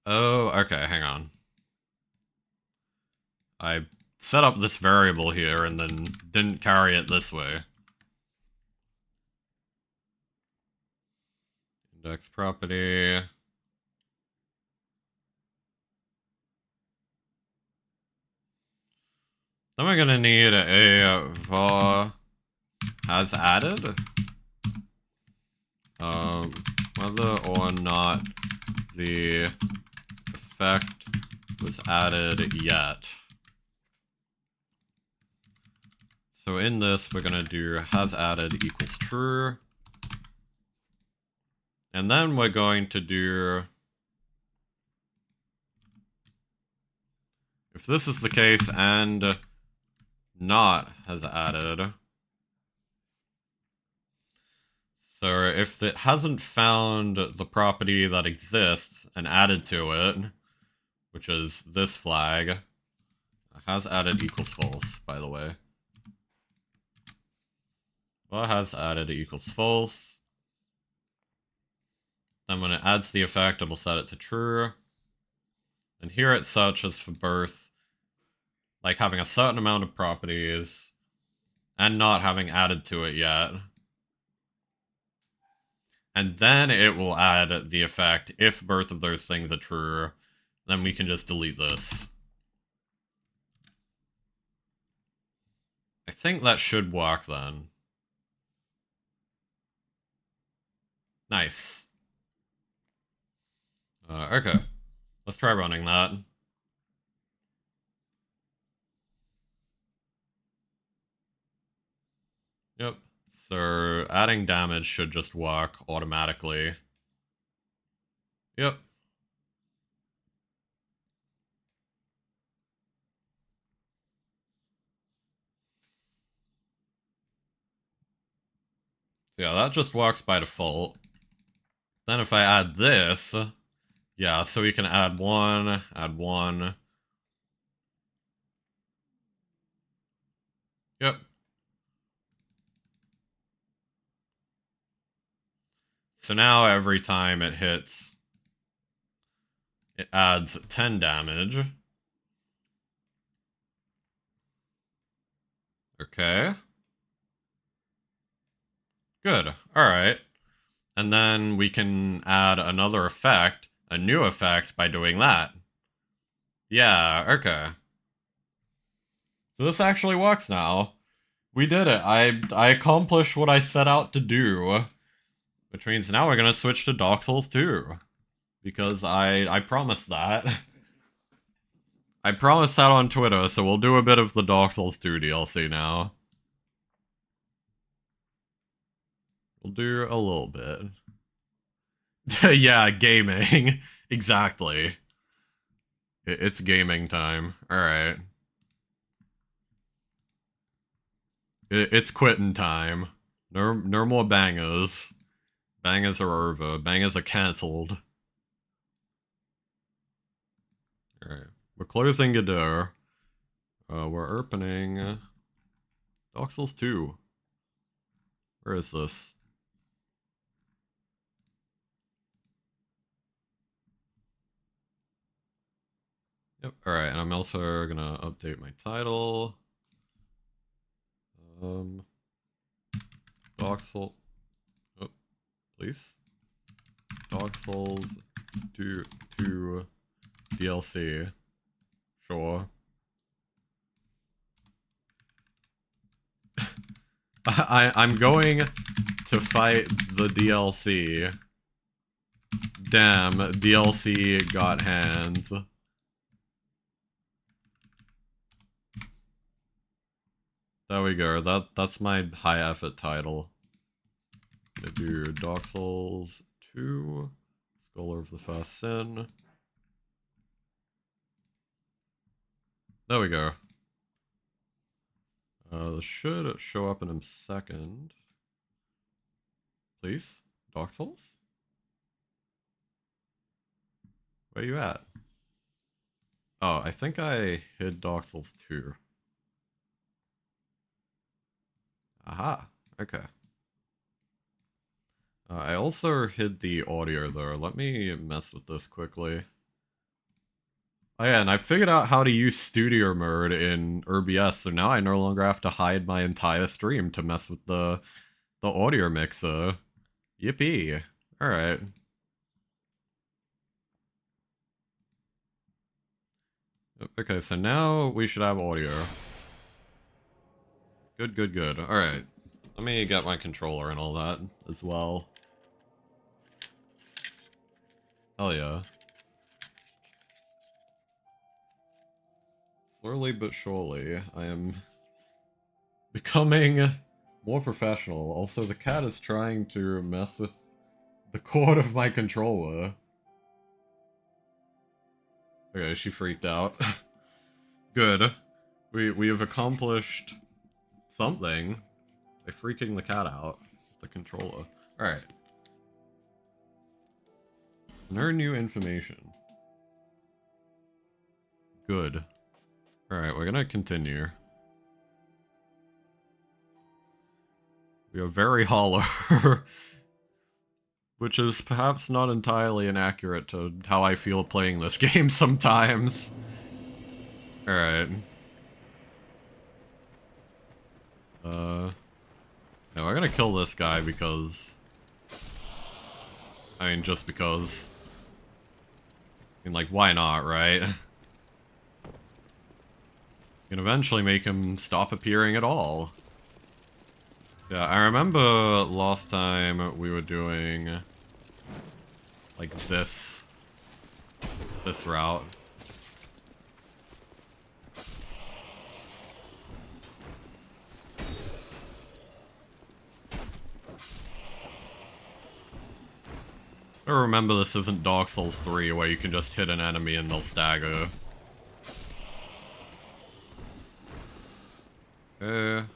Oh, okay, hang on. I set up this variable here and then didn't carry it this way. Index property. Then we're gonna need a var has added. Whether or not the effect was added yet. So in this, we're gonna do has added equals true. And then we're going to do, if this is the case and not has added. So if it hasn't found the property that exists and added to it, which is this flag, has added equals false, by the way. Well, has added equals false. Then when it adds the effect, it will set it to true. And here it's such as for birth, like having a certain amount of properties and not having added to it yet. And then it will add the effect if both of those things are true. Then we can just delete this. I think that should work then. Nice. Okay. Let's try running that. Yep. So adding damage should just work automatically. Yep. So yeah, that just works by default. Then if I add this, yeah, so we can add one, add one. Yep. So now every time it hits, it adds 10 damage. Okay. Good. Alright. And then we can add another effect, a new effect, by doing that. Yeah, okay. So this actually works now. We did it. I accomplished what I set out to do. Which means now we're gonna switch to Dark Souls 2. Because I promised that. I promised that on Twitter, so we'll do a bit of the Dark Souls 2 DLC now. We'll do a little bit. Yeah, gaming. Exactly. It's gaming time. Alright. It's quitting time. No more bangers. Bangers are over. Bangers are cancelled. Alright. We're closing the door. We're opening Dark Souls 2. Where is this? Yep, alright, and I'm also gonna update my title. Dark Souls. Oh, please. Dark Souls 2 DLC. Sure. I'm going to fight the DLC. Damn, DLC got hands. There we go. That's my high effort title. I'm gonna do Dark Souls 2, Scholar of the First Sin. There we go. This should show up in a second. Please? Dark Souls? Where you at? Oh, I think I hid Dark Souls 2. Aha, okay. I also hid the audio though. Let me mess with this quickly. Oh yeah, and I figured out how to use studio mode in OBS, so now I no longer have to hide my entire stream to mess with the audio mixer. Yippee. Alright. Okay, so now we should have audio. Good, good, good. Alright. Let me get my controller and all that as well. Hell yeah. Slowly but surely, I am becoming more professional. Also, the cat is trying to mess with the cord of my controller. Okay, she freaked out. Good. We have accomplished something by freaking the cat out. The controller. Alright. No new information. Good. Alright, we're gonna continue. We are very hollow. Which is perhaps not entirely inaccurate to how I feel playing this game sometimes. Alright. Yeah, we're gonna kill this guy because... I mean, just because. I mean, like, why not, right? You can eventually make him stop appearing at all. Yeah, I remember last time we were doing... like, this route. I remember this isn't Dark Souls 3 where you can just hit an enemy and they'll stagger. Okay.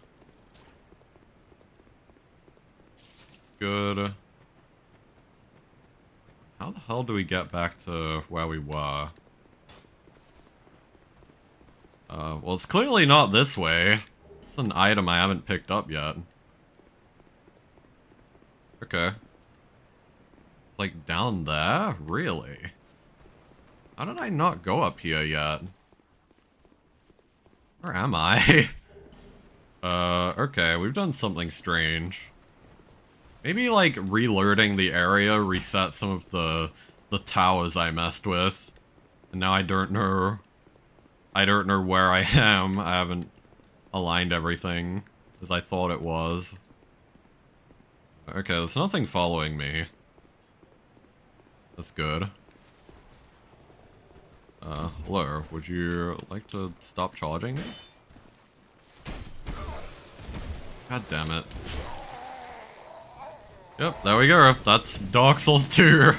Good. How the hell do we get back to where we were? Well, it's clearly not this way. It's an item I haven't picked up yet. Okay. It's like down there? Really? How did I not go up here yet? Where am I? Okay, we've done something strange. Maybe, like, reloading the area reset some of the towers I messed with. And now I don't know where I am. I haven't aligned everything as I thought it was. Okay, there's nothing following me. That's good. Hello, would you like to stop charging me? God damn it. Yep, there we go. That's Dark Souls 2.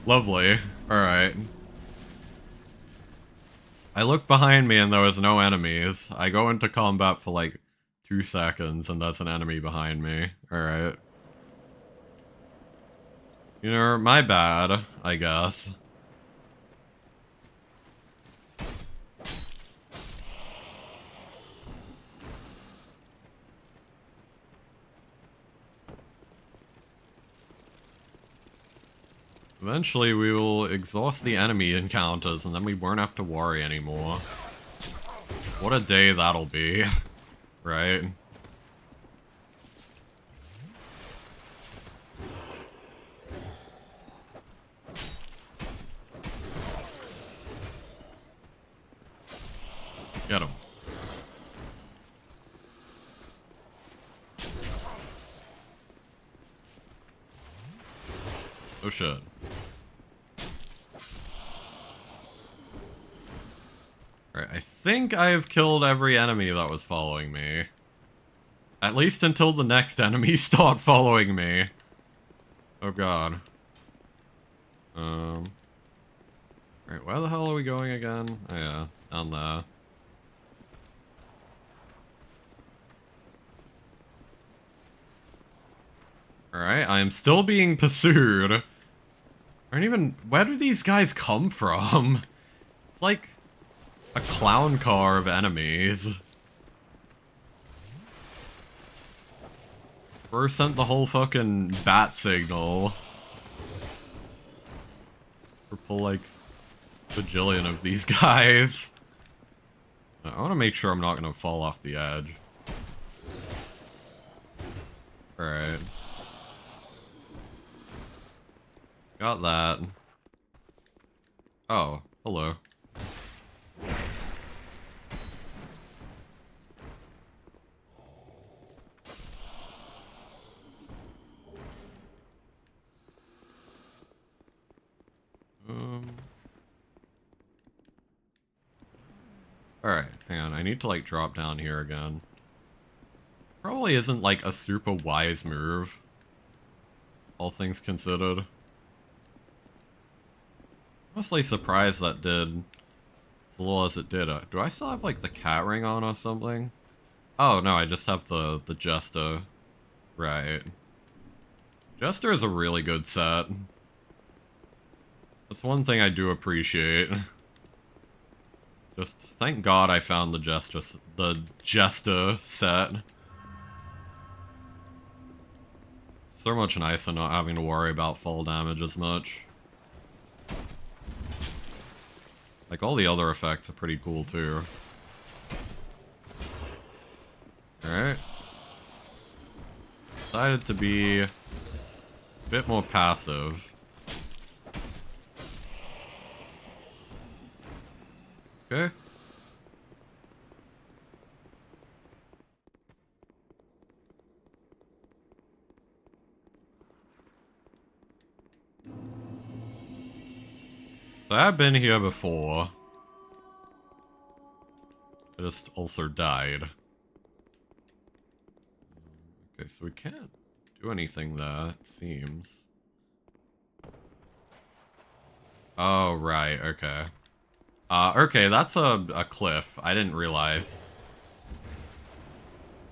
Lovely. Alright. I look behind me and there was no enemies. I go into combat for like 2 seconds and there's an enemy behind me. Alright. You know, my bad, I guess. Eventually we will exhaust the enemy encounters and then we won't have to worry anymore. What a day that'll be, right? Get him. Oh shit. Alright, I think I have killed every enemy that was following me. At least until the next enemy stopped following me. Oh god. Alright, where the hell are we going again? Oh yeah, down there. Alright, I am still being pursued. I don't even... Where do these guys come from? It's like a clown car of enemies. First sent the whole fucking bat signal. Or pull like bajillion of these guys. I want to make sure I'm not going to fall off the edge. Alright. Got that. Oh, hello. Alright, hang on. I need to, like, drop down here again. Probably isn't, like, a super wise move. All things considered. Honestly surprised that did as little as it did. Do I still have, like, the cat ring on or something? Oh, no, I just have the Jester. Right. Jester is a really good set. That's one thing I do appreciate. Just thank God I found the Jester set. So much nicer not having to worry about fall damage as much. Like, all the other effects are pretty cool, too. Alright. Decided to be a bit more passive. Okay. So I've been here before. I just also died. Okay, so we can't do anything there, it seems. Oh, right, okay. Okay, that's a cliff. I didn't realize.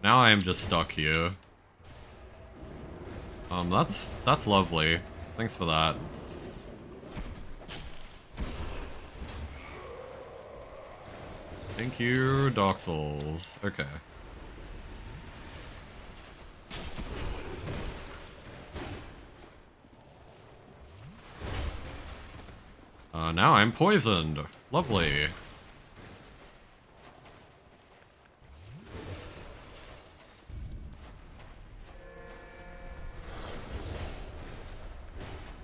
Now I am just stuck here. That's lovely. Thanks for that. Thank you, Dark Souls. Okay. Now I'm poisoned. Lovely.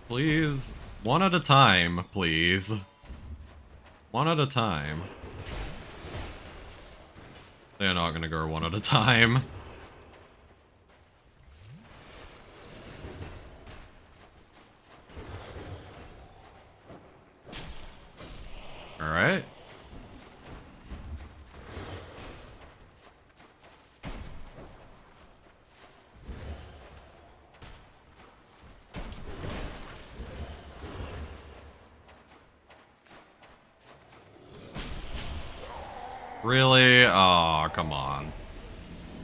Please. One at a time, please. One at a time. They're not gonna go one at a time. Alright. Really? Oh, come on.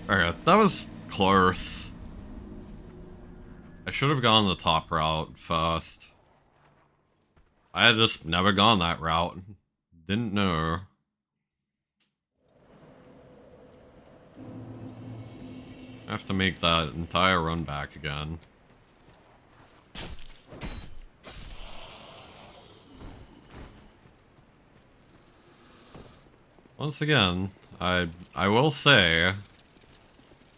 Okay, that was close. I should have gone the top route first. I had just never gone that route. Didn't know. I have to make that entire run back again. Once again, I will say,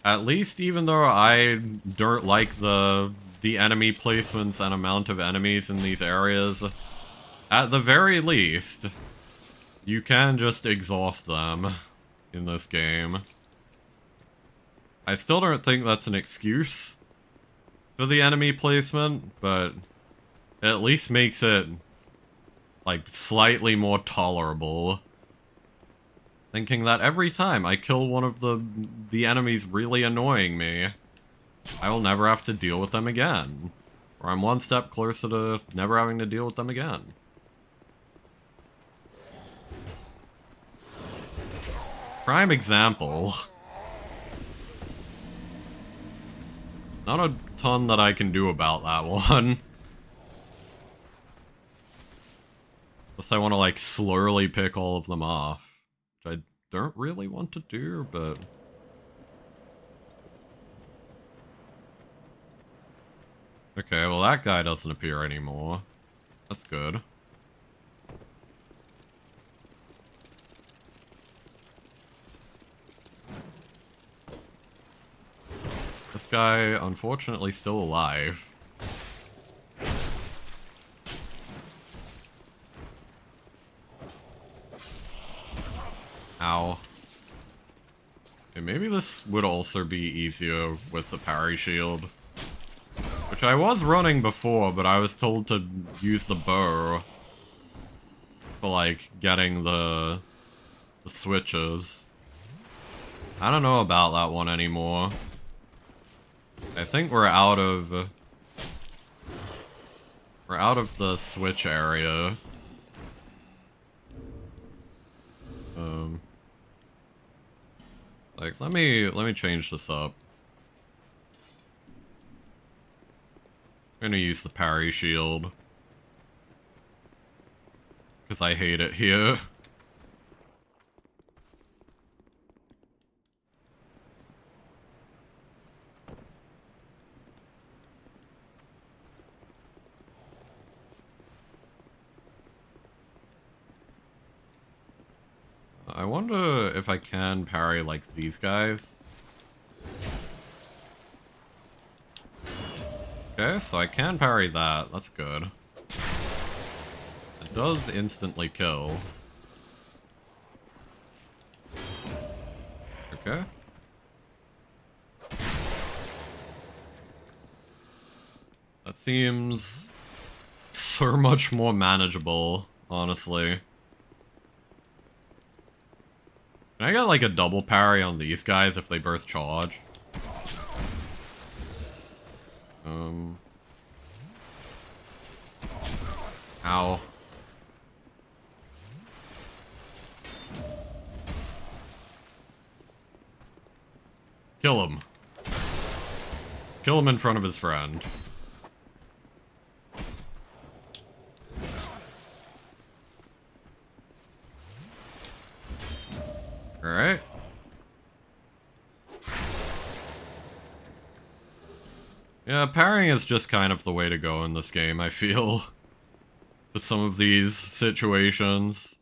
at least even though I don't like the enemy placements and amount of enemies in these areas, at the very least, You can just exhaust them in this game. I still don't think that's an excuse for the enemy placement, but it at least makes it, like, slightly more tolerable. Thinking that every time I kill one of the enemies really annoying me, I will never have to deal with them again. Or I'm one step closer to never having to deal with them again. Prime example. Not a ton that I can do about that one. Unless I want to, like, slowly pick all of them off. Which I don't really want to do, but... Okay, well that guy doesn't appear anymore. That's good. This guy, unfortunately, still alive. Ow. Okay, maybe this would also be easier with the parry shield. Which I was running before, but I was told to use the bow for, like, getting the switches. I don't know about that one anymore. I think we're out of the switch area. Like, let me change this up. I'm gonna use the parry shield. Because I hate it here. I wonder if I can parry, like, these guys. Okay, so I can parry that. That's good. It does instantly kill. Okay. That seems so much more manageable, honestly. Can I get, like, a double parry on these guys if they both charge? Ow. Kill him. Kill him in front of his friend. Alright. Yeah, parrying is just kind of the way to go in this game, I feel. For some of these situations.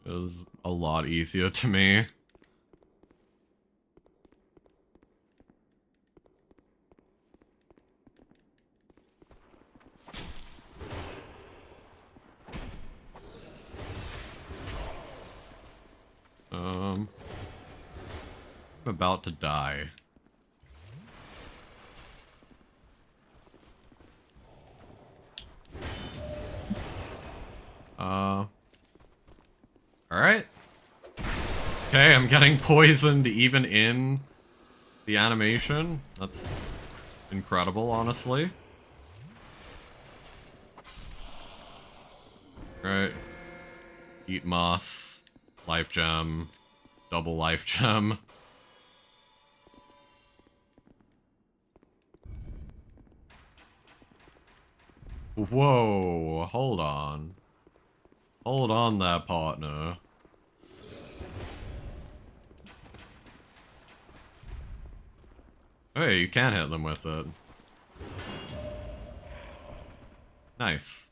It was a lot easier to me. I'm about to die. Alright. Okay, I'm getting poisoned even in the animation. That's incredible, honestly. Right. Eat moss. Life gem. Double life gem. Whoa, hold on. Hold on there, partner. Hey, you can hit them with it. Nice.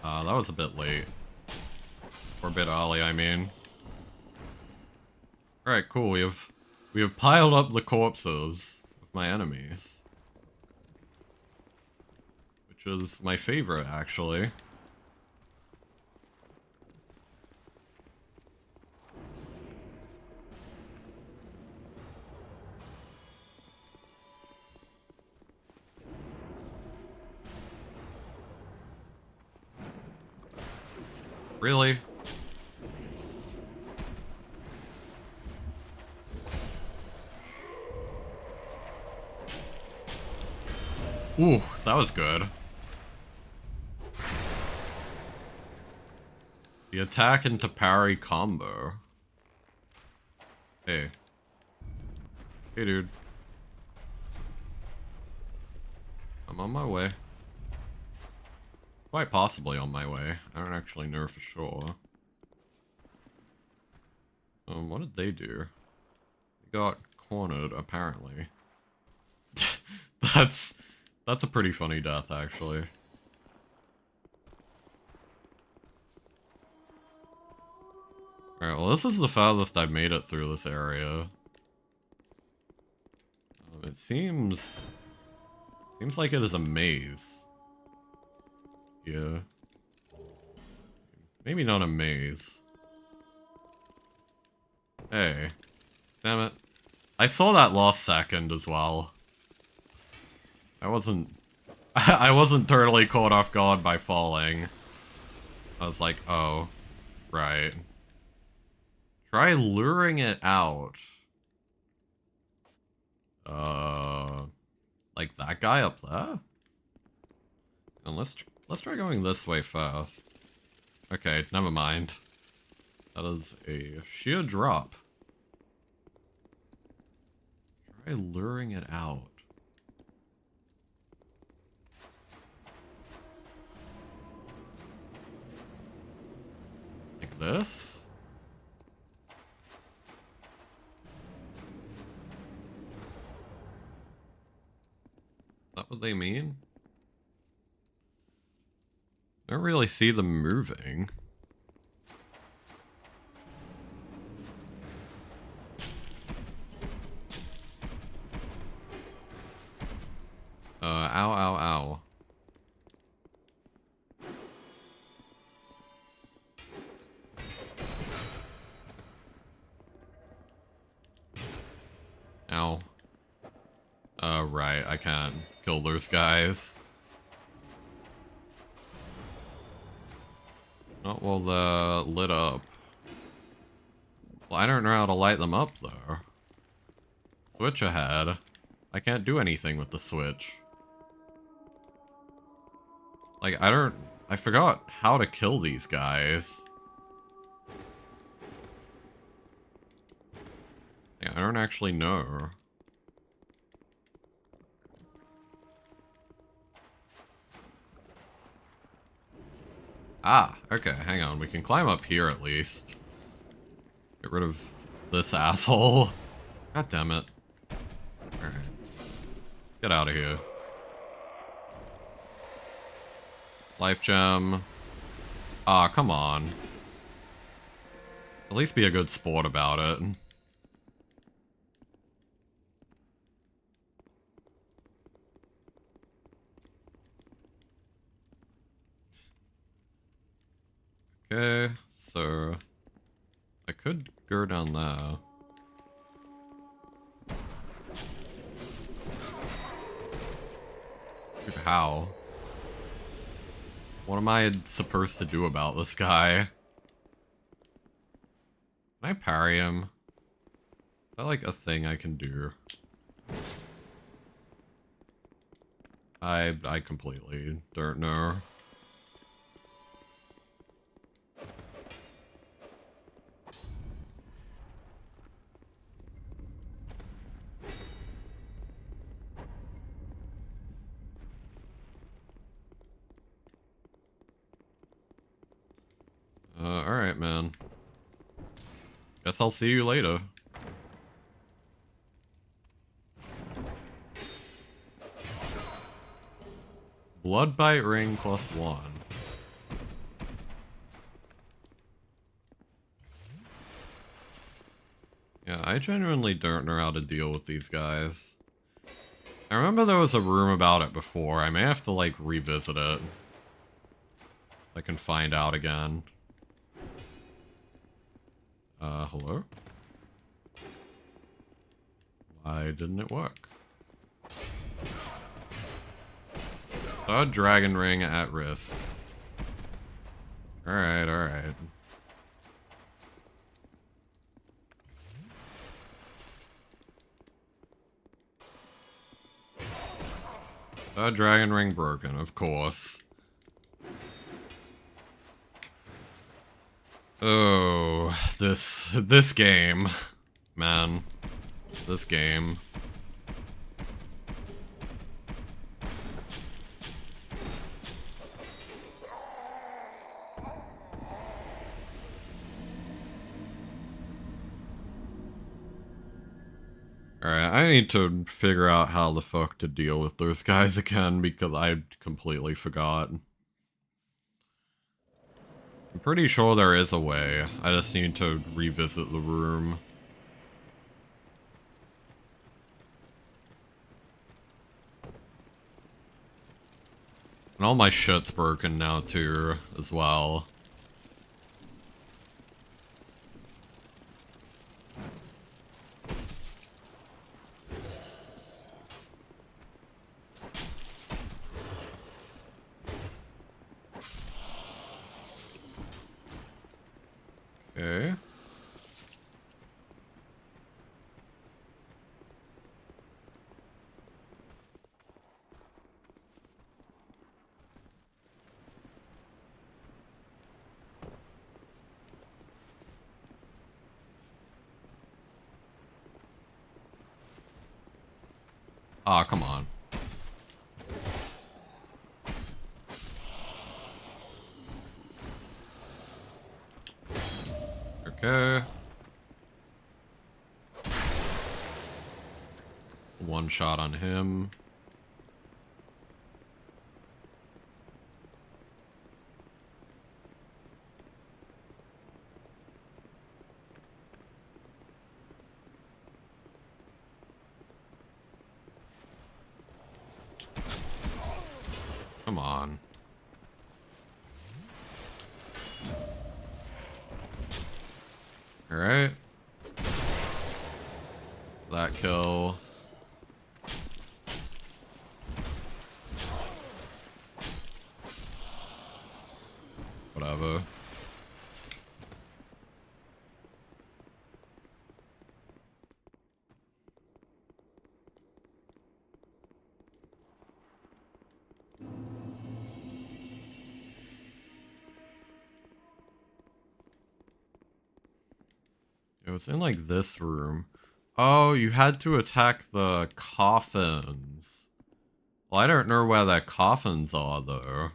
That was a bit late. Or a bit early, I mean. Alright, cool. We have piled up the corpses of my enemies. Which is my favorite, actually. Really? Ooh, that was good. The attack into parry combo. Hey. Hey, dude. I'm on my way. Quite possibly on my way. I don't actually know for sure. What did they do? They got cornered, apparently. That's a pretty funny death, actually. Alright, well this is the farthest I've made it through this area. It seems like it is a maze. Yeah. Maybe not a maze. Hey. Damn it. I saw that last second as well. I wasn't totally caught off guard by falling. I was like, oh, right. Try luring it out. Like that guy up there? And let's try going this way first. Okay, never mind. That is a sheer drop. Try luring it out. Like this? Is that what they mean? I don't really see them moving. Ow, ow, ow. Ow. Right, I can't kill those guys. Not while they're lit up. Well, I don't know how to light them up, though. Switch ahead. I can't do anything with the switch. Like, I forgot how to kill these guys. Yeah, I don't actually know. Ah, okay, hang on. We can climb up here at least. Get rid of this asshole. God damn it. Alright. Get out of here. Life gem. Ah, come on. At least be a good sport about it. Okay, so I could go down there. Dude, how? What am I supposed to do about this guy? Can I parry him? Is that like a thing I can do? I completely don't know. Alright, man. Guess I'll see you later. Blood bite ring +1. Yeah, I genuinely don't know how to deal with these guys. I remember there was a room about it before. I may have to, like, revisit it. I can find out again. Hello? Why didn't it work? A dragon ring at risk. Alright, alright. A dragon ring broken, of course. Oh, this game. Man. This game. Alright, I need to figure out how the fuck to deal with those guys again because I completely forgot. I'm pretty sure there is a way. I just need to revisit the room. And all my shit's broken now too, as well. Okay. Aw, come on. Okay. One shot on him. Come on. Alright. That kill. Whatever. It was in like this room. Oh, you had to attack the coffins. Well, I don't know where the coffins are though.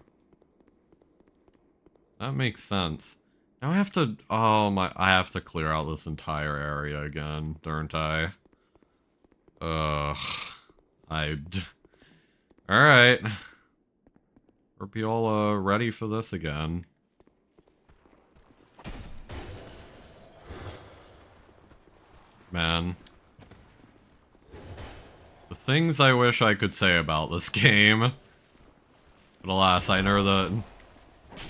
That makes sense. Now I have to, oh my, I have to clear out this entire area again, don't I? Ugh. Alright. Hope you all ready for this again. Man. The things I wish I could say about this game. But alas, I know that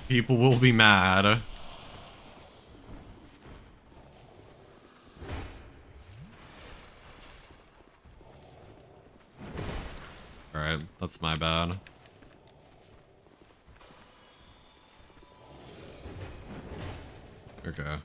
people will be mad. Alright, that's my bad. Okay.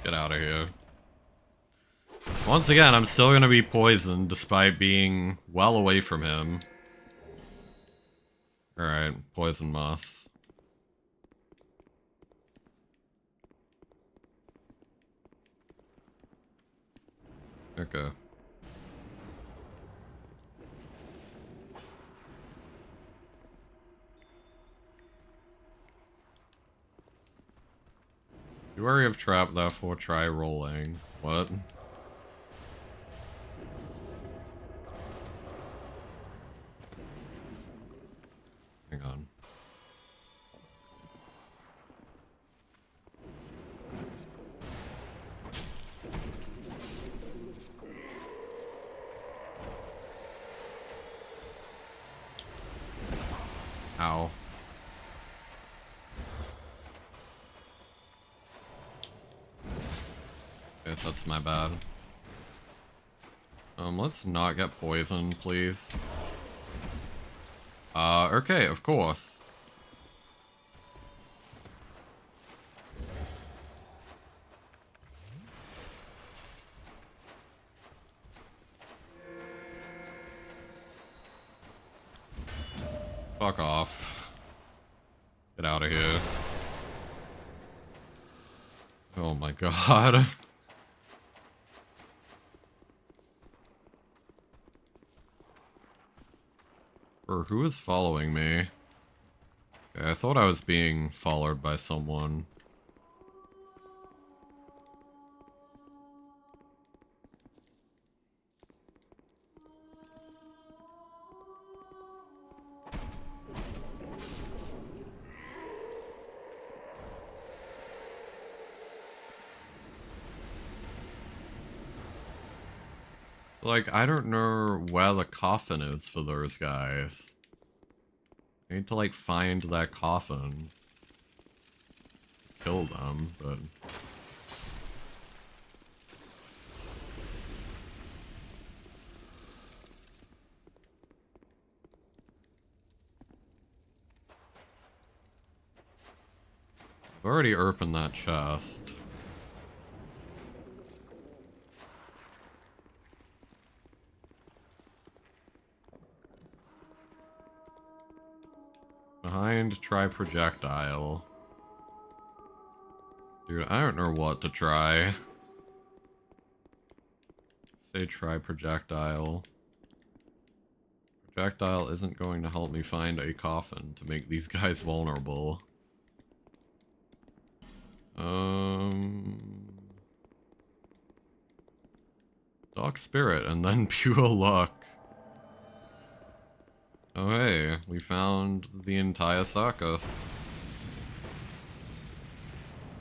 Get out of here. Once again, I'm still gonna be poisoned despite being well away from him. Alright, poison moss. Okay. You already have trap, therefore try rolling. What? Hang on. Ow. Okay, that's my bad. Let's not get poisoned, please. Okay, of course. Fuck off. Get out of here. Oh my god. Or who is following me? Okay, I thought I was being followed by someone. Like, I don't know where the coffin is for those guys. I need to, like, find that coffin. Kill them, but... I've already opened that chest. Behind, try projectile. Dude, I don't know what to try. Say try projectile. Projectile isn't going to help me find a coffin to make these guys vulnerable. Dark Spirit, and then Pure Luck. Oh hey, we found the entire circus.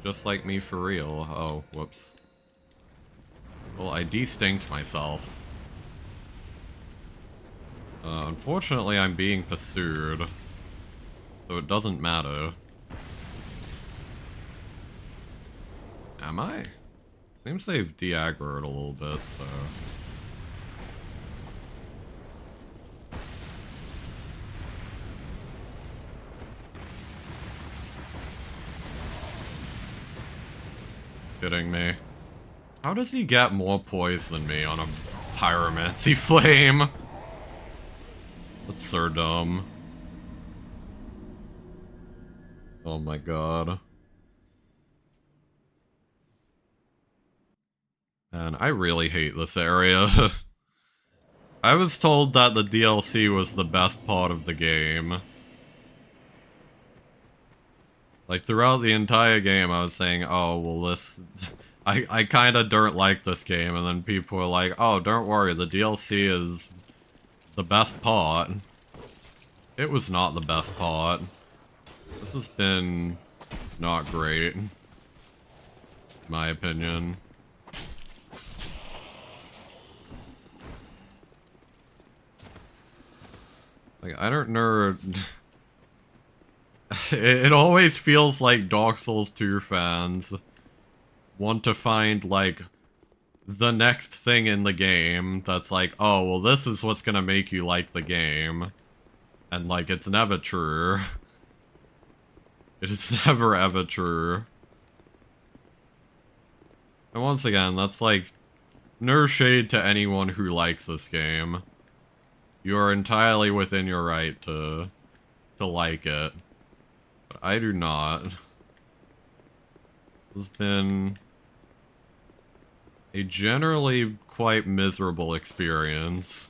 Just like me for real. Oh, whoops. Well, I de-stinked myself. Unfortunately, I'm being pursued. So it doesn't matter. Am I? Seems they've de-aggroed a little bit, so... Kidding me. How does he get more poise than me on a pyromancy flame? That's so dumb. Oh my god. And I really hate this area. I was told that the DLC was the best part of the game. Like, throughout the entire game, I was saying, oh, well, this... I kinda don't like this game, and then people were like, oh, don't worry, the DLC is the best part. It was not the best part. This has been not great, in my opinion. Like, I don't know... it always feels like Dark Souls 2 fans want to find, like, the next thing in the game that's like, oh, well, this is what's gonna make you like the game. And, like, it's never true. It is never ever true. And once again, that's, like, no shade to anyone who likes this game. You are entirely within your right to like it. But I do not. It's been a generally quite miserable experience.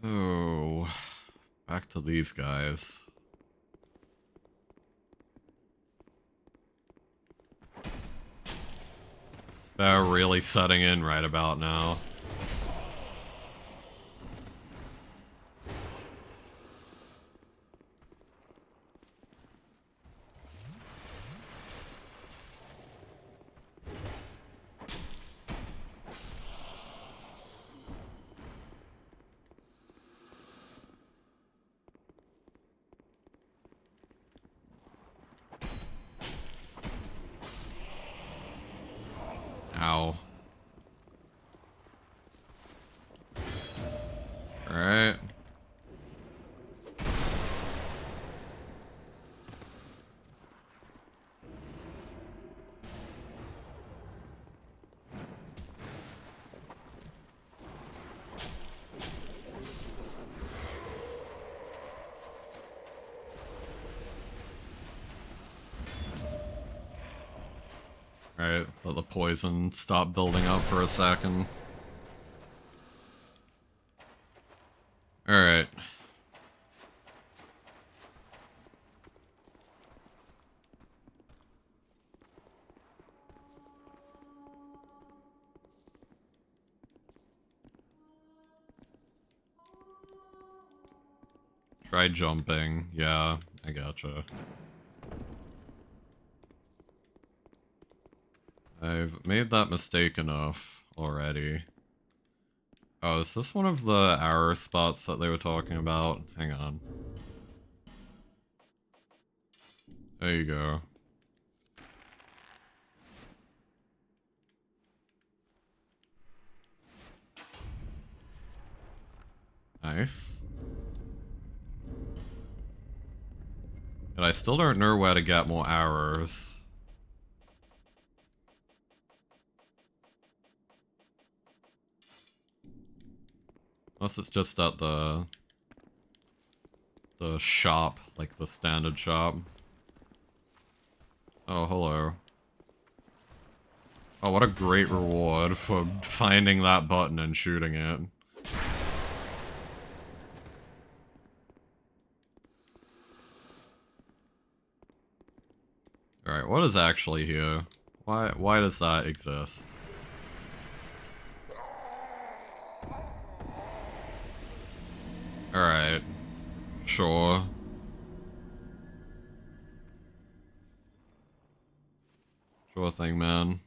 Oh, back to these guys. They're really setting in right about now. Ow. Alright. Alright, let the poison stop building up for a second. Alright. Try jumping. Yeah, I gotcha. I've made that mistake enough already. Oh, is this one of the arrow spots that they were talking about? Hang on. There you go. Nice. And I still don't know where to get more arrows. Unless it's just at the shop, like the standard shop. Oh, hello. Oh, what a great reward for finding that button and shooting it. Alright, what is actually here? Why does that exist? Alright. Sure. Sure thing, man.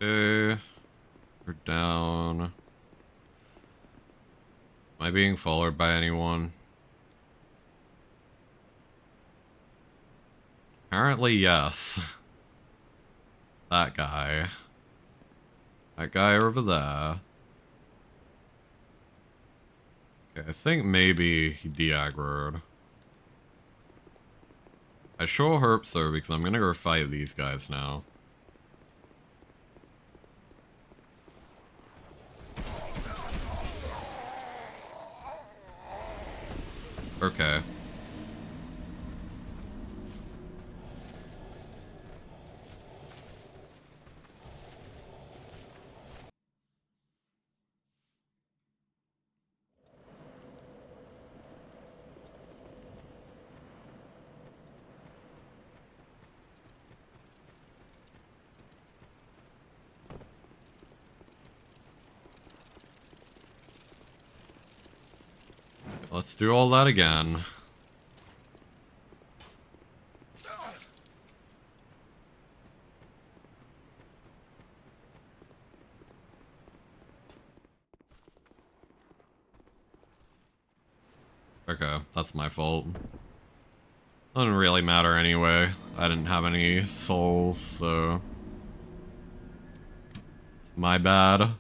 Okay. We're down. Am I being followed by anyone? Apparently, yes. That guy. That guy over there. Okay, I think maybe he de-aggroed. I sure hope so, because I'm gonna go fight these guys now. Okay. Let's do all that again. Okay, that's my fault. Doesn't really matter anyway. I didn't have any souls, so... It's my bad.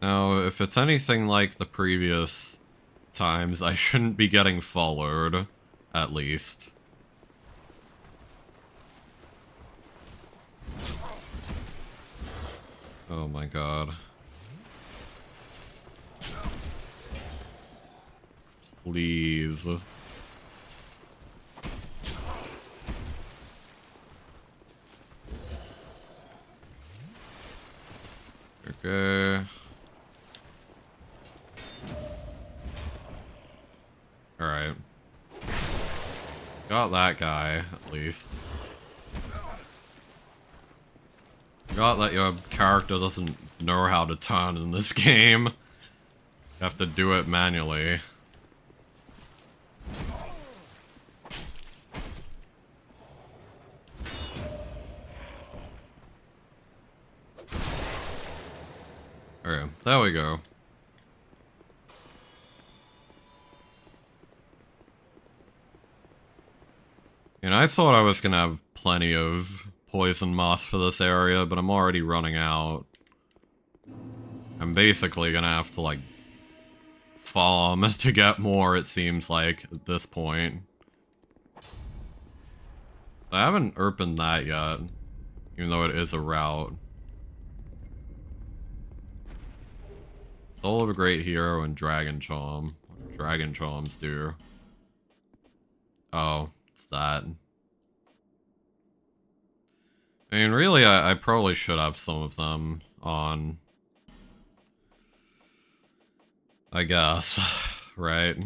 Now, if it's anything like the previous times, I shouldn't be getting followed, at least. Oh my god. Please. Okay. Alright. Got that guy, at least. Got that your character doesn't know how to turn in this game. You have to do it manually. Okay, there we go. And I thought I was gonna have plenty of poison moss for this area, but I'm already running out. I'm basically gonna have to, like, farm to get more, it seems like, at this point. I haven't opened that yet, even though it is a route. Soul of a Great Hero and Dragon Charm. What do Dragon Charms do? Oh, it's that. I mean, really, I probably should have some of them on. I guess, right?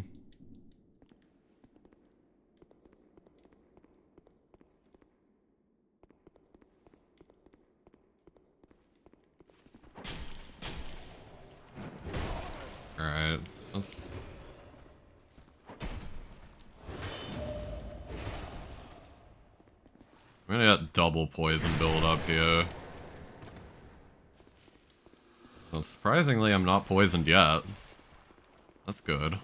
Alright, let's... I'm gonna get double poison build up here. Well, surprisingly, I'm not poisoned yet. That's good.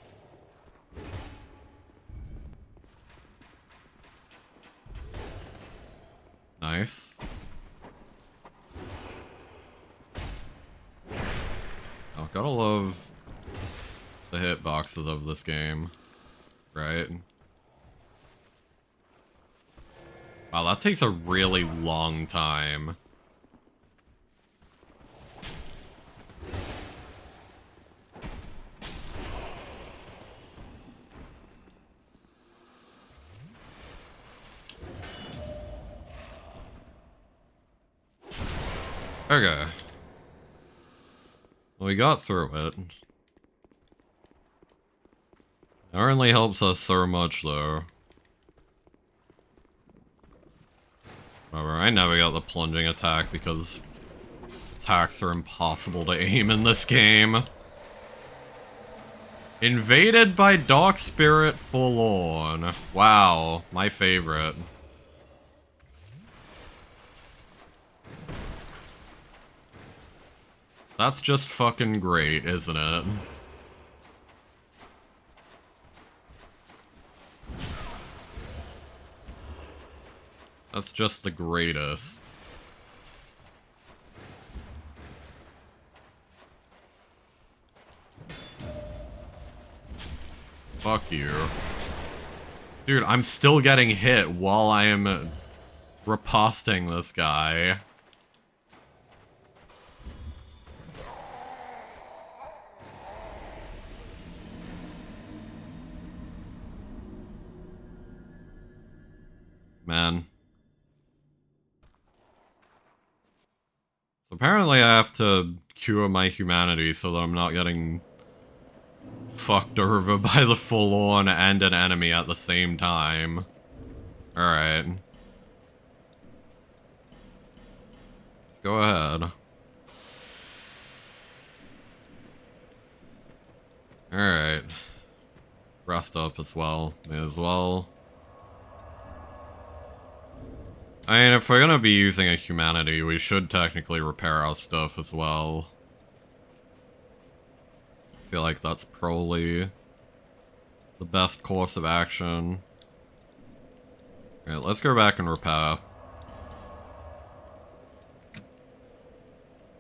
Nice. Oh, gotta love the hitboxes of this game, right? Wow, that takes a really long time. Okay. Well, we got through it. It only helps us so much, though. However, I never got the plunging attack because attacks are impossible to aim in this game. Invaded by Dark Spirit Forlorn. Wow, my favorite. That's just fucking great, isn't it? That's just the greatest. Fuck you. Dude, I'm still getting hit while I am riposting this guy. Man. So apparently I have to cure my humanity so that I'm not getting fucked over by the full-on and an enemy at the same time. Alright. Let's go ahead. Alright. Rest up as well. May as well. I mean, if we're gonna be using a humanity, we should technically repair our stuff as well. I feel like that's probably the best course of action. Alright, let's go back and repair.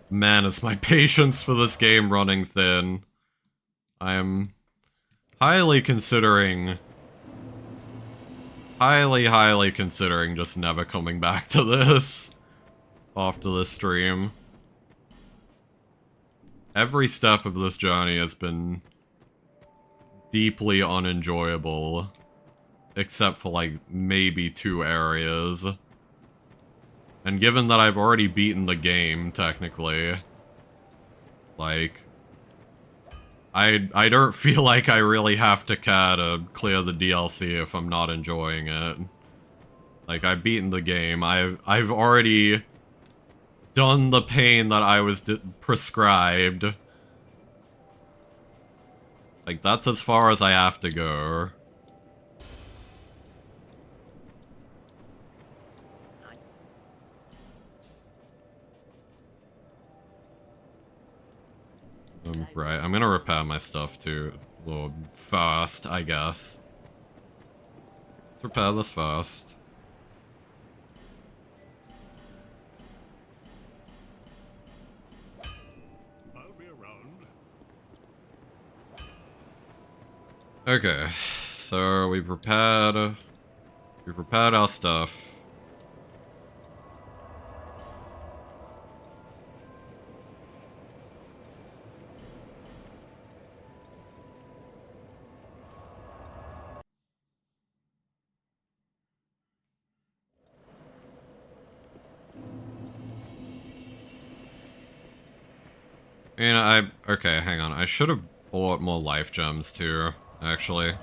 Man, is my patience for this game running thin. I am highly considering just never coming back to this after this stream. Every step of this journey has been deeply unenjoyable, except for like maybe 2 areas. And given that I've already beaten the game, technically, like, I don't feel like I really have to care to clear the DLC if I'm not enjoying it. Like, I've beaten the game. I've already done the pain that I was prescribed. Like, that's as far as I have to go. Right, I'm gonna repair my stuff too. Well, first, I guess. Let's repair this first. I'll be around. Okay, so we've repaired our stuff. You know, okay, hang on. I should have bought more life gems too, actually.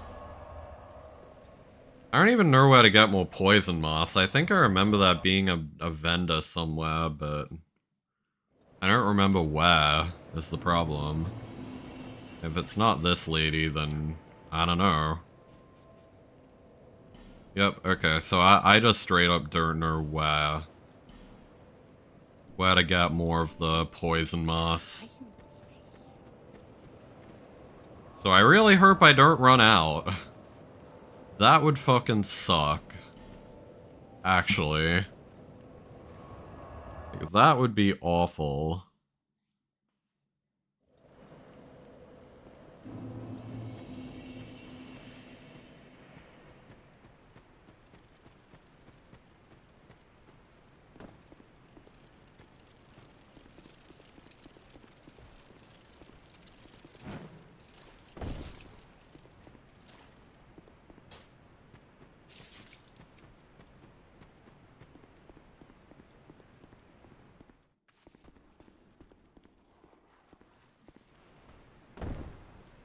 I don't even know where to get more poison moss. I think I remember that being a vendor somewhere, but I don't remember where is the problem. If it's not this lady, then I don't know. Yep, okay, so I just straight up don't know where to get more of the poison moss. So I really hope I don't run out. That would fucking suck. Actually. Like, that would be awful.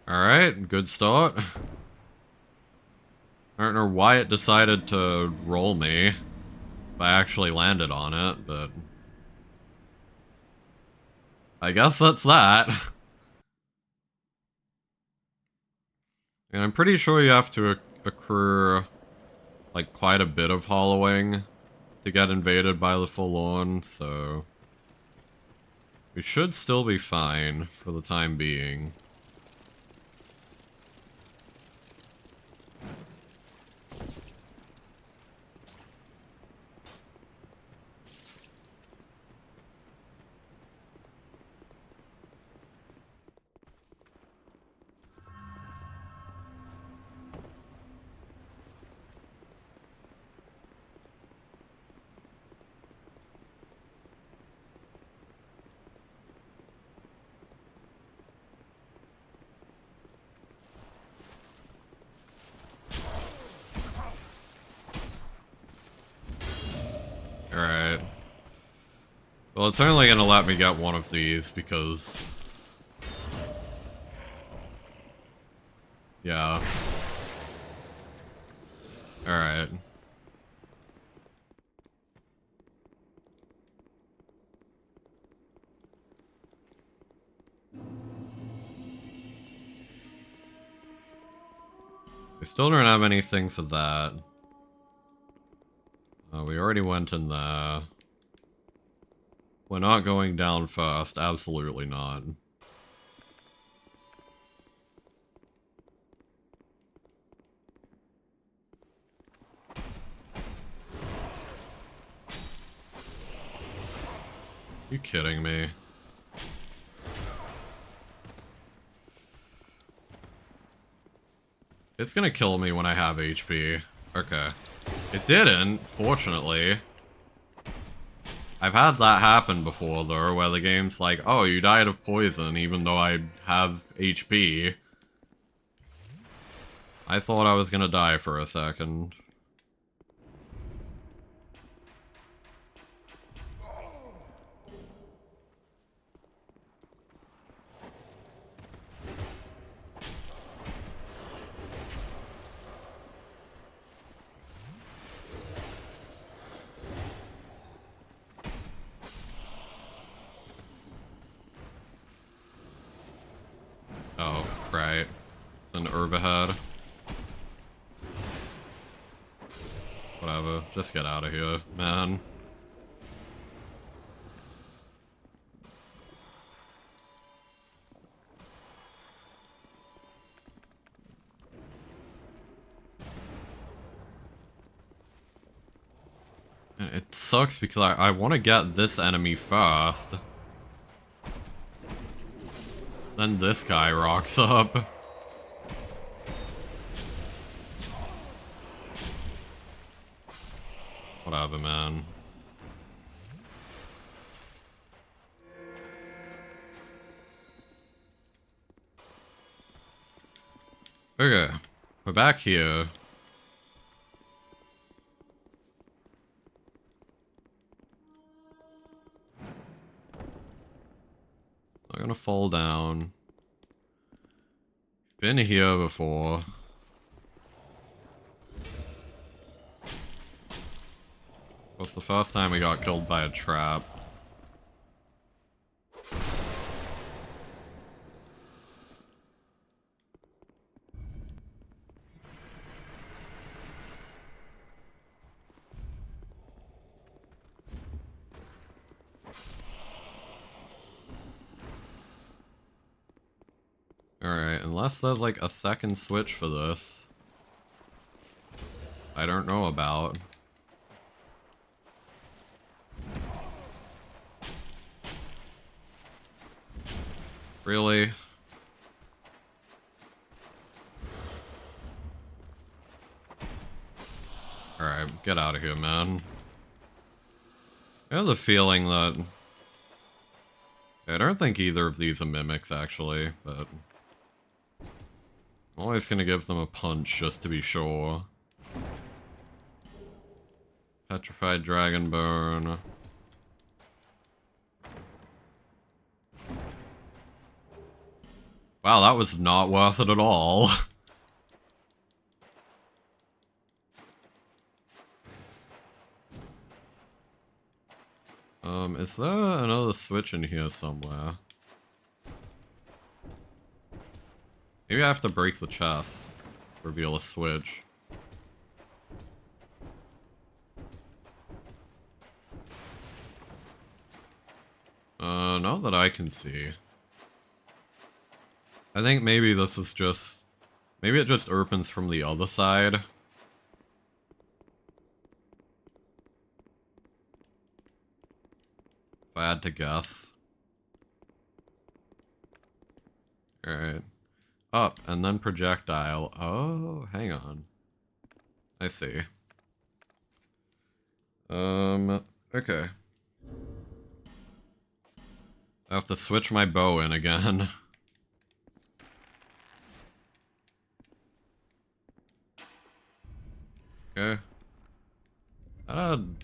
Alright, good start. I don't know why it decided to roll me. If I actually landed on it, but I guess that's that. And I'm pretty sure you have to accrue, like, quite a bit of hollowing to get invaded by the Forlorn, so... we should still be fine for the time being. Alright. Well, it's only gonna let me get one of these because... yeah. Alright. We still don't have anything for that. We already went in there. We're not going down first, absolutely not. You kidding me? It's gonna kill me when I have HP. Okay. It didn't, fortunately. I've had that happen before, though, where the game's like, oh, you died of poison, even though I have HP. I thought I was gonna die for a second. Oh, right. It's an herb ahead. Whatever, just get out of here, man. And it sucks because I want to get this enemy first. Then this guy rocks up. Whatever, man. Okay, we're back here. I'm gonna fall down. Been here before. Was the first time we got killed by a trap. Alright, unless there's like a second switch for this. I don't know about. Really? Alright, get out of here, man. I have the feeling that... I don't think either of these are mimics, actually, but... I'm always gonna give them a punch, just to be sure. Petrified Dragonbone. Wow, that was not worth it at all. Is there another switch in here somewhere? Maybe I have to break the chest. reveal a switch. Not that I can see. I think maybe this is just... Maybe it just opens from the other side. If I had to guess. Alright. Up, and then projectile. Oh, hang on. I see. Okay. I have to switch my bow in again. Okay. That had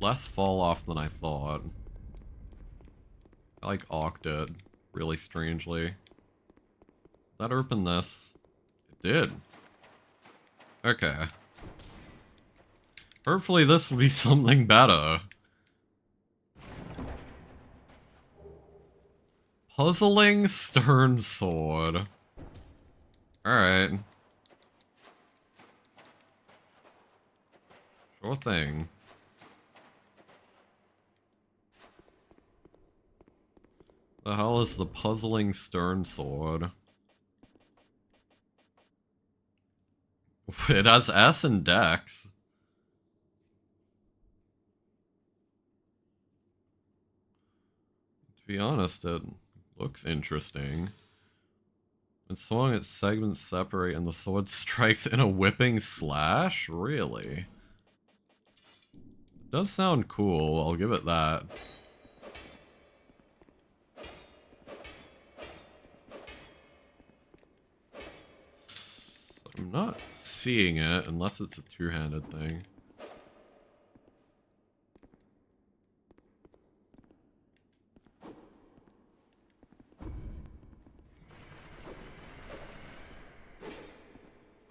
less fall off than I thought. I like awked it really strangely. Did that open this? It did. Okay. Hopefully this will be something better. Puzzling stern sword. Alright. Sure thing. The hell is the puzzling stern sword? It has S and Dex. To be honest, it looks interesting. It's swung, its segments separate, and the sword strikes in a whipping slash? Really? It does sound cool, I'll give it that. I'm not seeing it, unless it's a two-handed thing.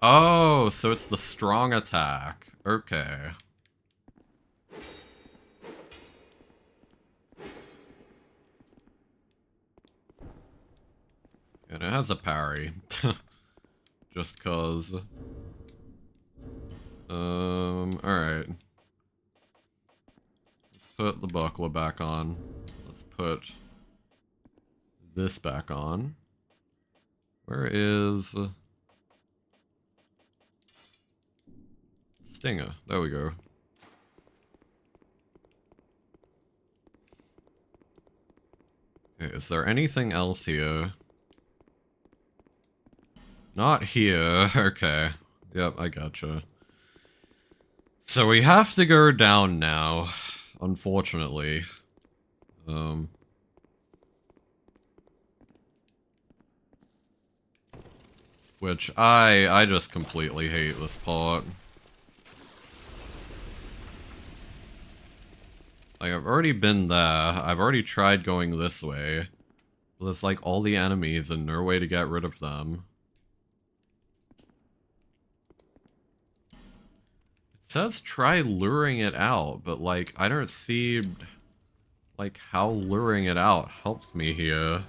Oh, so it's the strong attack. Okay. And it has a parry. Just cause. Alright. Let's put the buckler back on. Let's put this back on. Where is... Stinger? There we go. Okay, is there anything else here? Not here. Okay. Yep, I gotcha. So we have to go down now, unfortunately. Which I just completely hate this part. Like, I've already been there. I've already tried going this way. But it's like all the enemies and no way to get rid of them. It says try luring it out, but like, I don't see, like, how luring it out helps me here.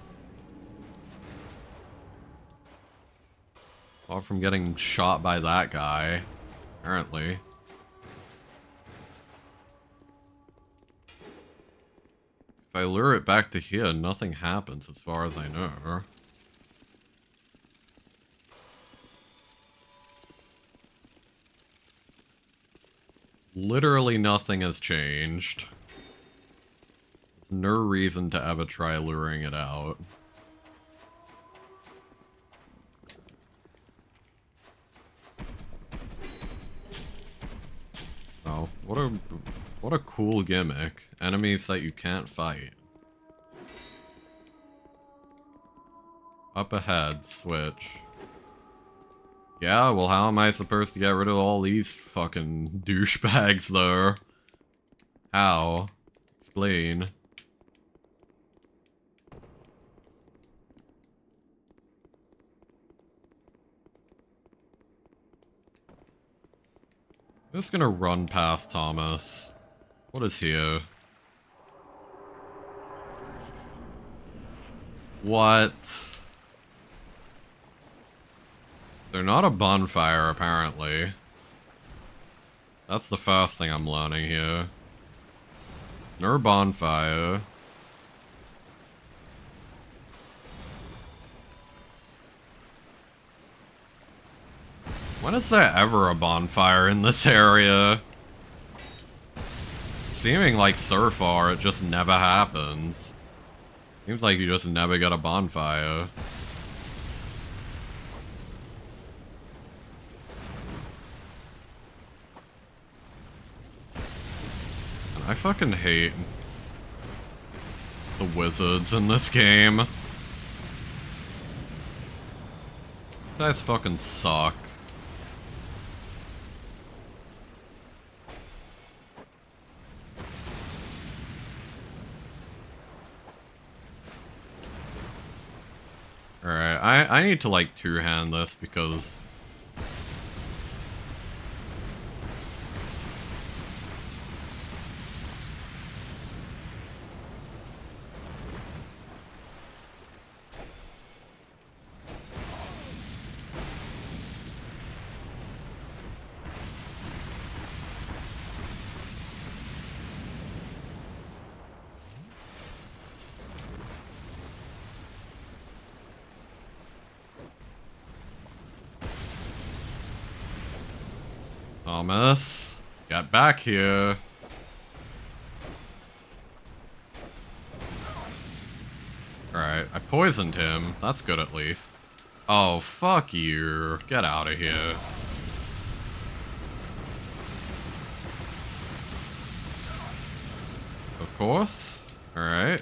Apart from getting shot by that guy, apparently. If I lure it back to here, nothing happens as far as I know. Literally nothing has changed. There's no reason to ever try luring it out. Oh, what a cool gimmick. Enemies that you can't fight. Up ahead, switch. Yeah, well, how am I supposed to get rid of all these fucking douchebags, though? How? Explain. I'm just gonna run past Thomas. What is here? What? They're not a bonfire, apparently. That's the first thing I'm learning here. No bonfire. When is there ever a bonfire in this area? Seeming like so far, it just never happens. Seems like you just never get a bonfire. And I fucking hate the wizards in this game. These guys fucking suck. Alright, I need to like two-hand this because... Thomas, get back here. Alright, I poisoned him. That's good at least. Oh, fuck you. Get out of here. Of course. Alright.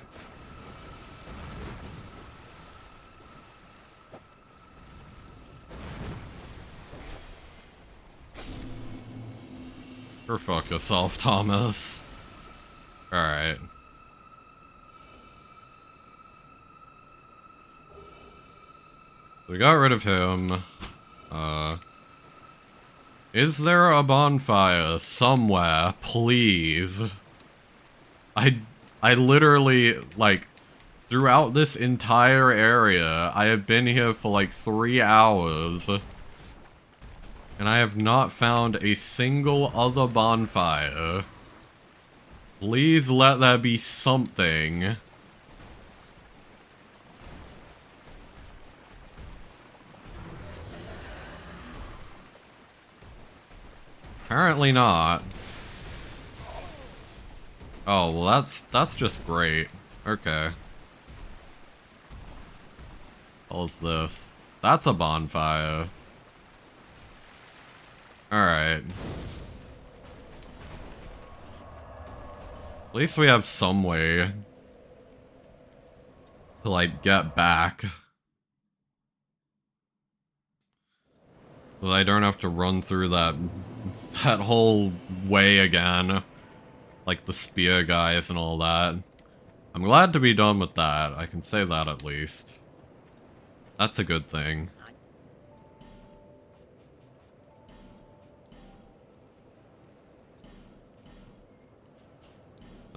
Or fuck yourself, Thomas. Alright. We got rid of him. Is there a bonfire somewhere, please? I literally, like, throughout this entire area, I have been here for like 3 hours. And I have not found a single other bonfire. Please let there be something. Apparently not. Oh, well that's just great. Okay. What is this? That's a bonfire. Alright. At least we have some way to, like, get back. So that I don't have to run through that whole way again. Like the spear guys and all that. I'm glad to be done with that. I can say that at least. That's a good thing.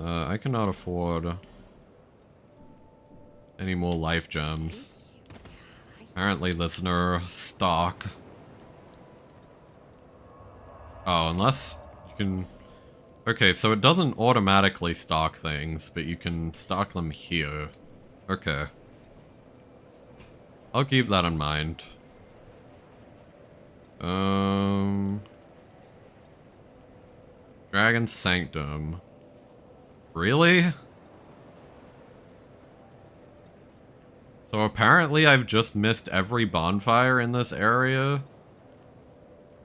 I cannot afford any more life gems. Apparently there's no stock. Oh, unless you can... Okay, so it doesn't automatically stock things, but you can stock them here. Okay. I'll keep that in mind. Dragon Sanctum. Really? So apparently I've just missed every bonfire in this area?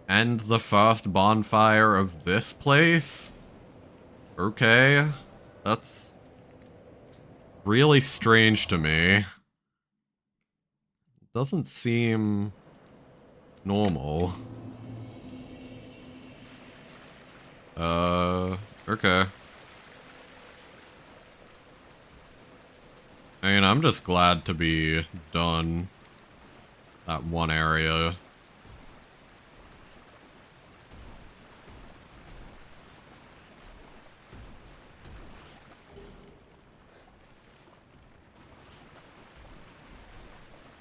And the first bonfire of this place? Okay. That's really strange to me. Doesn't seem normal. Okay. I mean, I'm just glad to be done that one area.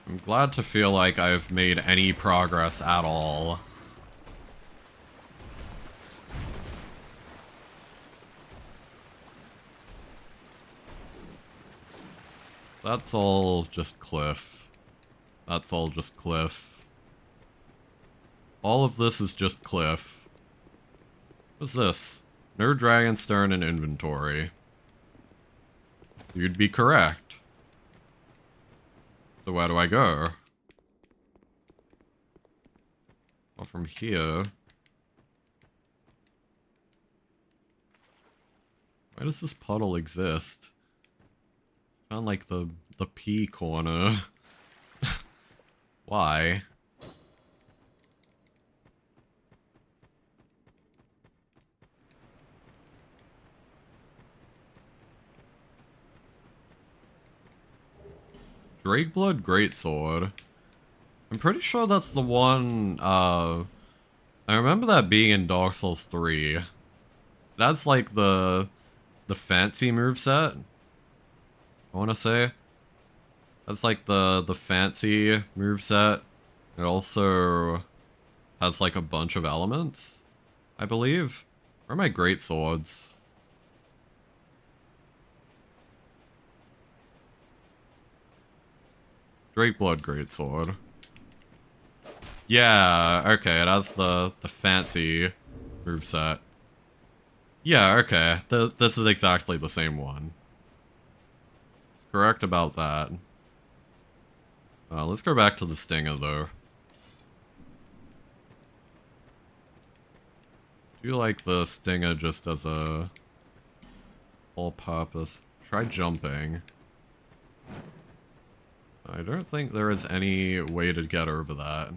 I'm Glad to feel like I've made any progress at all. That's all just cliff. That's all just cliff. All of this is just cliff. What's this? No Dragonstone in inventory. You'd be correct. So where do I go? Well, from here... Why does this puddle exist? Found like the P corner. Why? Drakeblood Greatsword. I'm pretty sure that's the one, I remember that being in Dark Souls 3. That's like the fancy moveset, I wanna say. That's like the fancy moveset. It also has like a bunch of elements, I believe. Where are my greatswords? Drakeblood Greatsword. Yeah, okay, that's the fancy moveset. Yeah, okay, this is exactly the same one. It's correct about that. Let's go back to the Stinger, though. Do you like the Stinger just as a all-purpose? Try jumping. I don't think there is any way to get over that.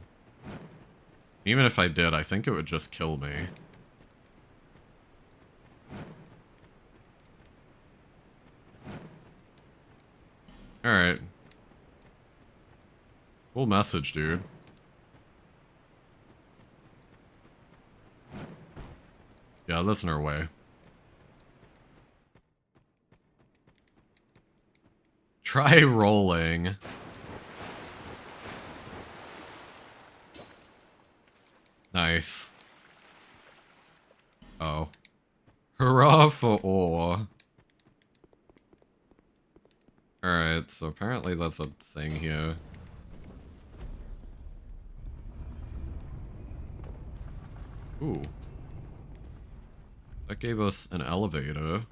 Even if I did, I think it would just kill me. Alright. Cool message, dude. Yeah, listener way. Try rolling. Nice. Oh. Hurrah for ore. Alright, so apparently that's a thing here. Ooh. That gave us an elevator.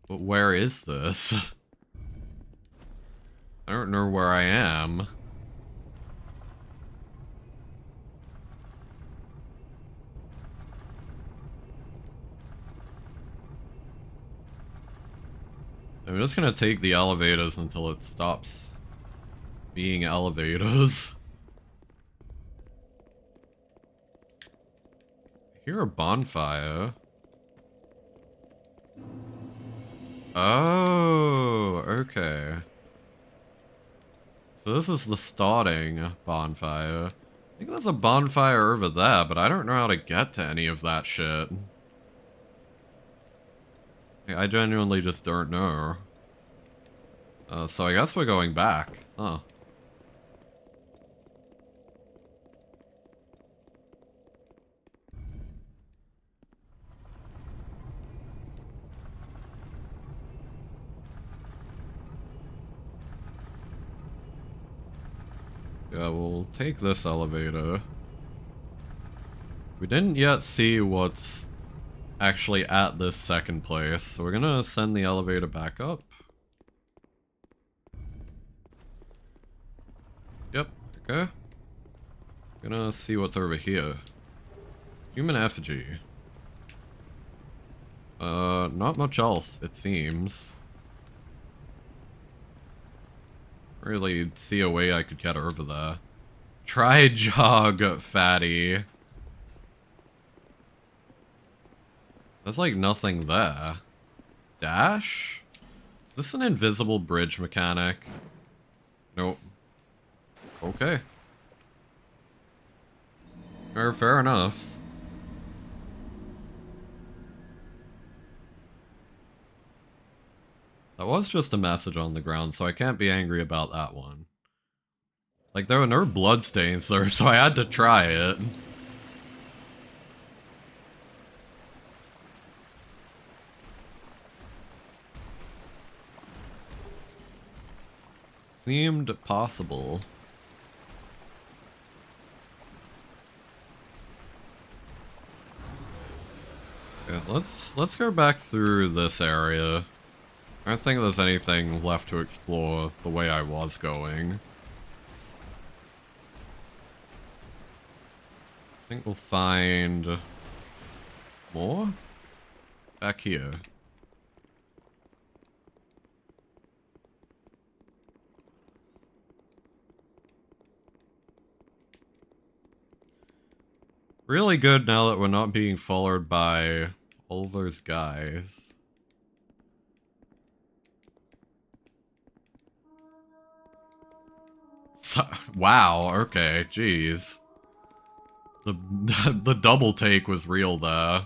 But where is this? I don't know where I am. I'm just gonna take the elevators until it stops being elevators. I hear a bonfire. Oh, okay. So this is the starting bonfire. I think there's a bonfire over there, but I don't know how to get to any of that shit. I genuinely just don't know. So I guess we're going back. Huh. Yeah, we'll take this elevator. We didn't yet see what's actually at this second place, so we're gonna send the elevator back up. Yep, okay. Gonna see what's over here. Human effigy. Not much else, it seems. Really see a way I could get over there. Try jog, fatty. There's like nothing there. Dash? Is this an invisible bridge mechanic? Nope. Okay. Fair enough. That was just a message on the ground, so I can't be angry about that one. Like, there were no bloodstains there, so I had to try it. Seemed possible. Okay, let's go back through this area. I don't think there's anything left to explore the way I was going. I think we'll find more back here. Really good now that we're not being followed by all those guys. So, wow, okay, jeez. The, the double take was real there.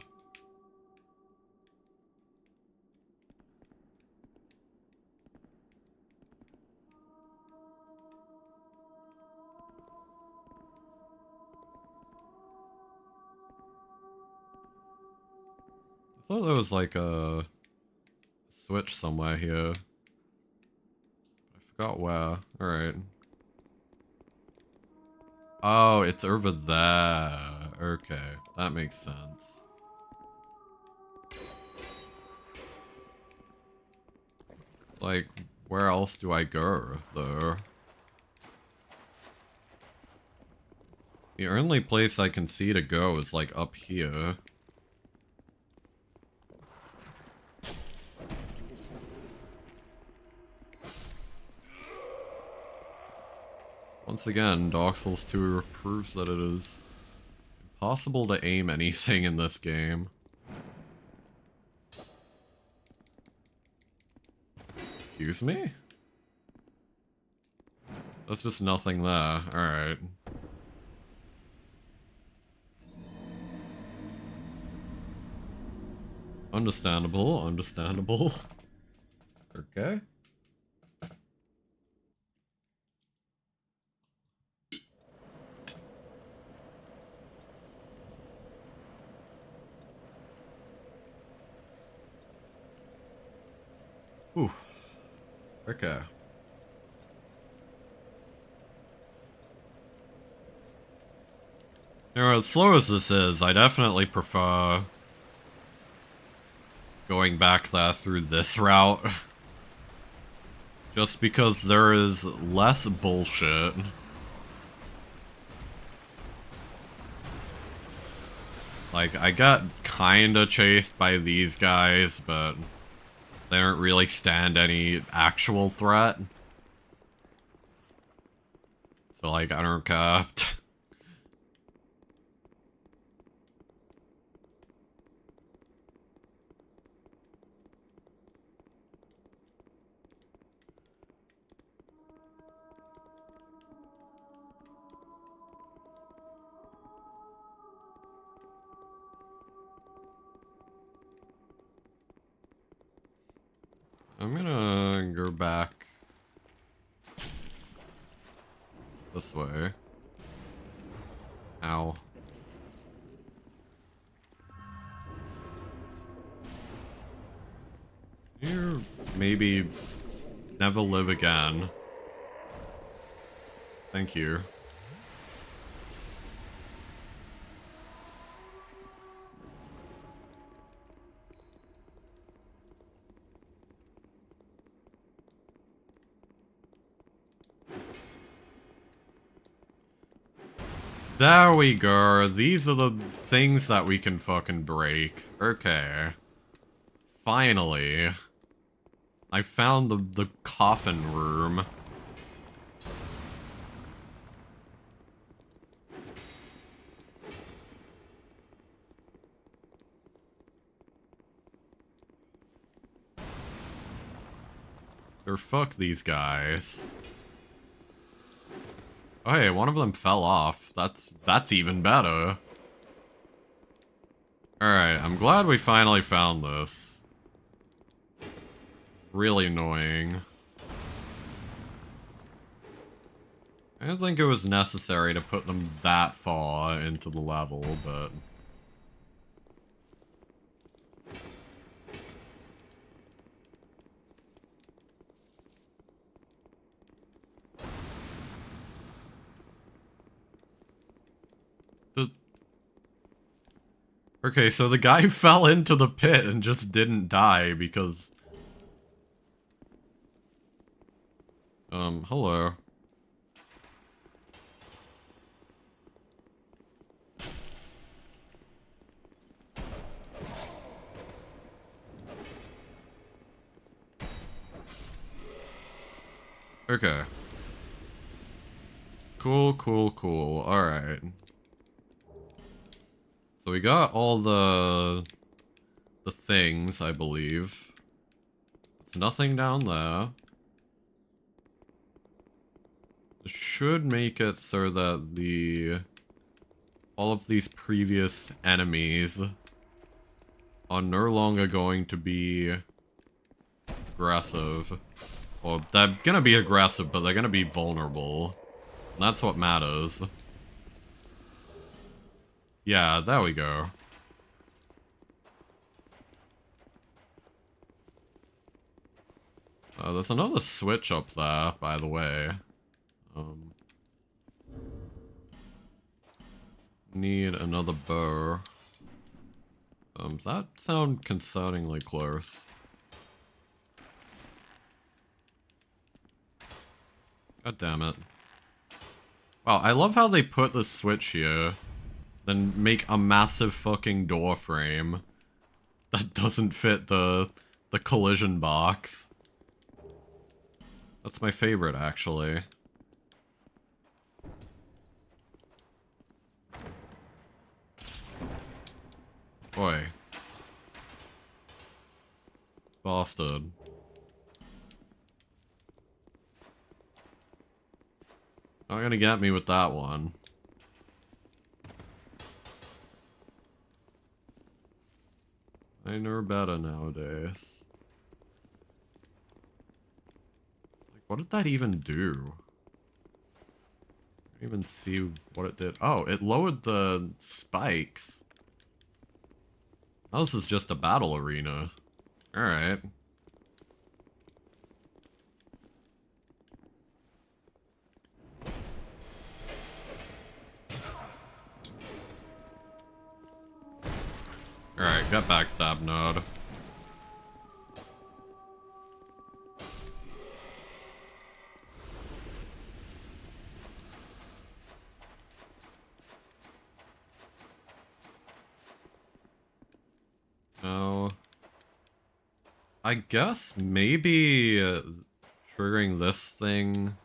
I thought there was like a switch somewhere here. I forgot where. Alright. Oh, it's over there. Okay, that makes sense. Like, where else do I go, though? The only place I can see to go is, like, up here. Once again, Dark Souls 2 proves that it is impossible to aim anything in this game. Excuse me? There's just nothing there. Alright. Understandable, understandable. Okay. Ooh. Okay. You know, as slow as this is, I definitely prefer going back there through this route. Just because there is less bullshit. Like, I got kinda chased by these guys, but they don't really stand any actual threat. So, like, I don't care. I'm gonna go back this way. Ow. You maybe never live again. Thank you. There we go. These are the things that we can fucking break. Okay. Finally. I found the coffin room. Or fuck these guys. Oh hey, one of them fell off. That's even better. Alright, I'm glad we finally found this. Really annoying. I don't think it was necessary to put them that far into the level, but... Okay, so the guy fell into the pit and just didn't die because... hello. Okay. Cool, cool, cool. Alright. So we got all the things, I believe. There's nothing down there. This should make it so that all of these previous enemies are no longer going to be aggressive. Well, they're gonna be aggressive, but they're gonna be vulnerable. And that's what matters. Yeah, there we go. There's another switch up there, by the way. Need another bow. That sound concerningly close. God damn it. Wow, I love how they put the switch here, then make a massive fucking door frame that doesn't fit the collision box. That's my favorite, actually. Boy. Bastard. Not gonna get me with that one. I know better nowadays. Like, what did that even do? I didn't even see what it did. Oh, it lowered the spikes. Oh, this is just a battle arena. Alright. Alright, got backstab node. Oh. I guess maybe triggering this thing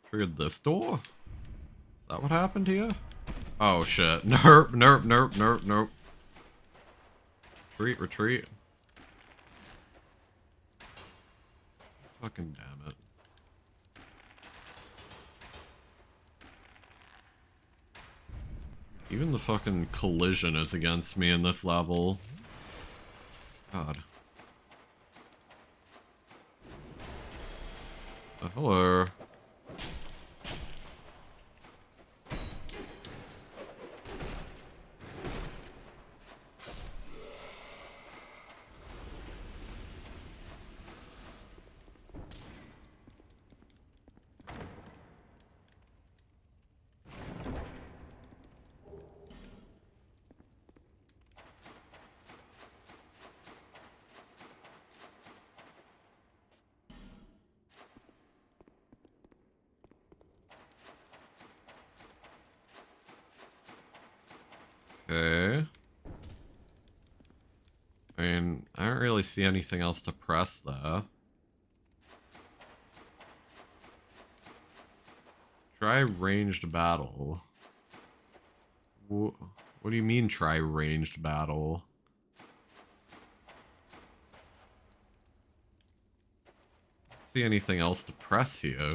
triggered this door? Is that what happened here? Oh shit. Nerp, nerp, nerp, nerp, nerp. Retreat, retreat. Fucking damn it. Even the fucking collision is against me in this level. God. Hello. Okay. I mean, I don't really see anything else to press there. Try ranged battle. What do you mean try ranged battle? see anything else to press here.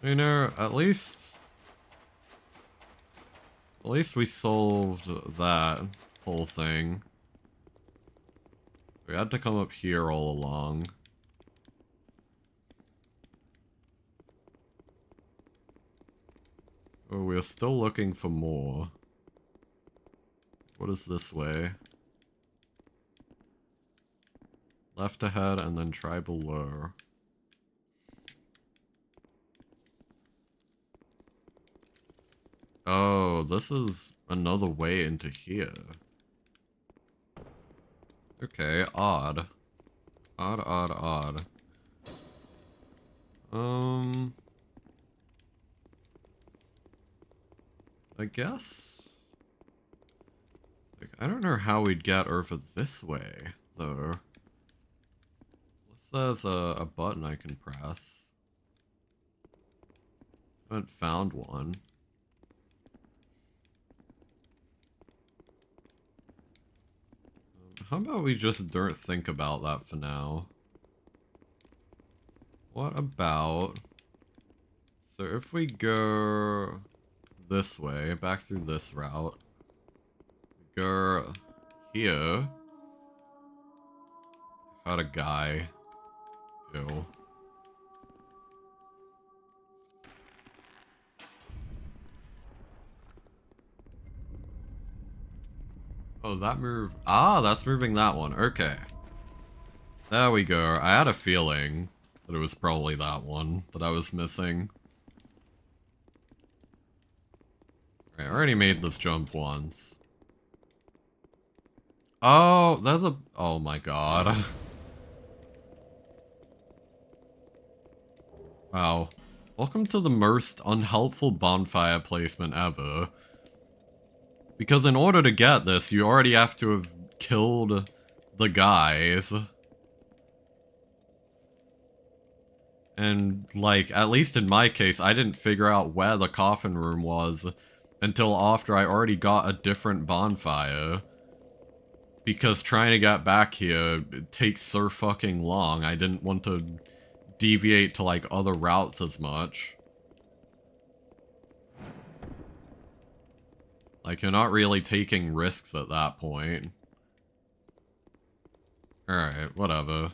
You know, at least we solved that whole thing. We had to come up here all along. Oh, we're still looking for more. What is this way? Left ahead and then try below. Oh, this is another way into here. Okay, odd. Odd, odd, odd. I guess? Like, I don't know how we'd get over this way, though. There's a button I can press. I haven't found one. How about we just don't think about that for now? What about... So if we go this way, back through this route, go here. Got a guy. Ew. Oh, that move. Ah, that's moving that one. Okay. There we go. I had a feeling that it was probably that one that I was missing. Alright, I already made this jump once. Oh, there's a... Oh my god. Wow. Welcome to the most unhelpful bonfire placement ever. Because in order to get this, you already have to have killed the guys. And, like, at least in my case, I didn't figure out where the coffin room was until after I already got a different bonfire. Because trying to get back here takes so fucking long, I didn't want to deviate to, like, other routes as much. Like, you're not really taking risks at that point. Alright, whatever.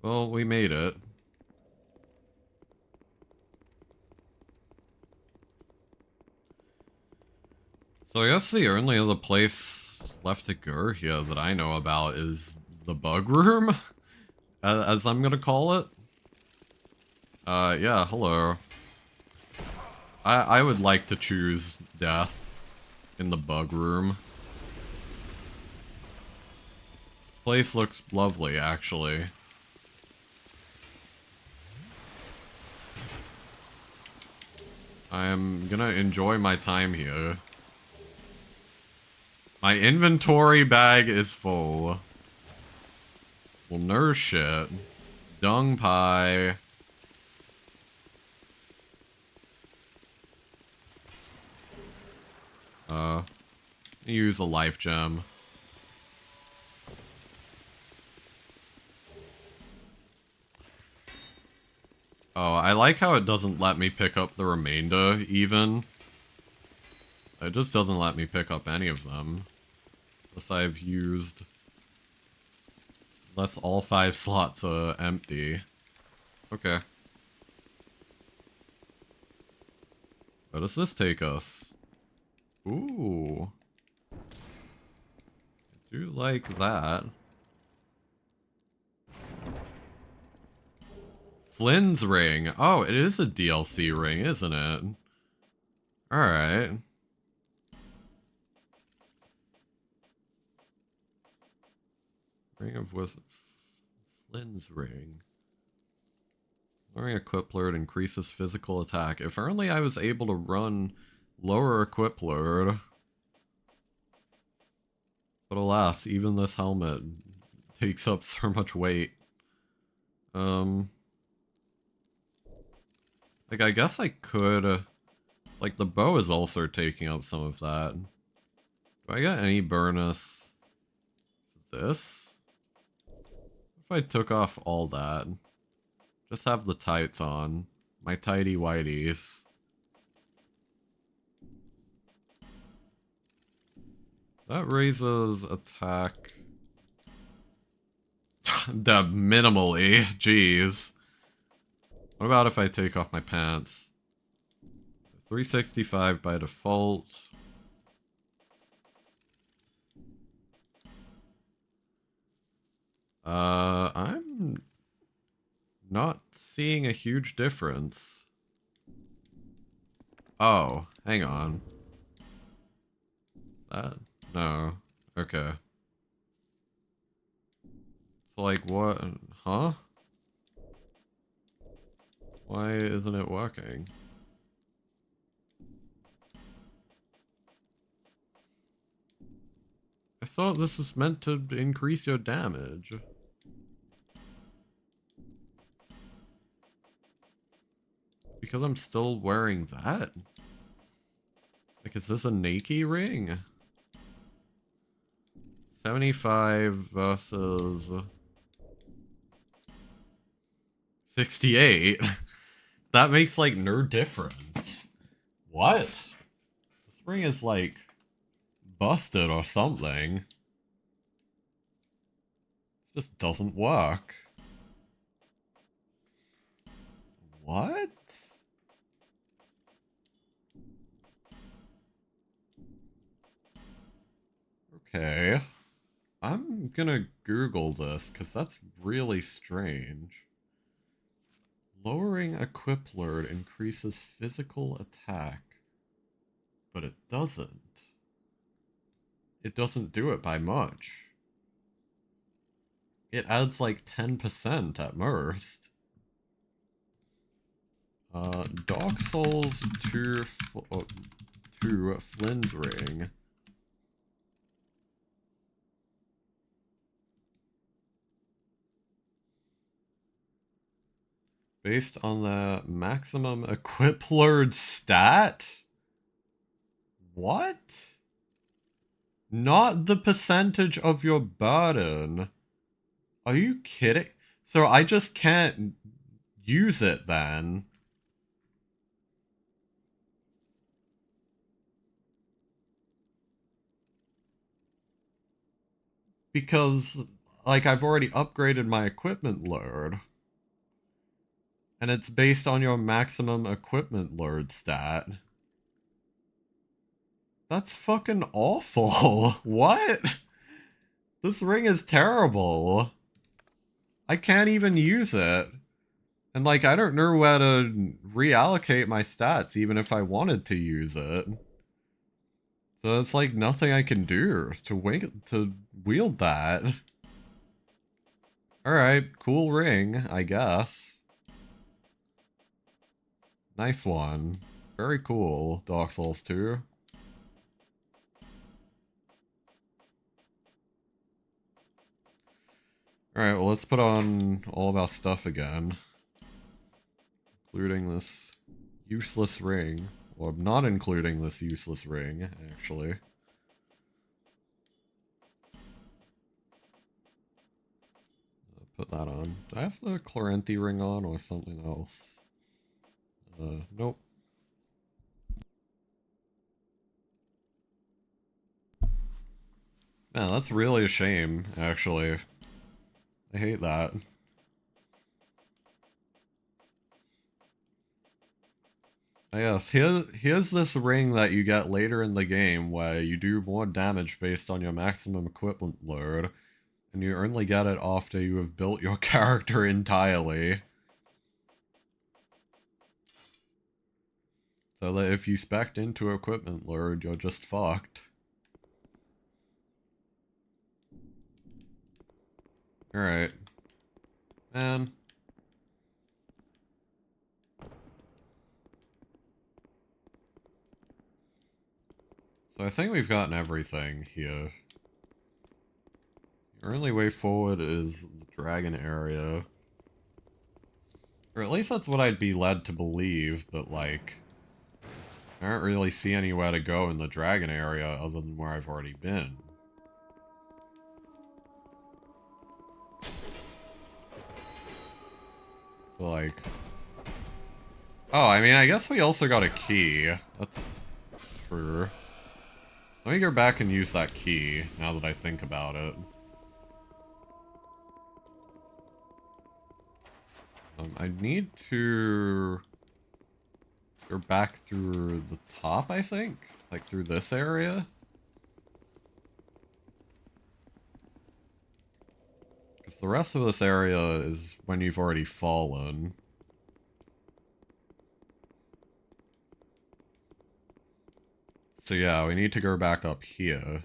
Well, we made it. So I guess the only other place left to go here that I know about is the bug room, as I'm gonna call it. Yeah, hello. I would like to choose death in the bug room. This place looks lovely, actually. I'm gonna enjoy my time here. My inventory bag is full. Well, no shit. Dung pie. Use a life gem. Oh, I like how it doesn't let me pick up the remainder, even. It just doesn't let me pick up any of them. Unless I've used... Unless all 5 slots are empty. Okay. Where does this take us? Ooh. I do like that. Flynn's ring. Oh, it is a DLC ring, isn't it? Alright. Ring of Wisdom. Flynn's ring. Lowering equip load increases physical attack. If only I was able to run lower equip load. But alas, even this helmet takes up so much weight. Like, I guess I could Like, the bow is also taking up some of that. Do I get any bonus for this? If I took off all that, just have the tights on, my tighty whities. That raises attack. The minimally, jeez. What about if I take off my pants? 365 by default. I'm not seeing a huge difference. Oh, hang on. That? No. Okay. So, like, what? Huh? Why isn't it working? I thought this was meant to increase your damage. Because I'm still wearing that? Like, is this a Nike ring? 75 versus 68. That makes, like, no difference. What? This ring is, like, busted or something. It just doesn't work. What? Okay. I'm gonna Google this, because that's really strange. Lowering equip load increases physical attack. But it doesn't. It doesn't do it by much. It adds like 10% at most. Dark Souls 2, 2 Flynn's Ring. Based on the maximum equip load stat? What? Not the percentage of your burden. Are you kidding? So I just can't use it then? Because, like, I've already upgraded my equipment load. And it's based on your maximum equipment load stat. That's fucking awful. What? This ring is terrible. I can't even use it. And, like, I don't know where to reallocate my stats, even if I wanted to use it. So it's like nothing I can do to wield that. Alright, cool ring, I guess. Nice one. Very cool, Dark Souls 2. Alright, well, let's put on all of our stuff again. Including this useless ring. Or not including this useless ring, actually. Put that on. Do I have the Chloranthy ring on or something else? Nope. Man, that's really a shame, actually. I hate that. Yes, here's this ring that you get later in the game where you do more damage based on your maximum equipment load, and you only get it after you have built your character entirely. So that if you spec'd into equipment load, you're just fucked. Alright. Man. So I think we've gotten everything here. Your only way forward is the dragon area. Or at least that's what I'd be led to believe, but like... I don't really see anywhere to go in the dragon area other than where I've already been. So, like... Oh, I mean, I guess we also got a key. That's true. Let me go back and use that key, now that I think about it. I need to go back through the top, I think? Like, through this area? Because the rest of this area is when you've already fallen. So yeah, we need to go back up here.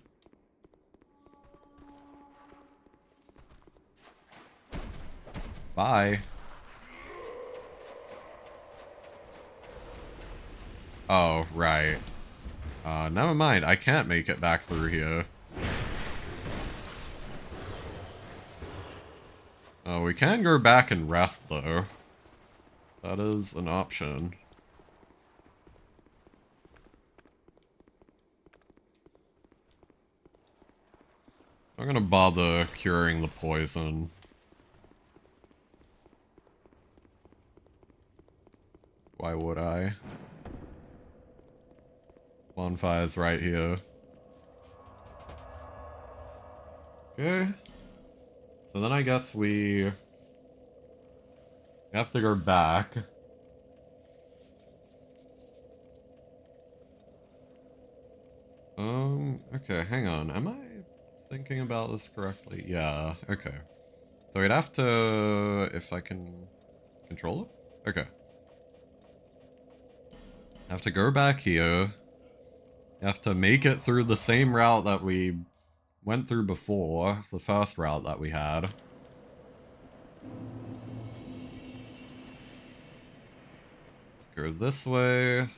Bye. Oh, right. Never mind, I can't make it back through here. Oh, we can go back and rest, though. That is an option. I'm not gonna bother curing the poison. Why would I? Bonfire's right here. Okay. So then I guess we have to go back. Okay, hang on. Am I thinking about this correctly? Yeah, okay. So we'd have to... if I can control it? Okay. Have to go back here. Have to make it through the same route that we went through before. The first route that we had. Go this way.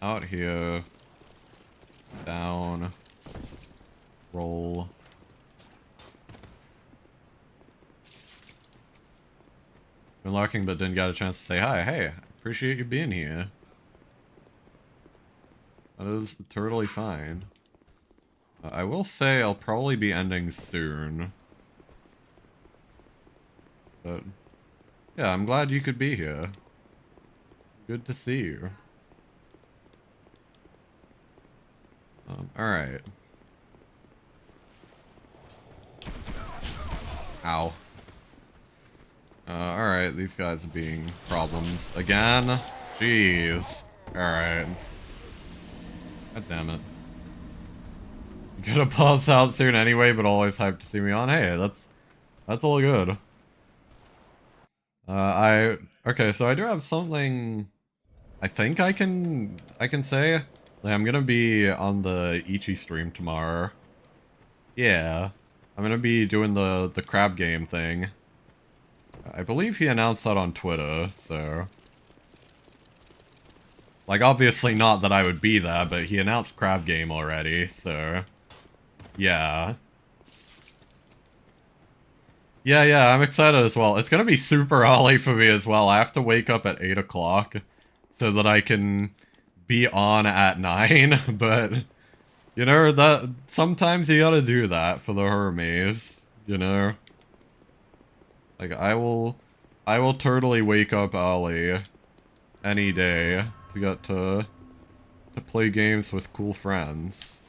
Out here. Down. Roll. Been lurking but didn't get a chance to say hi. Hey, appreciate you being here. That is totally fine. I will say I'll probably be ending soon. But, yeah, I'm glad you could be here. Good to see you. Alright. Ow. Alright, these guys are being problems. Again? Jeez. Alright. God damn it. I'm gonna pause out soon anyway, but always hyped to see me on. Hey, that's all good. Okay, so I do have something I think I can say. Like, I'm gonna be on the Ichi stream tomorrow. Yeah. I'm gonna be doing the crab game thing. I believe he announced that on Twitter, so... Like, obviously not that I would be there, but he announced crab game already, so... Yeah. Yeah, I'm excited as well. It's gonna be super early for me as well. I have to wake up at 8 o'clock so that I can be on at 9, but... You know, that sometimes you gotta do that for the Hermes, you know? Like, I will totally wake up early any day to get to play games with cool friends.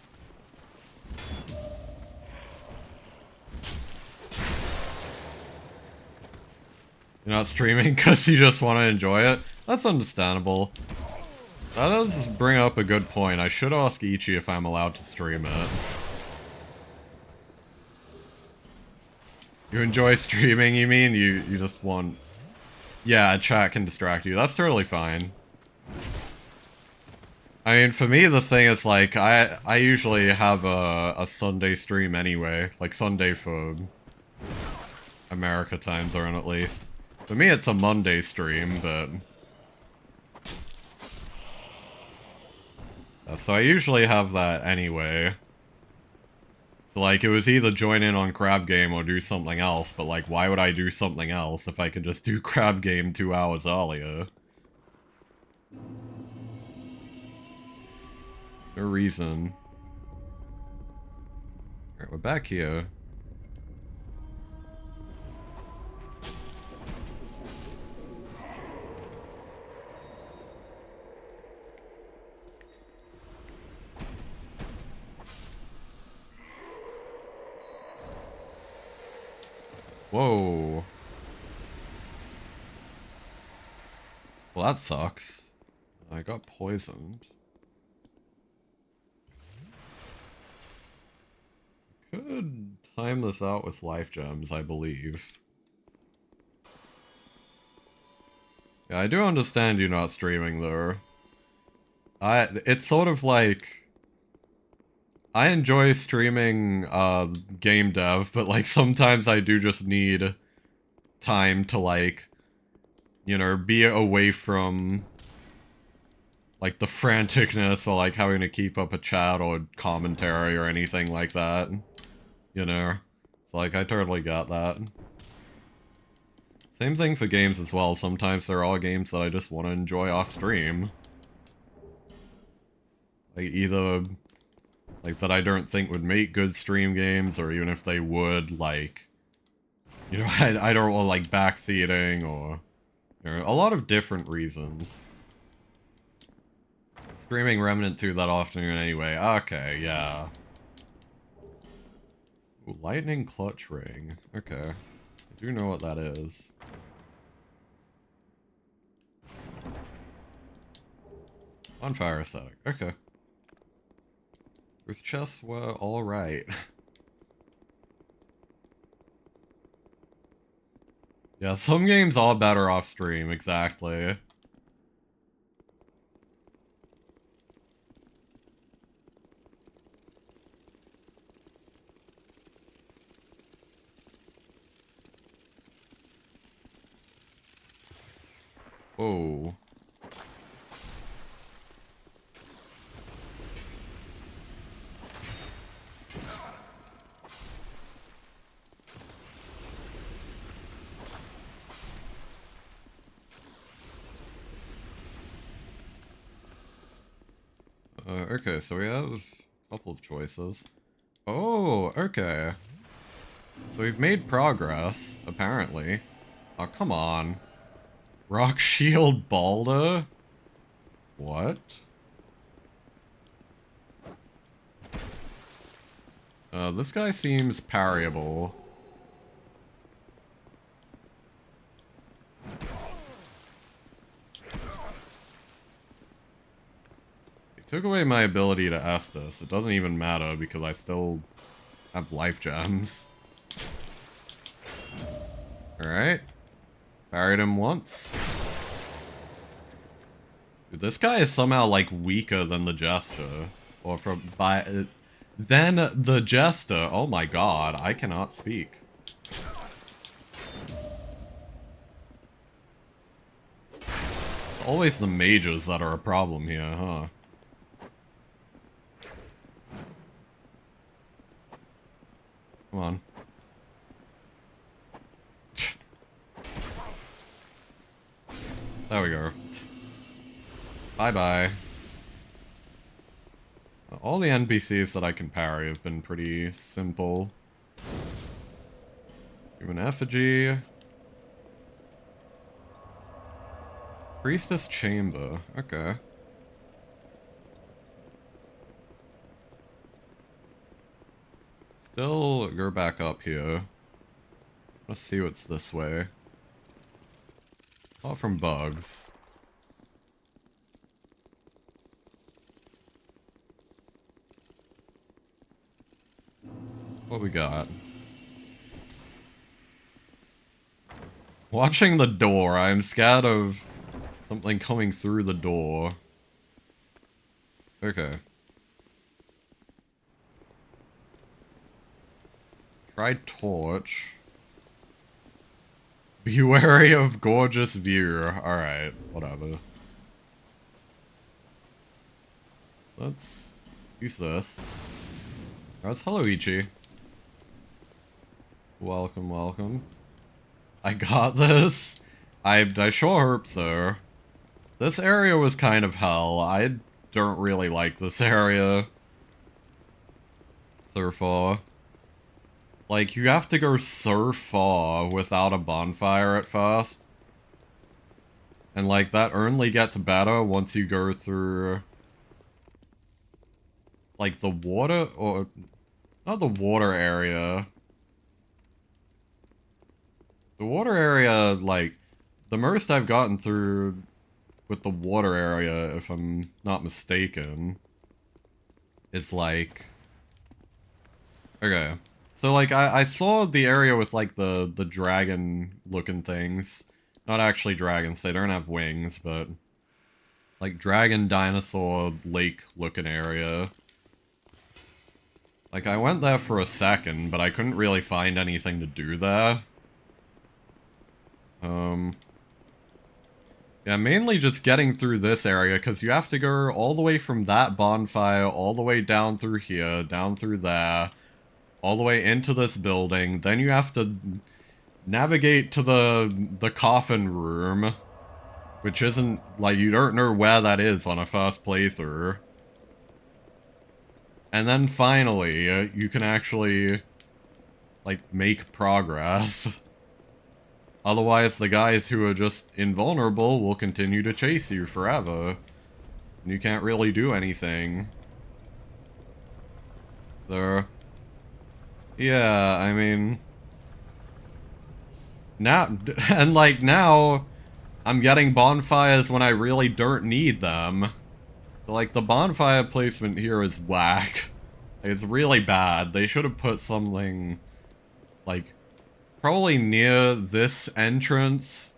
You're not streaming because you just want to enjoy it? That's understandable. That does bring up a good point. I should ask Ichi if I'm allowed to stream it. You enjoy streaming, you mean? You just want... Yeah, chat can distract you. That's totally fine. I mean, for me, the thing is, like, I usually have a Sunday stream anyway. Like, Sunday for America time zone, at least. For me, it's a Monday stream, but... So I usually have that anyway. So, like, it was either join in on Crab Game or do something else, but, like, why would I do something else if I could just do Crab Game 2 hours earlier? No reason. Alright, we're back here. Whoa. Well, that sucks. I got poisoned. Could time this out with life gems, I believe. Yeah, I do understand you not streaming though. It's sort of like I enjoy streaming game dev, but like sometimes I do just need time to like, you know, be away from like the franticness or like having to keep up a chat or commentary or anything like that. You know? So like I totally got that. Same thing for games as well. Sometimes there are games that I just want to enjoy off stream. Like either like that I don't think would make good stream games, or even if they would, like, you know, I don't want like backseating or, you know, a lot of different reasons. Streaming Remnant 2 that often anyway. Okay, yeah. Ooh, Lightning Clutch Ring. Okay. I do know what that is. On-fire aesthetic. Okay. Those chests were alright. Yeah, some games are better off stream, exactly. Whoa. Okay, so we have a couple of choices. Oh, okay. So we've made progress, apparently. Oh, come on. Rock Shield Balda? What? This guy seems parryable. He took away my ability to Estus. It doesn't even matter because I still have life gems. Alright. Parried him once. Dude, this guy is somehow, like, weaker than the Jester. Or than the Jester. Oh my god, I cannot speak. Always the mages that are a problem here, huh? Come on. There we go. Bye-bye. All the NPCs that I can parry have been pretty simple. Human Effigy. Priestess Chamber. Okay. Still go back up here. Let's see what's this way. Apart from bugs. What we got? Watching the door, I'm scared of something coming through the door. Okay. Try torch. Be wary of gorgeous view. Alright, whatever. Let's use this. Oh, it's Hello Ichi. Welcome, welcome. I got this. I sure hope so. This area was kind of hell. I don't really like this area so far. Like, you have to go so far without a bonfire at first. And, like, that only gets better once you go through, like, the water, or, not the water area. The water area, like, the most I've gotten through with the water area, if I'm not mistaken, is, like, okay. So, like, I saw the area with, like, the dragon-looking things. Not actually dragons, they don't have wings, but, like, dragon dinosaur lake-looking area. Like, I went there for a second, but I couldn't really find anything to do there. Yeah, mainly just getting through this area, because you have to go all the way from that bonfire, all the way down through here, down through there, all the way into this building, then you have to navigate to the coffin room, which isn't, like, you don't know where that is on a first playthrough. And then finally, you can actually, like, make progress. Otherwise, the guys who are just invulnerable will continue to chase you forever. And you can't really do anything. So, yeah, I mean... Now, and like, now, I'm getting bonfires when I really don't need them. So, like, the bonfire placement here is whack. It's really bad. They should have put something, like, probably near this entrance,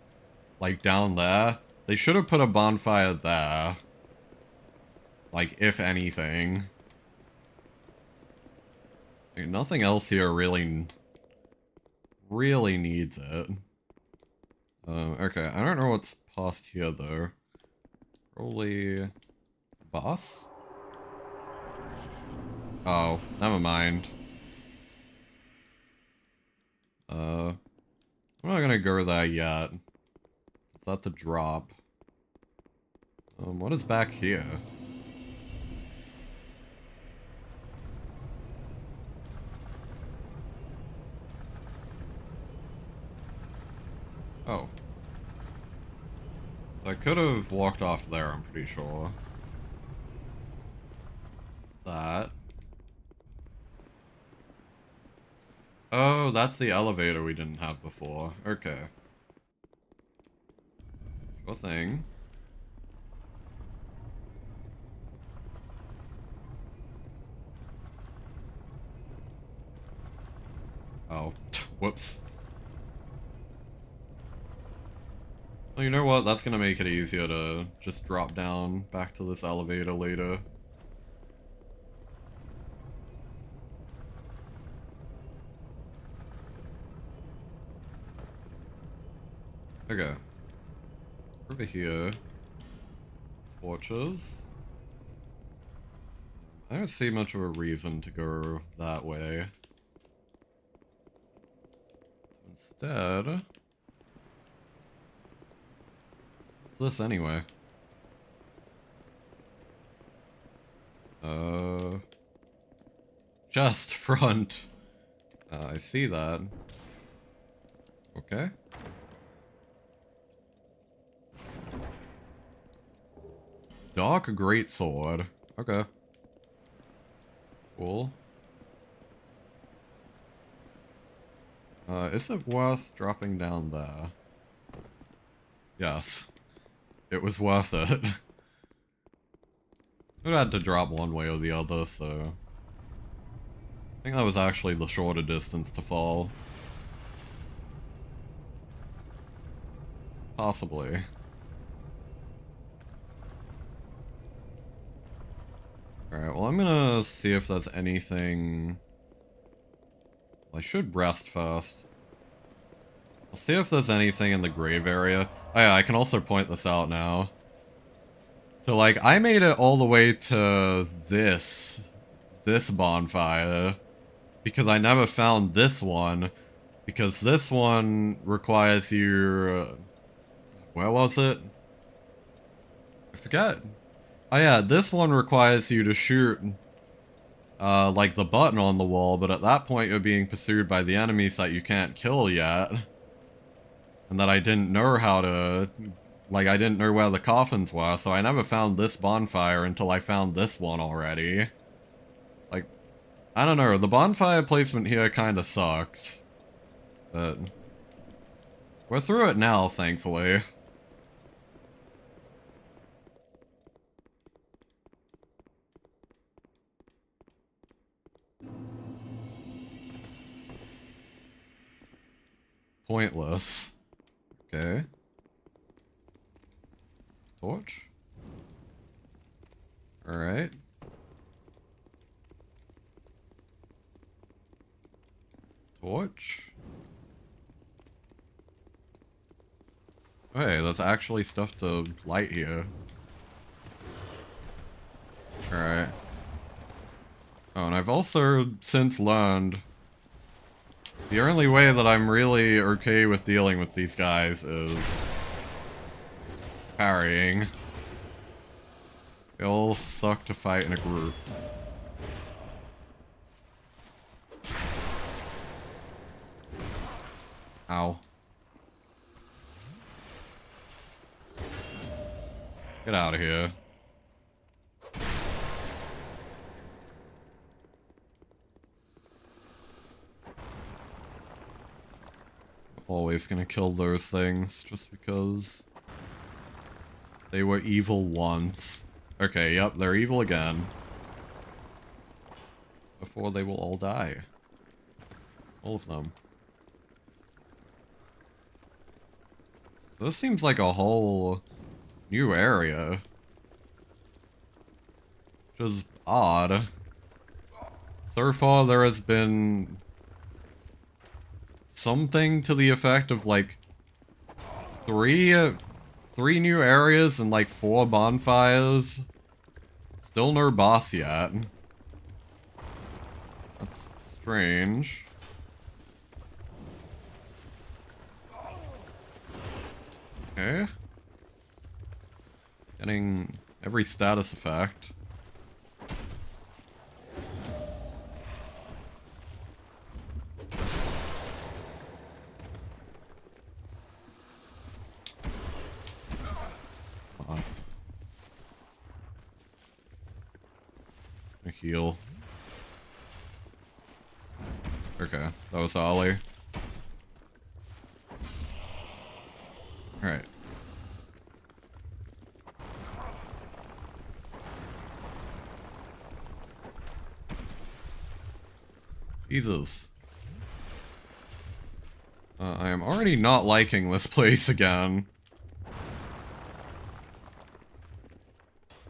like down there. They should have put a bonfire there. Like, if anything. Like, nothing else here really needs it. Okay, I don't know what's past here, though. Probably... boss? Oh, never mind. I'm not gonna go there yet. Is that the drop? What is back here? Oh. So I could have walked off there, I'm pretty sure. What's that? Oh, that's the elevator we didn't have before. Okay. Sure thing. Oh, whoops. Well, you know what? That's gonna make it easier to just drop down back to this elevator later. Okay. Over here. Torches. I don't see much of a reason to go that way. Instead... what's this anyway? Chest front. I see that. Okay. Dark Greatsword. Okay. Cool. Is it worth dropping down there? Yes. It was worth it. Would have had to drop one way or the other, so... I think that was actually the shorter distance to fall. Possibly. Alright, well I'm gonna see if there's anything... I should rest first. I'll see if there's anything in the grave area. Oh yeah, I can also point this out now. So like, I made it all the way to this bonfire, because I never found this one, Because this one requires you... where was it? I forget. Oh yeah, this one requires you to shoot, like the button on the wall, but at that point you're being pursued by the enemies that you can't kill yet. And that I didn't know how to... like, I didn't know where the coffins were, so I never found this bonfire until I found this one already. Like, I don't know, the bonfire placement here kinda sucks. But... we're through it now, thankfully. Pointless. Okay. Torch? Alright. Torch? Hey, that's actually stuff to light here. Alright. Oh, and I've also since learned the only way that I'm really okay with dealing with these guys is parrying. They all suck to fight in a group. Ow. Get out of here. Always gonna kill those things just because they were evil once. Okay, yep, they're evil again. Before they will all die. All of them. So this seems like a whole new area. Which is odd. So far there has been something to the effect of like three new areas and like 4 bonfires. Still no boss yet. That's strange. Okay. Getting every status effect. A heal. Okay, that was Ollie. Alright. Jesus. I am already not liking this place again.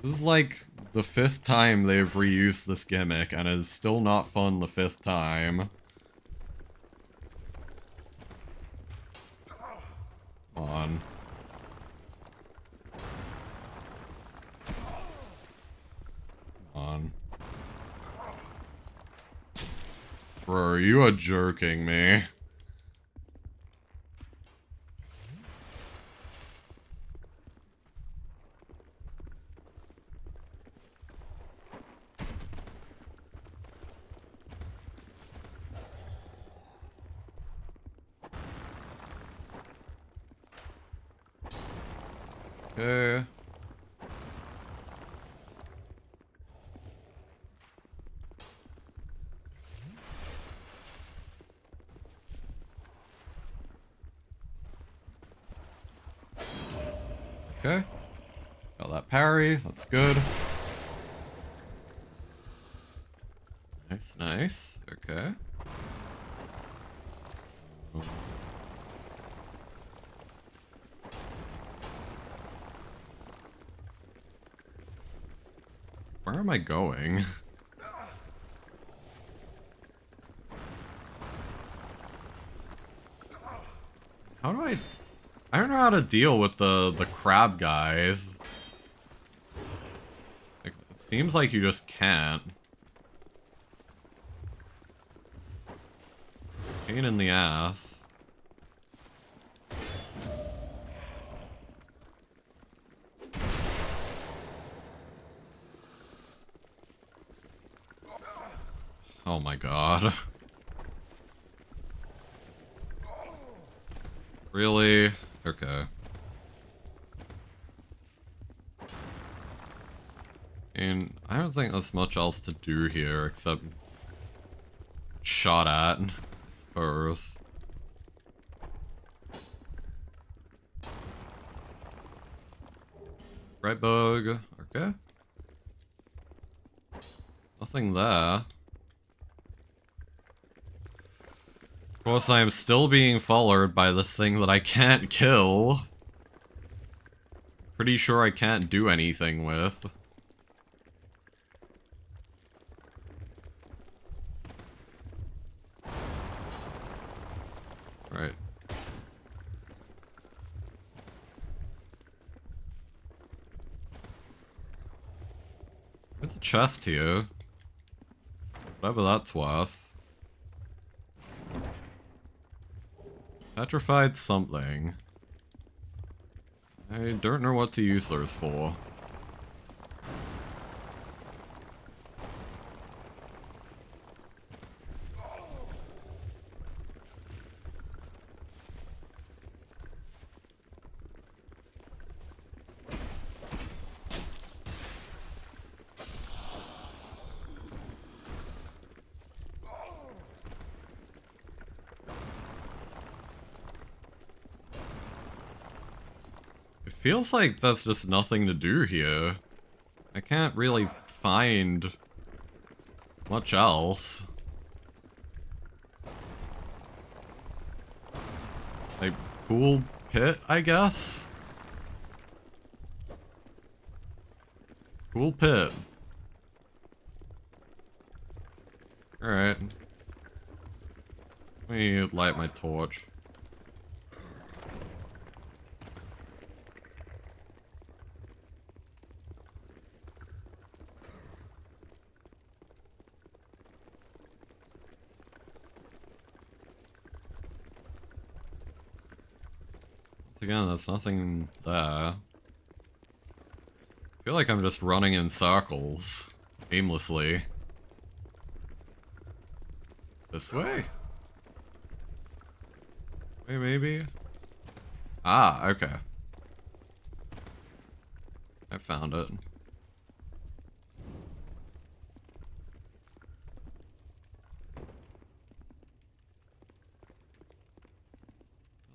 This is like the 5th time they've reused this gimmick, and it's still not fun the 5th time. Come on. Come on. Bro, you are joking me. Okay. Okay. Got that parry. That's good. Nice, nice. Okay. Where am I going? How do I don't know how to deal with the crab guys. Like, it seems like you just can't. Pain in the ass. Oh my god. Really? Okay. And I don't think there's much else to do here except shot at, I suppose. Right bug. Okay. Nothing there. Of course, I am still being followed by this thing that I can't kill. Pretty sure I can't do anything with. Right. There's a chest here. Whatever that's worth. Petrified something. I don't know what to use those for. It feels like there's just nothing to do here. I can't really find much else. Like, cool pit, I guess? Cool pit. Alright. Let me light my torch. Again, there's nothing there. I feel like I'm just running in circles, aimlessly. This way? Wait, maybe? Ah, okay. I found it.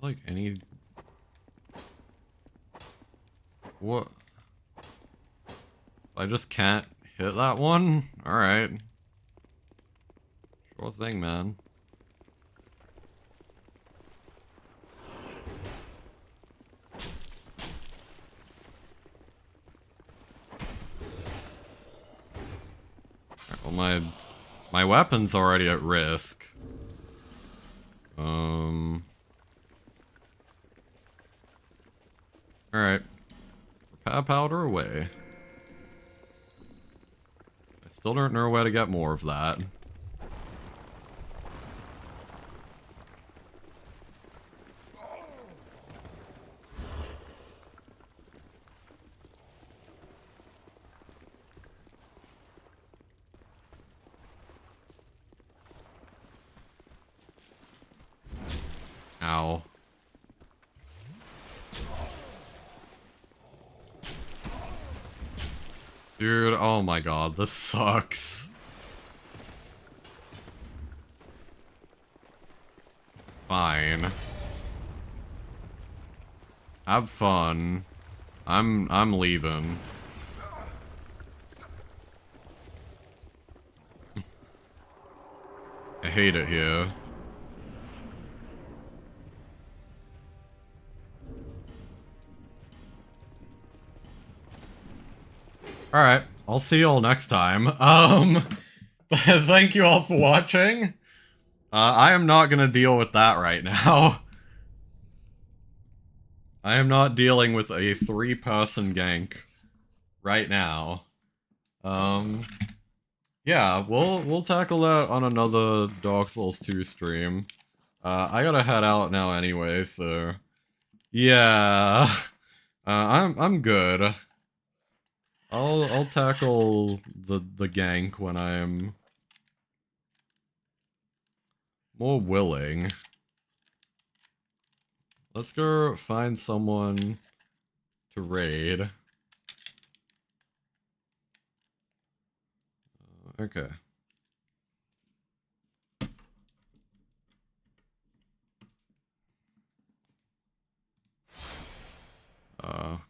Like any... What? I just can't hit that one? Alright. Sure thing, man. Well, my weapon's already at risk. Alright. Repair powder away. I still don't know where to get more of that. Ow. Dude, oh my god, this sucks. Fine. Have fun. I'm leaving. I hate it here. Alright, I'll see you all next time. Thank you all for watching. I am not gonna deal with that right now. I am not dealing with a 3-person gank right now. Yeah, we'll tackle that on another Dark Souls 2 stream. I gotta head out now anyway, so yeah. I'm good. I'll tackle the gank when I'm more willing. Let's go find someone to raid. Okay.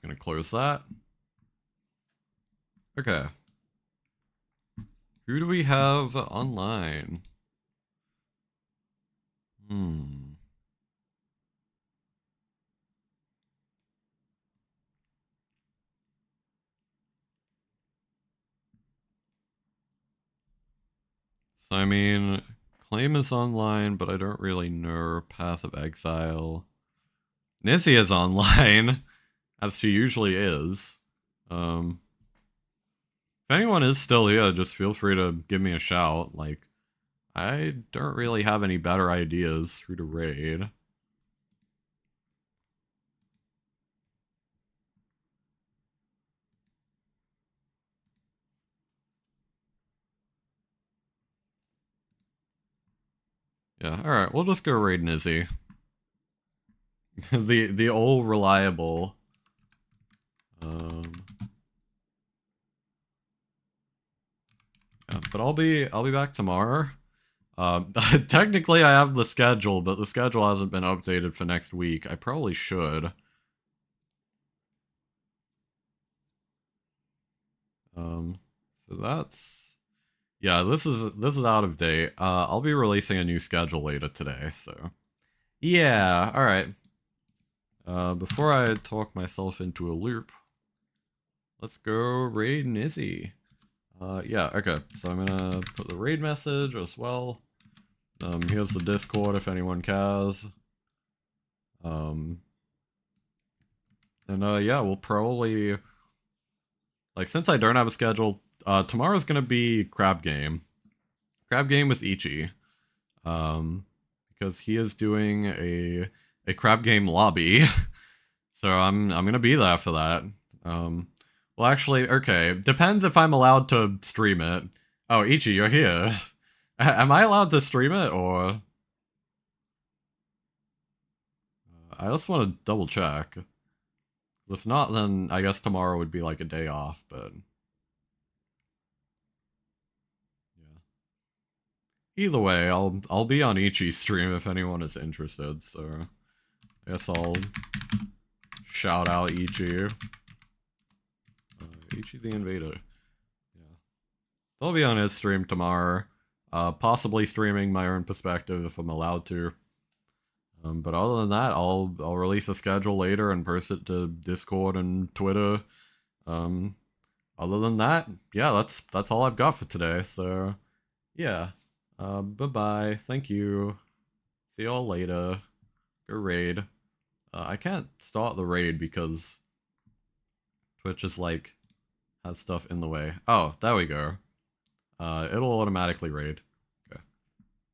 Gonna close that. Okay. Who do we have online? Hmm. So, I mean, Claim is online, but I don't really know Path of Exile. Nizzy is online, as she usually is. If anyone is still here, just feel free to give me a shout. Like, I don't really have any better ideas who to raid. Yeah, alright, we'll just go raid Nizzy. the old reliable. Yeah, but I'll be back tomorrow. Technically I have the schedule, but the schedule hasn't been updated for next week. I probably should. So that's yeah, this is out of date. I'll be releasing a new schedule later today, so yeah, alright. Before I talk myself into a loop, let's go raid Nizzy. Yeah, okay, so I'm gonna put the raid message as well. Here's the Discord if anyone cares. And yeah, we'll probably, like, since I don't have a schedule, tomorrow's gonna be Crab Game. Crab Game with Ichi. Because he is doing a Crab Game lobby. So I'm gonna be there for that. Well, actually, okay, depends if I'm allowed to stream it. Oh, Ichi, you're here. Am I allowed to stream it, or I just want to double check. If not, then I guess tomorrow would be like a day off. But yeah, either way, I'll be on Ichi's stream if anyone is interested. So I guess I'll shout out Ichi. Ichi the Invader. Yeah. I'll be on his stream tomorrow. Possibly streaming my own perspective if I'm allowed to. But other than that, I'll release a schedule later and post it to Discord and Twitter. Other than that, yeah, that's all I've got for today. So yeah. Bye bye. Thank you. See y'all later. Go raid. I can't start the raid because Twitch is like has stuff in the way. Oh, there we go. It'll automatically raid.